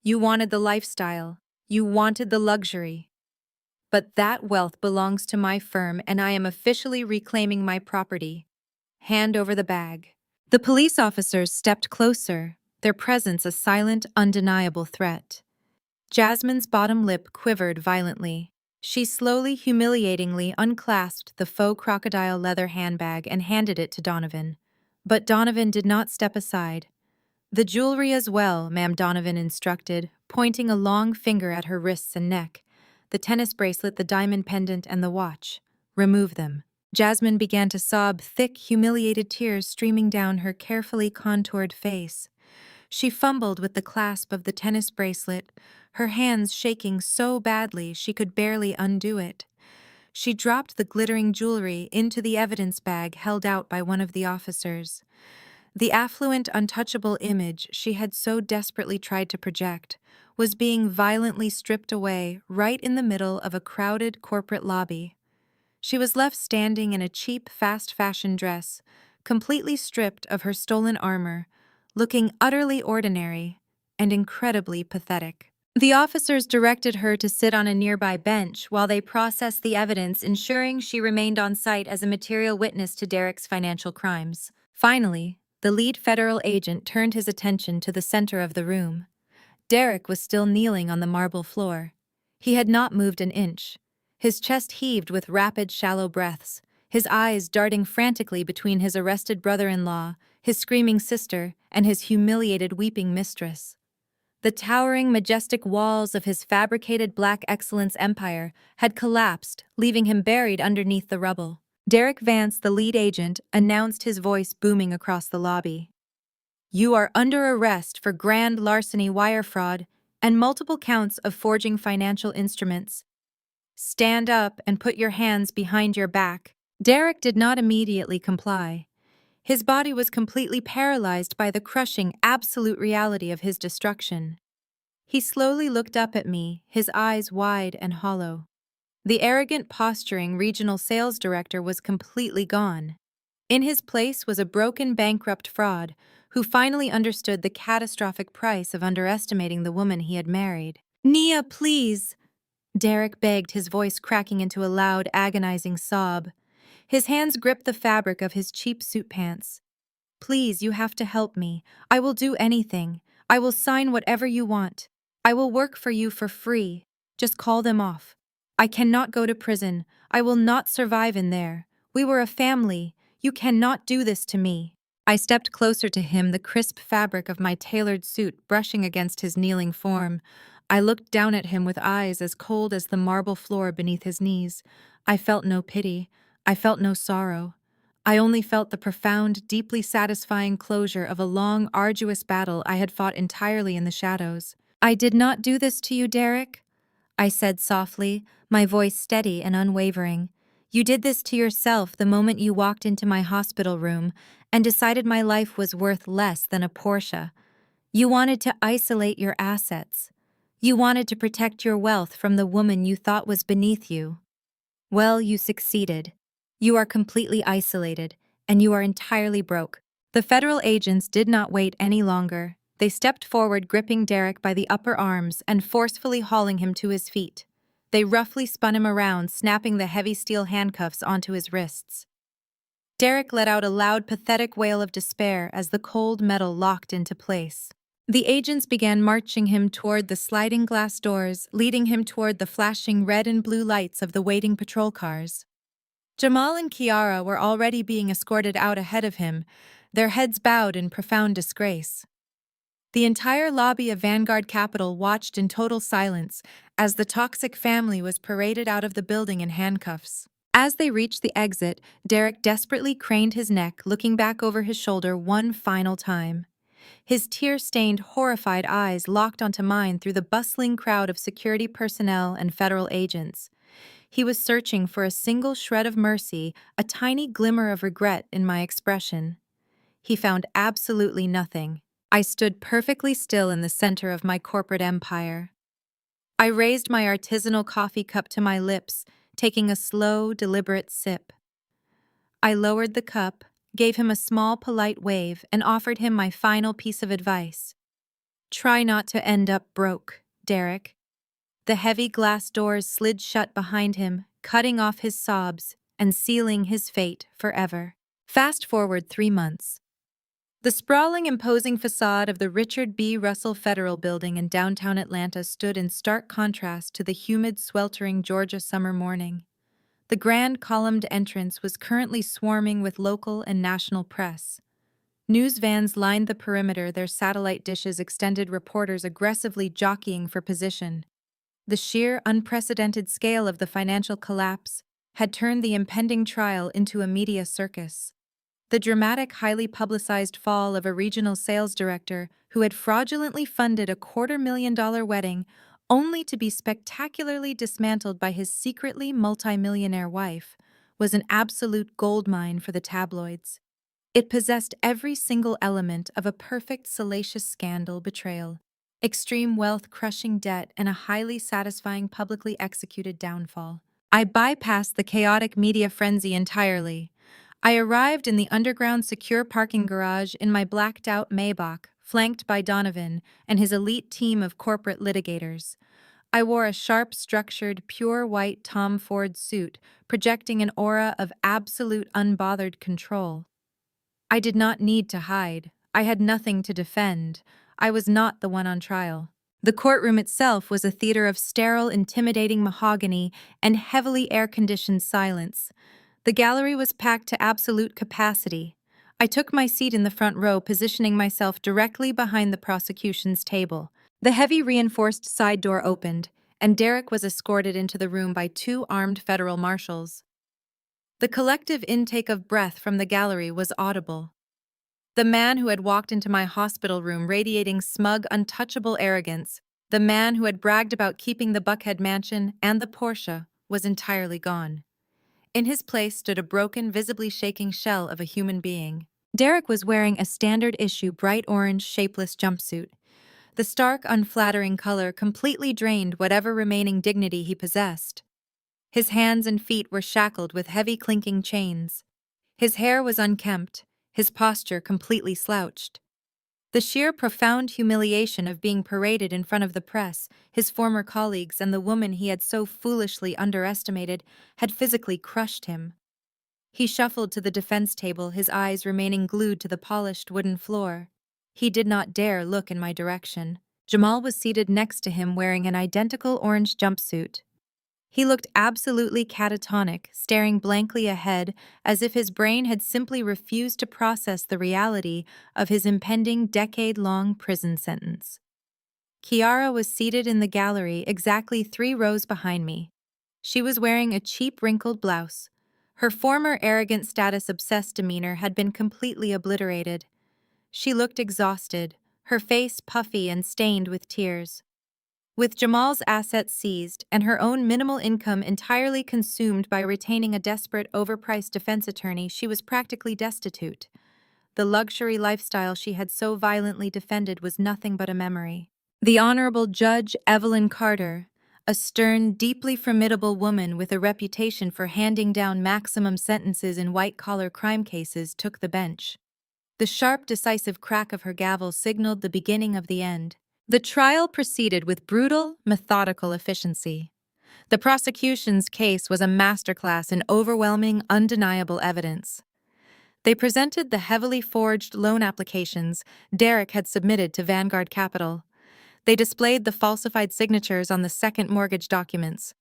You wanted the lifestyle. You wanted the luxury. But that wealth belongs to my firm, and I am officially reclaiming my property. Hand over the bag." The police officers stepped closer, their presence a silent, undeniable threat. Jasmine's bottom lip quivered violently. She slowly, humiliatingly unclasped the faux crocodile leather handbag and handed it to Donovan. But Donovan did not step aside. "The jewelry as well," Ma'am Donovan instructed, pointing a long finger at her wrists and neck. "The tennis bracelet, the diamond pendant, and the watch. Remove them." Jasmine began to sob, thick, humiliated tears streaming down her carefully contoured face. She fumbled with the clasp of the tennis bracelet, her hands shaking so badly she could barely undo it. She dropped the glittering jewelry into the evidence bag held out by one of the officers. The affluent, untouchable image she had so desperately tried to project was being violently stripped away right in the middle of a crowded corporate lobby. She was left standing in a cheap, fast-fashion dress, completely stripped of her stolen armor, looking utterly ordinary and incredibly pathetic. The officers directed her to sit on a nearby bench while they processed the evidence, ensuring she remained on site as a material witness to Derek's financial crimes. Finally, the lead federal agent turned his attention to the center of the room. Derek was still kneeling on the marble floor. He had not moved an inch. His chest heaved with rapid, shallow breaths, his eyes darting frantically between his arrested brother-in-law, his screaming sister, and his humiliated, weeping mistress. The towering, majestic walls of his fabricated black excellence empire had collapsed, leaving him buried underneath the rubble. Derek Vance, the lead agent, announced, his voice booming across the lobby. "You are under arrest for grand larceny, wire fraud, and multiple counts of forging financial instruments. Stand up and put your hands behind your back." Derek did not immediately comply. His body was completely paralyzed by the crushing, absolute reality of his destruction. He slowly looked up at me, his eyes wide and hollow. The arrogant, posturing regional sales director was completely gone. In his place was a broken, bankrupt fraud who finally understood the catastrophic price of underestimating the woman he had married. "Nia, please," Derek begged, his voice cracking into a loud, agonizing sob. His hands gripped the fabric of his cheap suit pants. "Please, you have to help me. I will do anything. I will sign whatever you want. I will work for you for free. Just call them off. I cannot go to prison. I will not survive in there. We were a family. You cannot do this to me." I stepped closer to him, the crisp fabric of my tailored suit brushing against his kneeling form. I looked down at him with eyes as cold as the marble floor beneath his knees. I felt no pity. I felt no sorrow. I only felt the profound, deeply satisfying closure of a long, arduous battle I had fought entirely in the shadows. "I did not do this to you, Derek," I said softly, my voice steady and unwavering. "You did this to yourself the moment you walked into my hospital room and decided my life was worth less than a Porsche. You wanted to isolate your assets. You wanted to protect your wealth from the woman you thought was beneath you. Well, you succeeded. You are completely isolated, and you are entirely broke." The federal agents did not wait any longer. They stepped forward, gripping Derek by the upper arms and forcefully hauling him to his feet. They roughly spun him around, snapping the heavy steel handcuffs onto his wrists. Derek let out a loud, pathetic wail of despair as the cold metal locked into place. The agents began marching him toward the sliding glass doors, leading him toward the flashing red and blue lights of the waiting patrol cars. Jamal and Kiara were already being escorted out ahead of him, their heads bowed in profound disgrace. The entire lobby of Vanguard Capital watched in total silence as the toxic family was paraded out of the building in handcuffs. As they reached the exit, Derek desperately craned his neck, looking back over his shoulder one final time. His tear-stained, horrified eyes locked onto mine through the bustling crowd of security personnel and federal agents. He was searching for a single shred of mercy, a tiny glimmer of regret in my expression. He found absolutely nothing. I stood perfectly still in the center of my corporate empire. I raised my artisanal coffee cup to my lips, taking a slow, deliberate sip. I lowered the cup, gave him a small, polite wave, and offered him my final piece of advice. "Try not to end up broke, Derek." The heavy glass doors slid shut behind him, cutting off his sobs and sealing his fate forever. Fast forward 3 months. The sprawling, imposing facade of the Richard B. Russell Federal Building in downtown Atlanta stood in stark contrast to the humid, sweltering Georgia summer morning. The grand columned entrance was currently swarming with local and national press. News vans lined the perimeter, their satellite dishes extended, reporters aggressively jockeying for position. The sheer, unprecedented scale of the financial collapse had turned the impending trial into a media circus. The dramatic, highly publicized fall of a regional sales director who had fraudulently funded a $250,000 wedding only to be spectacularly dismantled by his secretly multimillionaire wife was an absolute goldmine for the tabloids. It possessed every single element of a perfect, salacious scandal: betrayal, extreme wealth, crushing debt, and a highly satisfying publicly executed downfall. I bypassed the chaotic media frenzy entirely. I arrived in the underground secure parking garage in my blacked-out Maybach, flanked by Donovan and his elite team of corporate litigators. I wore a sharp, structured, pure white Tom Ford suit, projecting an aura of absolute unbothered control. I did not need to hide. I had nothing to defend. I was not the one on trial. The courtroom itself was a theater of sterile, intimidating mahogany and heavily air-conditioned silence. The gallery was packed to absolute capacity. I took my seat in the front row, positioning myself directly behind the prosecution's table. The heavy reinforced side door opened, and Derek was escorted into the room by two armed federal marshals. The collective intake of breath from the gallery was audible. The man who had walked into my hospital room radiating smug, untouchable arrogance, the man who had bragged about keeping the Buckhead mansion and the Porsche, was entirely gone. In his place stood a broken, visibly shaking shell of a human being. Derek was wearing a standard-issue bright orange, shapeless jumpsuit. The stark, unflattering color completely drained whatever remaining dignity he possessed. His hands and feet were shackled with heavy, clinking chains. His hair was unkempt, his posture completely slouched. The sheer, profound humiliation of being paraded in front of the press, his former colleagues, and the woman he had so foolishly underestimated had physically crushed him. He shuffled to the defense table, his eyes remaining glued to the polished wooden floor. He did not dare look in my direction. Jamal was seated next to him wearing an identical orange jumpsuit. He looked absolutely catatonic, staring blankly ahead as if his brain had simply refused to process the reality of his impending decade-long prison sentence. Kiara was seated in the gallery exactly 3 rows behind me. She was wearing a cheap, wrinkled blouse. Her former arrogant, status-obsessed demeanor had been completely obliterated. She looked exhausted, her face puffy and stained with tears. With Jamal's assets seized and her own minimal income entirely consumed by retaining a desperate, overpriced defense attorney, she was practically destitute. The luxury lifestyle she had so violently defended was nothing but a memory. The Honorable Judge Evelyn Carter, a stern, deeply formidable woman with a reputation for handing down maximum sentences in white-collar crime cases, took the bench. The sharp, decisive crack of her gavel signaled the beginning of the end. The trial proceeded with brutal, methodical efficiency. The prosecution's case was a masterclass in overwhelming, undeniable evidence. They presented the heavily forged loan applications Derek had submitted to Vanguard Capital. They displayed the falsified signatures on the second mortgage documents.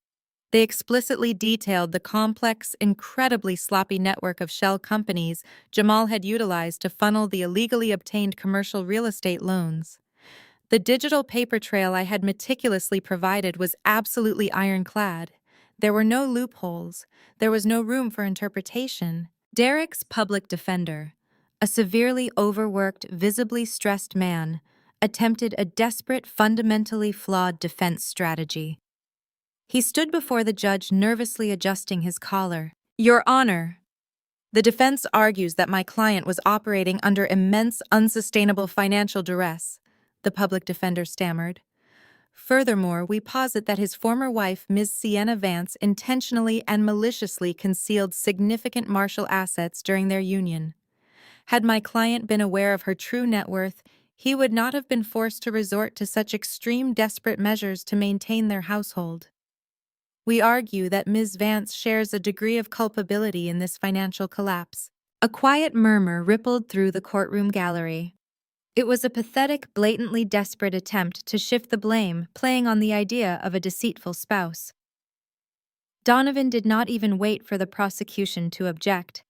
They explicitly detailed the complex, incredibly sloppy network of shell companies Jamal had utilized to funnel the illegally obtained commercial real estate loans. The digital paper trail I had meticulously provided was absolutely ironclad. There were no loopholes. There was no room for interpretation. Derek's public defender, a severely overworked, visibly stressed man, attempted a desperate, fundamentally flawed defense strategy. He stood before the judge, nervously adjusting his collar. "Your Honor, the defense argues that my client was operating under immense, unsustainable financial duress," the public defender stammered. "Furthermore, we posit that his former wife, Ms. Sienna Vance, intentionally and maliciously concealed significant Marshall assets during their union. Had my client been aware of her true net worth, he would not have been forced to resort to such extreme, desperate measures to maintain their household. We argue that Ms. Vance shares a degree of culpability in this financial collapse." A quiet murmur rippled through the courtroom gallery. It was a pathetic, blatantly desperate attempt to shift the blame, playing on the idea of a deceitful spouse. Donovan did not even wait for the prosecution to object.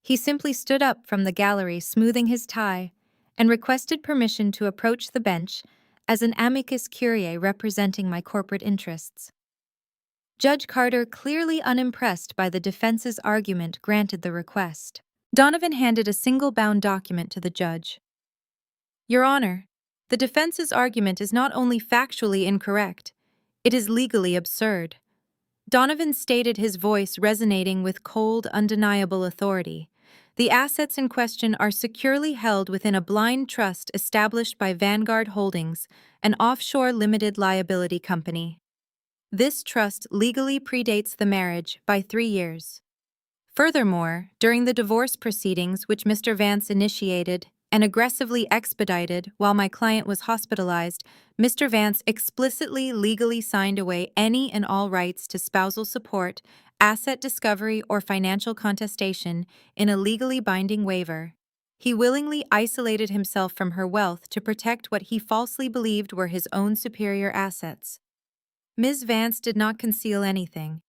He simply stood up from the gallery, smoothing his tie, and requested permission to approach the bench as an amicus curiae representing my corporate interests. Judge Carter, clearly unimpressed by the defense's argument, granted the request. Donovan handed a single-bound document to the judge. Your Honor, the defense's argument is not only factually incorrect, it is legally absurd. Donovan stated, his voice resonating with cold, undeniable authority. The assets in question are securely held within a blind trust established by Vanguard Holdings, an offshore limited liability company. This trust legally predates the marriage by 3 years. Furthermore, during the divorce proceedings which Mr. Vance initiated and aggressively expedited while my client was hospitalized, Mr. Vance explicitly legally signed away any and all rights to spousal support, asset discovery, or financial contestation in a legally binding waiver. He willingly isolated himself from her wealth to protect what he falsely believed were his own superior assets. Ms. Vance did not conceal anything.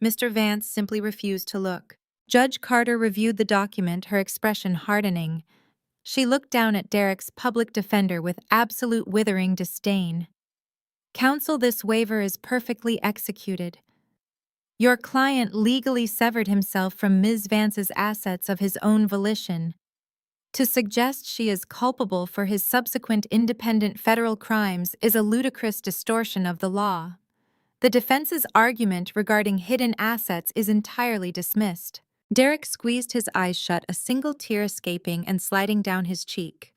Mr. Vance simply refused to look. Judge Carter reviewed the document, her expression hardening. She looked down at Derek's public defender with absolute withering disdain. Counsel, this waiver is perfectly executed. Your client legally severed himself from Ms. Vance's assets of his own volition. To suggest she is culpable for his subsequent independent federal crimes is a ludicrous distortion of the law. The defense's argument regarding hidden assets is entirely dismissed. Derek squeezed his eyes shut, a single tear escaping and sliding down his cheek.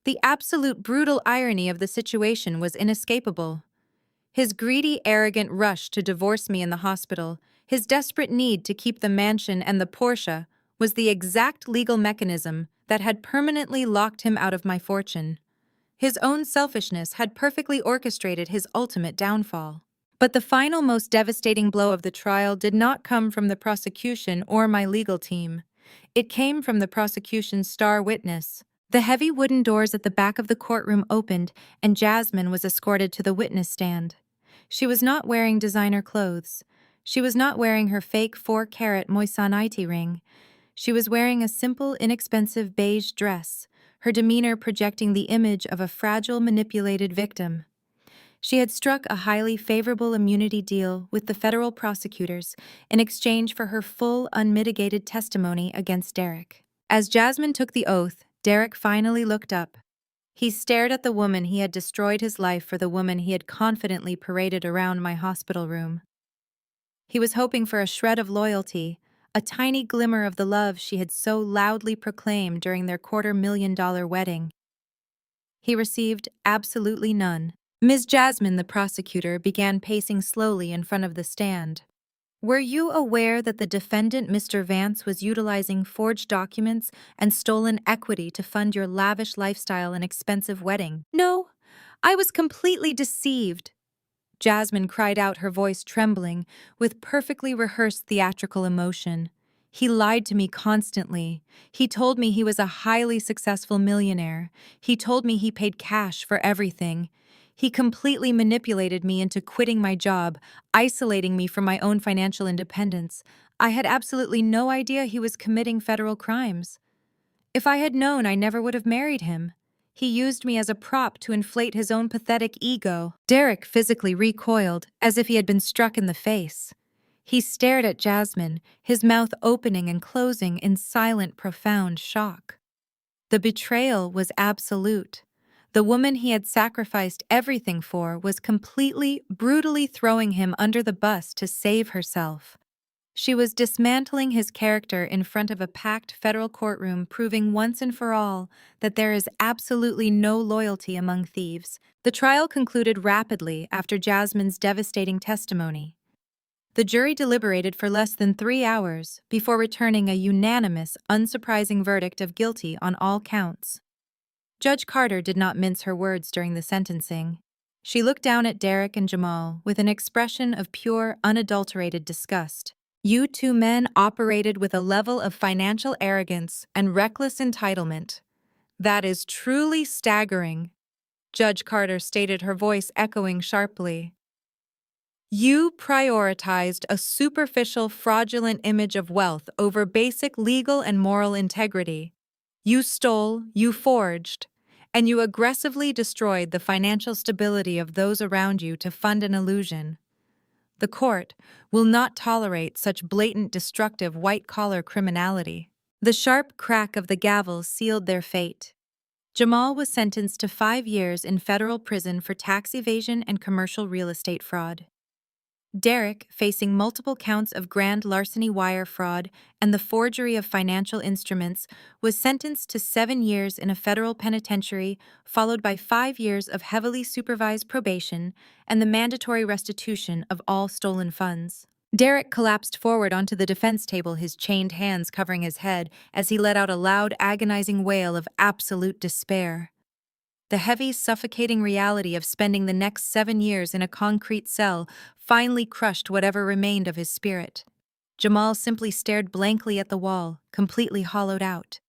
The absolute brutal irony of the situation was inescapable. His greedy, arrogant rush to divorce me in the hospital, his desperate need to keep the mansion and the Porsche, was the exact legal mechanism that had permanently locked him out of my fortune. His own selfishness had perfectly orchestrated his ultimate downfall. But the final, most devastating blow of the trial did not come from the prosecution or my legal team. It came from the prosecution's star witness. The heavy wooden doors at the back of the courtroom opened, and Jasmine was escorted to the witness stand. She was not wearing designer clothes. She was not wearing her fake 4-carat moissanite ring. She was wearing a simple, inexpensive beige dress, her demeanor projecting the image of a fragile, manipulated victim. She had struck a highly favorable immunity deal with the federal prosecutors in exchange for her full, unmitigated testimony against Derek. As Jasmine took the oath, Derek finally looked up. He stared at the woman he had destroyed his life for, the woman he had confidently paraded around my hospital room. He was hoping for a shred of loyalty, a tiny glimmer of the love she had so loudly proclaimed during their $250,000 wedding. He received absolutely none. Ms. Jasmine, the prosecutor, began pacing slowly in front of the stand. Were you aware that the defendant, Mr. Vance, was utilizing forged documents and stolen equity to fund your lavish lifestyle and expensive wedding? No, I was completely deceived. Jasmine cried out, her voice trembling with perfectly rehearsed theatrical emotion. He lied to me constantly. He told me he was a highly successful millionaire. He told me he paid cash for everything. He completely manipulated me into quitting my job, isolating me from my own financial independence. I had absolutely no idea he was committing federal crimes. If I had known, I never would have married him. He used me as a prop to inflate his own pathetic ego. Derek physically recoiled, as if he had been struck in the face. He stared at Jasmine, his mouth opening and closing in silent, profound shock. The betrayal was absolute. The woman he had sacrificed everything for was completely, brutally throwing him under the bus to save herself. She was dismantling his character in front of a packed federal courtroom, proving once and for all that there is absolutely no loyalty among thieves. The trial concluded rapidly after Jasmine's devastating testimony. The jury deliberated for less than 3 hours before returning a unanimous, unsurprising verdict of guilty on all counts. Judge Carter did not mince her words during the sentencing. She looked down at Derek and Jamal with an expression of pure, unadulterated disgust. You two men operated with a level of financial arrogance and reckless entitlement that is truly staggering, Judge Carter stated, her voice echoing sharply. You prioritized a superficial, fraudulent image of wealth over basic legal and moral integrity. You stole, you forged, and you aggressively destroyed the financial stability of those around you to fund an illusion. The court will not tolerate such blatant, destructive white-collar criminality. The sharp crack of the gavel sealed their fate. Jamal was sentenced to 5 years in federal prison for tax evasion and commercial real estate fraud. Derek, facing multiple counts of grand larceny wire fraud and the forgery of financial instruments, was sentenced to 7 years in a federal penitentiary, followed by 5 years of heavily supervised probation and the mandatory restitution of all stolen funds. Derek collapsed forward onto the defense table, his chained hands covering his head, as he let out a loud, agonizing wail of absolute despair. The heavy, suffocating reality of spending the next 7 years in a concrete cell finally crushed whatever remained of his spirit. Jamal simply stared blankly at the wall, completely hollowed out.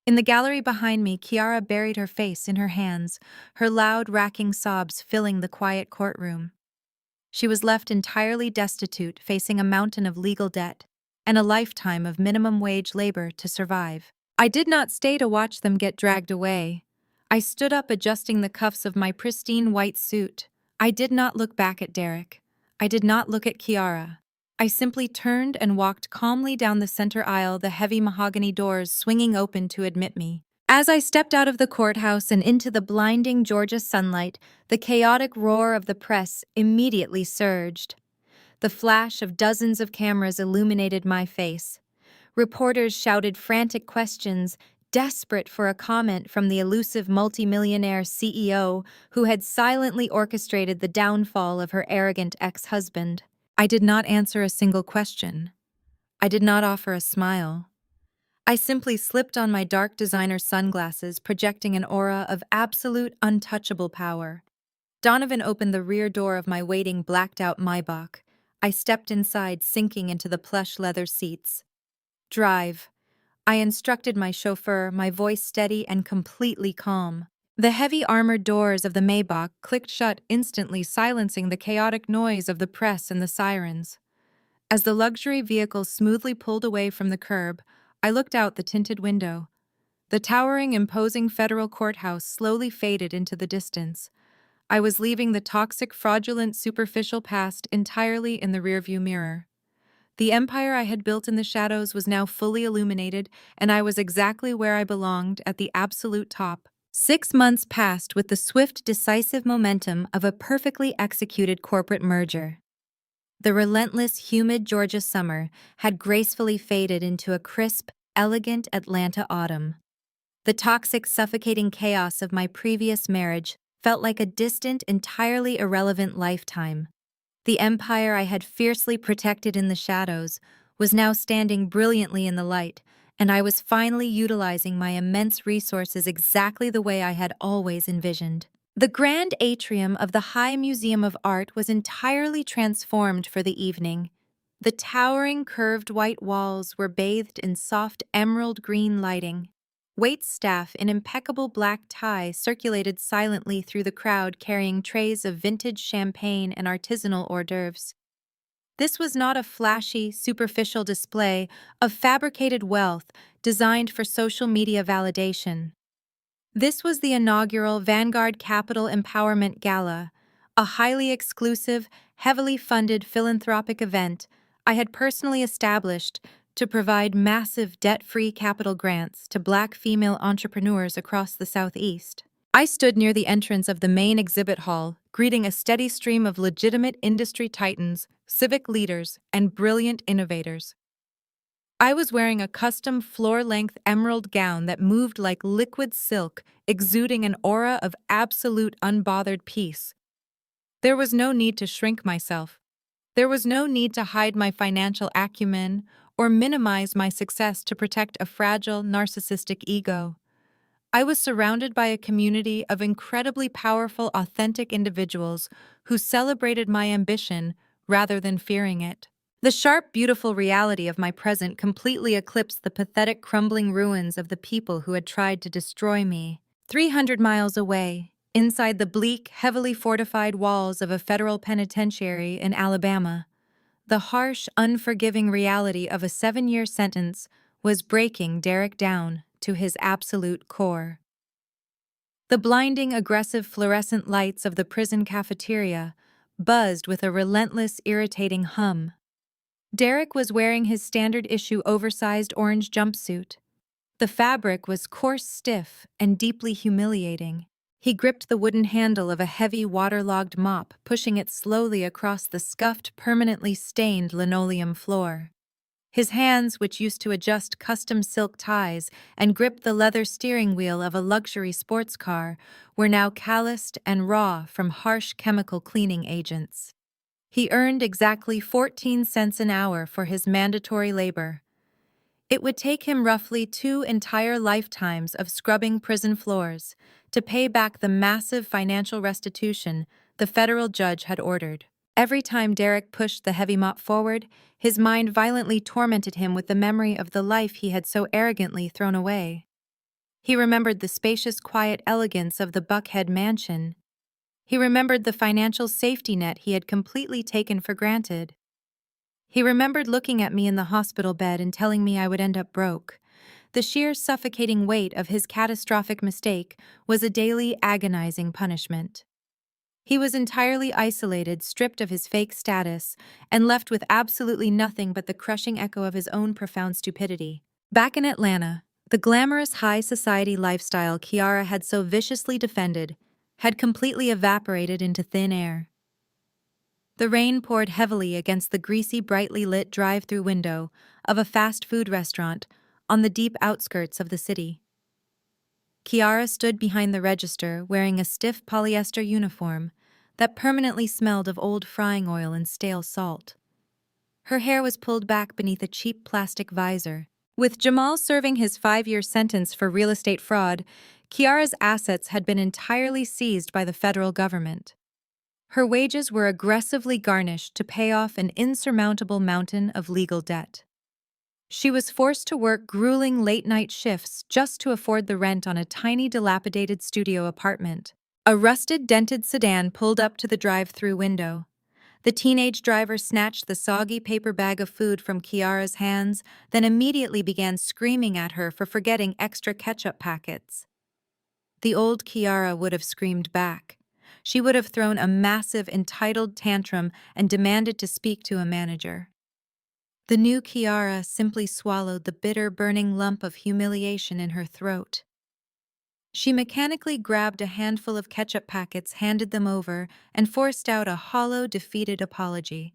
In the gallery behind me, Kiara buried her face in her hands, her loud, racking sobs filling the quiet courtroom. She was left entirely destitute, facing a mountain of legal debt and a lifetime of minimum wage labor to survive. I did not stay to watch them get dragged away. I stood up, adjusting the cuffs of my pristine white suit. I did not look back at Derek. I did not look at Kiara. I simply turned and walked calmly down the center aisle, the heavy mahogany doors swinging open to admit me. As I stepped out of the courthouse and into the blinding Georgia sunlight, the chaotic roar of the press immediately surged. The flash of dozens of cameras illuminated my face. Reporters shouted frantic questions, desperate for a comment from the elusive multimillionaire CEO who had silently orchestrated the downfall of her arrogant ex-husband. I did not answer a single question. I did not offer a smile. I simply slipped on my dark designer sunglasses, projecting an aura of absolute, untouchable power. Donovan opened the rear door of my waiting, blacked-out Maybach. I stepped inside, sinking into the plush leather seats. Drive. I instructed my chauffeur, my voice steady and completely calm. The heavy armored doors of the Maybach clicked shut instantly, silencing the chaotic noise of the press and the sirens. As the luxury vehicle smoothly pulled away from the curb, I looked out the tinted window. The towering, imposing federal courthouse slowly faded into the distance. I was leaving the toxic, fraudulent, superficial past entirely in the rearview mirror. The empire I had built in the shadows was now fully illuminated, and I was exactly where I belonged, at the absolute top. 6 months passed with the swift, decisive momentum of a perfectly executed corporate merger. The relentless, humid Georgia summer had gracefully faded into a crisp, elegant Atlanta autumn. The toxic, suffocating chaos of my previous marriage felt like a distant, entirely irrelevant lifetime. The empire I had fiercely protected in the shadows was now standing brilliantly in the light, and I was finally utilizing my immense resources exactly the way I had always envisioned. The grand atrium of the High Museum of Art was entirely transformed for the evening. The towering, curved white walls were bathed in soft emerald green lighting. Waitstaff in impeccable black tie circulated silently through the crowd, carrying trays of vintage champagne and artisanal hors d'oeuvres. This was not a flashy, superficial display of fabricated wealth designed for social media validation. This was the inaugural Vanguard Capital Empowerment Gala, a highly exclusive, heavily funded philanthropic event I had personally established to provide massive debt-free capital grants to Black female entrepreneurs across the Southeast. I stood near the entrance of the main exhibit hall, greeting a steady stream of legitimate industry titans, civic leaders, and brilliant innovators. I was wearing a custom floor-length emerald gown that moved like liquid silk, exuding an aura of absolute unbothered peace. There was no need to shrink myself. There was no need to hide my financial acumen or minimize my success to protect a fragile, narcissistic ego. I was surrounded by a community of incredibly powerful, authentic individuals who celebrated my ambition rather than fearing it. The sharp, beautiful reality of my present completely eclipsed the pathetic, crumbling ruins of the people who had tried to destroy me. 300 miles away, inside the bleak, heavily fortified walls of a federal penitentiary in Alabama, the harsh, unforgiving reality of a 7-year sentence was breaking Derek down to his absolute core. The blinding, aggressive fluorescent lights of the prison cafeteria buzzed with a relentless, irritating hum. Derek was wearing his standard issue oversized orange jumpsuit. The fabric was coarse, stiff, and deeply humiliating. He gripped the wooden handle of a heavy, waterlogged mop, pushing it slowly across the scuffed, permanently stained linoleum floor. His hands, which used to adjust custom silk ties and grip the leather steering wheel of a luxury sports car, were now calloused and raw from harsh chemical cleaning agents. He earned exactly 14 cents an hour for his mandatory labor. It would take him roughly 2 entire lifetimes of scrubbing prison floors to pay back the massive financial restitution the federal judge had ordered. Every time Derek pushed the heavy mop forward, his mind violently tormented him with the memory of the life he had so arrogantly thrown away. He remembered the spacious, quiet elegance of the Buckhead mansion. He remembered the financial safety net he had completely taken for granted. He remembered looking at me in the hospital bed and telling me I would end up broke. The sheer suffocating weight of his catastrophic mistake was a daily, agonizing punishment. He was entirely isolated, stripped of his fake status, and left with absolutely nothing but the crushing echo of his own profound stupidity. Back in Atlanta, the glamorous high society lifestyle Kiara had so viciously defended had completely evaporated into thin air. The rain poured heavily against the greasy, brightly lit drive-through window of a fast food restaurant on the deep outskirts of the city. Kiara stood behind the register wearing a stiff polyester uniform that permanently smelled of old frying oil and stale salt. Her hair was pulled back beneath a cheap plastic visor. With Jamal serving his 5-year sentence for real estate fraud, Kiara's assets had been entirely seized by the federal government. Her wages were aggressively garnished to pay off an insurmountable mountain of legal debt. She was forced to work grueling late-night shifts just to afford the rent on a tiny, dilapidated studio apartment. A rusted, dented sedan pulled up to the drive-through window. The teenage driver snatched the soggy paper bag of food from Kiara's hands, then immediately began screaming at her for forgetting extra ketchup packets. The old Kiara would have screamed back. She would have thrown a massive, entitled tantrum and demanded to speak to a manager. The new Kiara simply swallowed the bitter, burning lump of humiliation in her throat. She mechanically grabbed a handful of ketchup packets, handed them over, and forced out a hollow, defeated apology.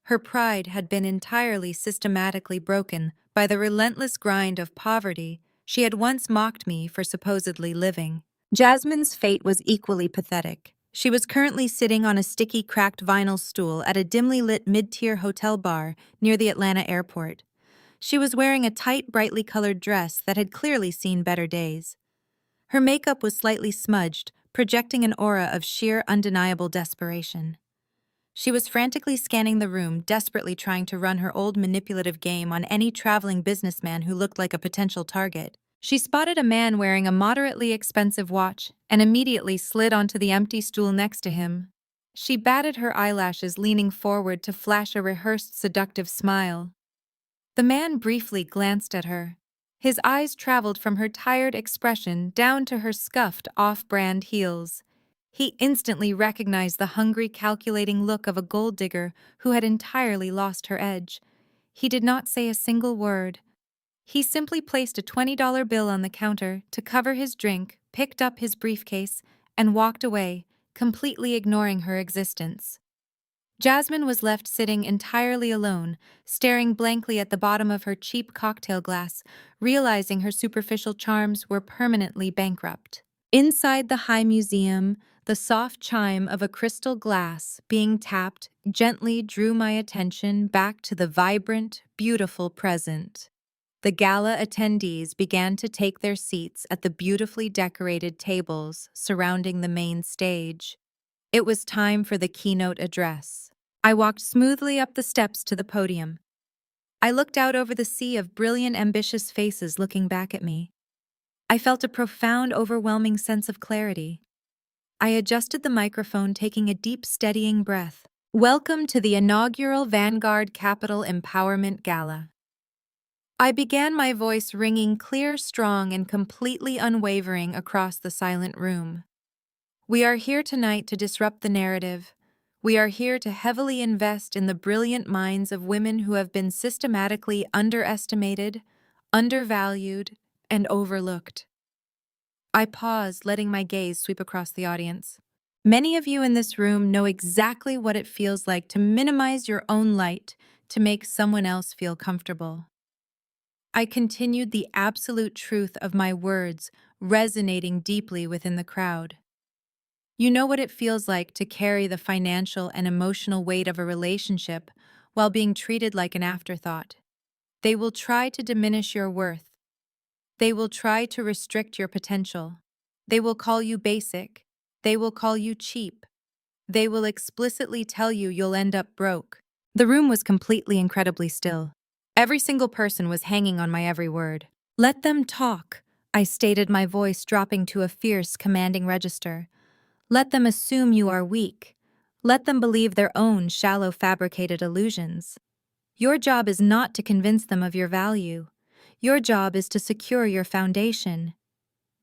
Her pride had been entirely systematically broken by the relentless grind of poverty she had once mocked me for supposedly living. Jasmine's fate was equally pathetic. She was currently sitting on a sticky, cracked vinyl stool at a dimly lit mid-tier hotel bar near the Atlanta airport. She was wearing a tight, brightly colored dress that had clearly seen better days. Her makeup was slightly smudged, projecting an aura of sheer, undeniable desperation. She was frantically scanning the room, desperately trying to run her old manipulative game on any traveling businessman who looked like a potential target. She spotted a man wearing a moderately expensive watch and immediately slid onto the empty stool next to him. She batted her eyelashes, leaning forward to flash a rehearsed, seductive smile. The man briefly glanced at her. His eyes traveled from her tired expression down to her scuffed, off-brand heels. He instantly recognized the hungry, calculating look of a gold digger who had entirely lost her edge. He did not say a single word. He simply placed a $20 bill on the counter to cover his drink, picked up his briefcase, and walked away, completely ignoring her existence. Jasmine was left sitting entirely alone, staring blankly at the bottom of her cheap cocktail glass, realizing her superficial charms were permanently bankrupt. Inside the High Museum, the soft chime of a crystal glass being tapped gently drew my attention back to the vibrant, beautiful present. The gala attendees began to take their seats at the beautifully decorated tables surrounding the main stage. It was time for the keynote address. I walked smoothly up the steps to the podium. I looked out over the sea of brilliant, ambitious faces looking back at me. I felt a profound, overwhelming sense of clarity. I adjusted the microphone, taking a deep, steadying breath. Welcome to the inaugural Vanguard Capital Empowerment Gala. I began, my voice ringing clear, strong, and completely unwavering across the silent room. We are here tonight to disrupt the narrative. We are here to heavily invest in the brilliant minds of women who have been systematically underestimated, undervalued, and overlooked. I paused, letting my gaze sweep across the audience. Many of you in this room know exactly what it feels like to minimize your own light to make someone else feel comfortable. I continued, the absolute truth of my words resonating deeply within the crowd. You know what it feels like to carry the financial and emotional weight of a relationship while being treated like an afterthought. They will try to diminish your worth. They will try to restrict your potential. They will call you basic. They will call you cheap. They will explicitly tell you you'll end up broke. The room was completely incredibly still. Every single person was hanging on my every word. Let them talk, I stated, my voice dropping to a fierce, commanding register. Let them assume you are weak. Let them believe their own shallow, fabricated illusions. Your job is not to convince them of your value. Your job is to secure your foundation.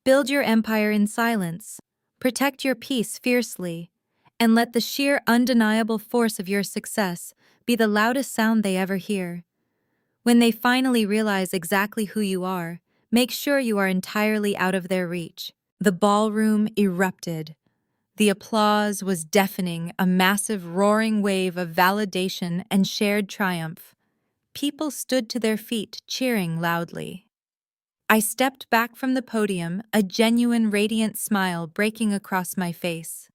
Build your empire in silence. Protect your peace fiercely. And let the sheer, undeniable force of your success be the loudest sound they ever hear. When they finally realize exactly who you are, make sure you are entirely out of their reach. The ballroom erupted. The applause was deafening, a massive roaring wave of validation and shared triumph. People stood to their feet, cheering loudly. I stepped back from the podium, a genuine, radiant smile breaking across my face.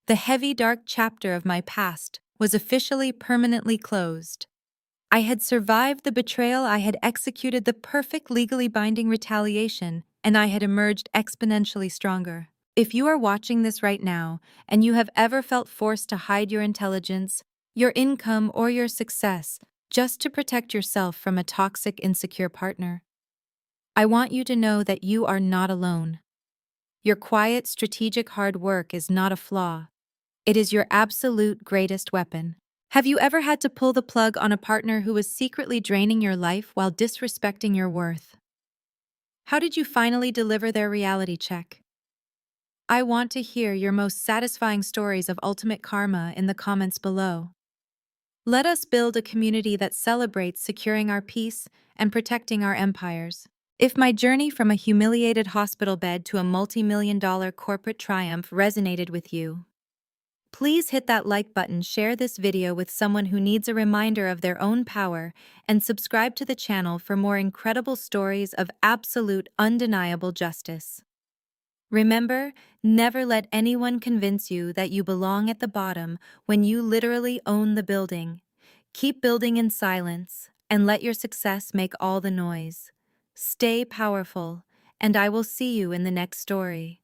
The heavy, dark chapter of my past was officially permanently closed. I had survived the betrayal, I had executed the perfect legally binding retaliation, and I had emerged exponentially stronger. If you are watching this right now, and you have ever felt forced to hide your intelligence, your income, or your success just to protect yourself from a toxic, insecure partner, I want you to know that you are not alone. Your quiet, strategic hard work is not a flaw. It is your absolute greatest weapon. Have you ever had to pull the plug on a partner who was secretly draining your life while disrespecting your worth? How did you finally deliver their reality check? I want to hear your most satisfying stories of ultimate karma in the comments below. Let us build a community that celebrates securing our peace and protecting our empires. If my journey from a humiliated hospital bed to a multi-million-dollar corporate triumph resonated with you, please hit that like button, share this video with someone who needs a reminder of their own power, and subscribe to the channel for more incredible stories of absolute, undeniable justice. Remember, never let anyone convince you that you belong at the bottom when you literally own the building. Keep building in silence and let your success make all the noise. Stay powerful, and I will see you in the next story.